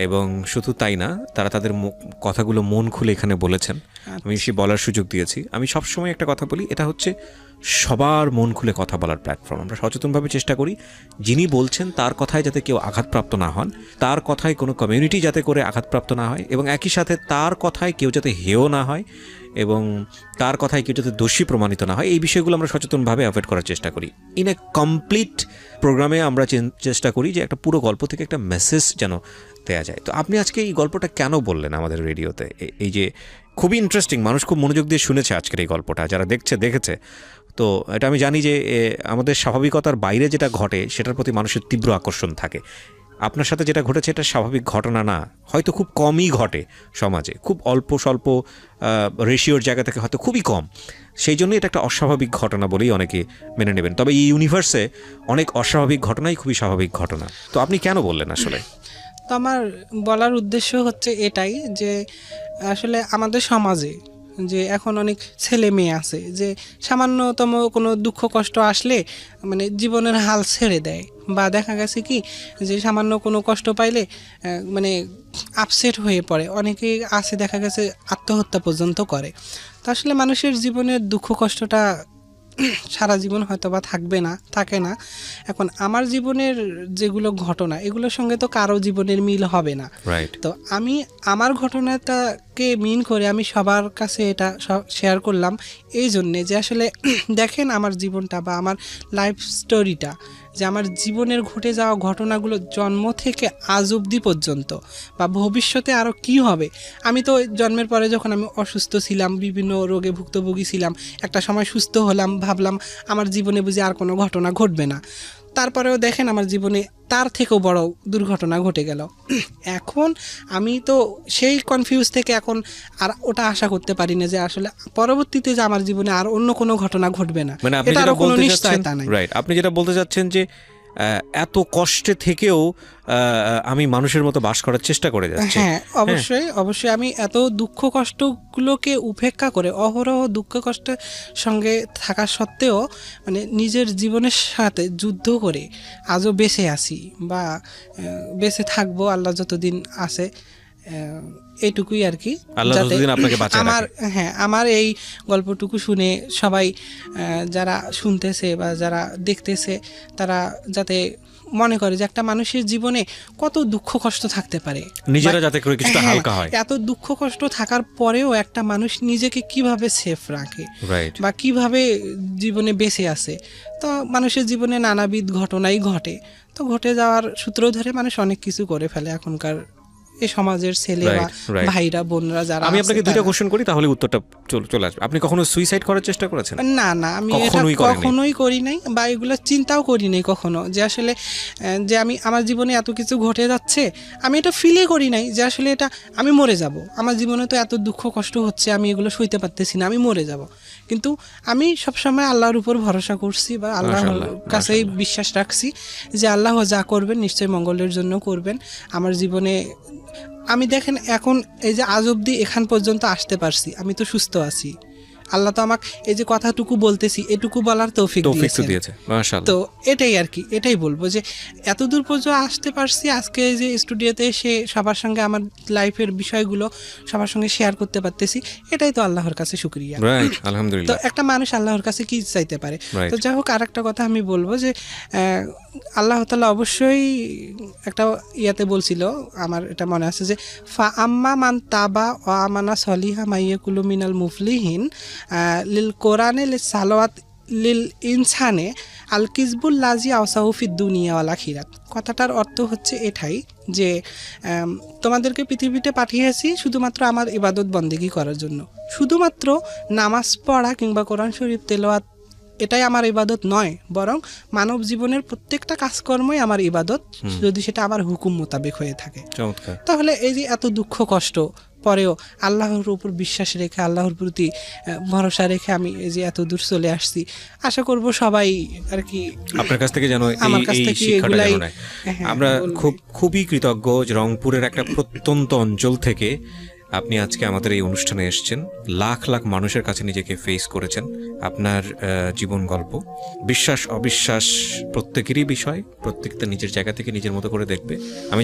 Speaker 2: এবং শুধু তাই না, তারা তাদের কথাগুলো মন খুলে এখানে বলেছেন, আমি সে বলার সুযোগ দিয়েছি। আমি সবসময় একটা কথা বলি, এটা হচ্ছে সবার মন খুলে কথা বলার প্ল্যাটফর্ম। আমরা সচেতনভাবে চেষ্টা করি যিনি বলছেন তার কথায় যাতে কেউ আঘাতপ্রাপ্ত না হন, তার কথায় কোনো কমিউনিটি যাতে করে আঘাতপ্রাপ্ত না হয়, এবং একই সাথে তার কথায় কেউ যাতে হেয় না হয়, এবং তার কথায় কেউ যাতে দোষী প্রমাণিত না হয়, এই বিষয়গুলো আমরা সচেতনভাবে অ্যাভয়েড করার চেষ্টা করি। ইন এ কমপ্লিট প্রোগ্রামে আমরা চেষ্টা করি যে একটা পুরো গল্প থেকে একটা মেসেজ যেন দেওয়া যায়। তো আপনি আজকে এই গল্পটা কেন বললেন আমাদের রেডিওতে? এই যে খুবই ইন্টারেস্টিং, মানুষ খুব মনোযোগ দিয়ে শুনেছে আজকের এই গল্পটা, যারা দেখেছে। তো এটা আমি জানি যে আমাদের স্বাভাবিকতার বাইরে যেটা ঘটে সেটার প্রতি মানুষের তীব্র আকর্ষণ থাকে। আপনার সাথে যেটা ঘটেছে এটা স্বাভাবিক ঘটনা না, হয়তো খুব কমই ঘটে সমাজে, খুব অল্প স্বল্প রেশিওর জায়গা থেকে হয়তো খুবই কম, সেই জন্যই এটা একটা অস্বাভাবিক ঘটনা বলেই অনেকে মেনে নেবেন। তবে এই ইউনিভার্সে অনেক অস্বাভাবিক ঘটনাই খুবই স্বাভাবিক ঘটনা। তো আপনি কেন বললেন আসলে?
Speaker 1: তো আমার বলার উদ্দেশ্য হচ্ছে এটাই যে আসলে আমাদের সমাজে যে এখন অনেক ছেলে মেয়ে আছে যে সামান্যতম কোনো দুঃখ কষ্ট আসলে মানে জীবনের হাল ছেড়ে দেয়, বা দেখা গেছে কি যে সামান্য কোনো কষ্ট পাইলে মানে আপসেট হয়ে পড়ে, অনেকেই আছে দেখা গেছে আত্মহত্যা পর্যন্ত করে। তো আসলে মানুষের জীবনের দুঃখ কষ্টটা সারা জীবন হয়তো বা থাকে না। এখন আমার জীবনের যেগুলো ঘটনা, এগুলোর সঙ্গে তো কারো জীবনের মিল হবে না, তো আমি আমার ঘটনাটাকে মিন করে আমি সবার কাছে এটা শেয়ার করলাম এই জন্যে যে আসলে দেখেন আমার জীবনটা বা আমার লাইফ স্টোরিটা যে আমার জীবনের ঘটে যাওয়া ঘটনাগুলো জন্ম থেকে আজ অবধি পর্যন্ত বা ভবিষ্যতে আরও কি হবে। আমি তো জন্মের পরে যখন আমি অসুস্থ ছিলাম, বিভিন্ন রোগে ভুক্তভোগী ছিলাম, একটা সময় সুস্থ হলাম, ভাবলাম আমার জীবনে বুঝি আর কোনো ঘটনা ঘটবে না। তারপরেও দেখেন আমার জীবনে তার থেকেও বড় দুর্ঘটনা ঘটে গেল। এখন আমি তো সেই কনফিউজ থেকে এখন আর ওটা আশা করতে পারি না যে আসলে পরবর্তীতে যে আমার জীবনে আর অন্য কোনো ঘটনা ঘটবে না,
Speaker 2: মানে আপনি
Speaker 1: এটারও
Speaker 2: যেটা
Speaker 1: কোনো
Speaker 2: বলতে চাচ্ছেন,
Speaker 1: নিশ্চয়তা নাই।
Speaker 2: রাইট, আপনি যেটা বলতে চাচ্ছেন যে এত কষ্টে থেকেও আমি মানুষের মতো বাস করার চেষ্টা করে যাচ্ছি।
Speaker 1: হ্যাঁ, অবশ্যই অবশ্যই আমি এত দুঃখ কষ্টগুলোকে উপেক্ষা করে অহরহ দুঃখ কষ্টের সঙ্গে থাকা সত্ত্বেও মানে নিজের জীবনের সাথে যুদ্ধ করে আজও বেঁচে আছি বা বেঁচে থাকবো আল্লাহ যতদিন আছে, এইটুকুই আর কি।
Speaker 2: আল্লাহ
Speaker 1: যাতে
Speaker 2: যতদিন আপনাকে বাঁচায়
Speaker 1: আমার
Speaker 2: রাখে।
Speaker 1: হ্যাঁ আমার এই গল্পটুকু শুনে সবাই যারা শুনতেছে বা যারা দেখতেছে তারা যাতে মনে করে যে একটা মানুষের জীবনে কত দুঃখ কষ্ট থাকতে পারে,
Speaker 2: নিজেরা যাতে করে কিছুটা
Speaker 1: হ্যাঁ,
Speaker 2: হালকা হয়।
Speaker 1: এত দুঃখ কষ্ট থাকার পরেও একটা মানুষ নিজেকে কিভাবে সেফ রাখে
Speaker 2: রাইট।
Speaker 1: বা কিভাবে জীবনে বেঁচে আছে। তো মানুষের জীবনে নানাবিধ ঘটনাই ঘটে, তো ঘটে যাওয়ার সূত্র ধরে মানুষ অনেক কিছু করে ফেলে এখনকার এই সমাজের ছেলে বা
Speaker 2: Right.
Speaker 1: ভাইরা বোনরা যারা
Speaker 2: আমি
Speaker 1: আছে
Speaker 2: আপনাকে দুইটা
Speaker 1: তারা।
Speaker 2: কোশ্চেন করি, তাহলে উত্তরটা চলে আসবে। আপনি কখনো সুইসাইড করার চেষ্টা করেছেন?
Speaker 1: না না, আমি এটা
Speaker 2: কখনোই করেননি?
Speaker 1: কখনোই করি নাই বা এগুলো চিন্তাও করি নাই কখনো যে আসলে যে আমি আমার জীবনে এত কিছু ঘটে যাচ্ছে, আমি এটা ফিলে করি নাই যে আসলে এটা আমি মরে যাব, আমার জীবনে তো এত দুঃখ কষ্ট হচ্ছে, আমি এগুলো সইতে পারতেছি না, আমি মরে যাব। কিন্তু আমি সবসময় আল্লাহর উপর ভরসা করছি বা আল্লাহর
Speaker 2: মাশাআল্লাহ,
Speaker 1: কাছেই
Speaker 2: মাশাআল্লাহ।
Speaker 1: বিশ্বাস রাখছি যে আল্লাহ যা করবেন নিশ্চয়ই মঙ্গলের জন্য করবেন। আমার জীবনে আমি দেখেন এখন এই যে আজ অবধি এখান পর্যন্ত আসতে পারছি, আমি তো সুস্থ আছি। আল্লাহ তো আমাকে এই যে কথাটুকু বলতেছি এটুকু বলার তৌফিক
Speaker 2: তৌফিক তো
Speaker 1: দিয়েছেন।
Speaker 2: দিয়েছে, মাশাআল্লাহ।
Speaker 1: তো এটাই আর কি, এটাই বলবো যে এত দূর পর্যন্ত আসতে পারছি, আজকে এই যে স্টুডিওতে এসে সবার সঙ্গে আমার লাইফের বিষয়গুলো সবার সঙ্গে শেয়ার করতে পারতেছি, এটাই তো আল্লাহর কাছে শুকরিয়া।
Speaker 2: রাইট,
Speaker 1: তো
Speaker 2: আলহামদুলিল্লাহ।
Speaker 1: একটা মানুষ আল্লাহর কাছে কি চাইতে পারে।
Speaker 2: Right.
Speaker 1: তো যাই হোক, আর একটা কথা আমি বলবো যে আল্লাহ তাআলা অবশ্যই একটা ইয়াতে বলছিল, আমার এটা মনে আছে যে ফা আম্মা মান তাবা ও আমানা সলিহা মাইয়াকুলু মিনাল মুফলিহিন লিল কোরআনে লিল সালাওয়াত লিল ইনসানে আল কিসবুল লাজি আওসাউফিদ দুনিয়া ওয়াল আখিরাত। কথাটার অর্থ হচ্ছে এটাই যে তোমাদেরকে পৃথিবীতে পাঠিয়েছি শুধুমাত্র আমার ইবাদত বন্দেগী করার জন্য। শুধুমাত্র নামাজ পড়া কিংবা কোরআন শরীফ তেলাওয়াত এটাই আমার ইবাদত নয়, বরং মানব জীবনের প্রত্যেকটা কাজকর্মই আমার ইবাদত, যদি সেটা আমার হুকুম মোতাবেক হয়ে থাকে।
Speaker 2: চমৎকার।
Speaker 1: তাহলে এই যে এত দুঃখ কষ্ট পরেও আল্লাহর উপর বিশ্বাস রেখে আল্লাহর প্রতি ভরসা রেখে আমি এই যে এত দূর চলে আসছি, আশা করব সবাই আর কি
Speaker 2: আপনার কাছ থেকে যেন
Speaker 1: আমার কাছ
Speaker 2: এই
Speaker 1: থেকে
Speaker 2: শিক্ষাটা
Speaker 1: এগুলাই
Speaker 2: যেন নেয়।
Speaker 1: হ্যাঁ,
Speaker 2: আমরা
Speaker 1: বলবে।
Speaker 2: খুবই কৃতজ্ঞ যে রংপুরের একটা প্রত্যন্ত অঞ্চল থেকে আপনি আজকে আমাদের এই অনুষ্ঠানে এসেছেন। লাখ লাখ মানুষের কাছে নিজেকে ফেস করেছেন। আপনার জীবন গল্প বিশ্বাস অবিশ্বাস প্রত্যেকেরই বিষয়, প্রত্যেকটা নিজের জায়গা থেকে নিজের মতো করে দেখবে। আমি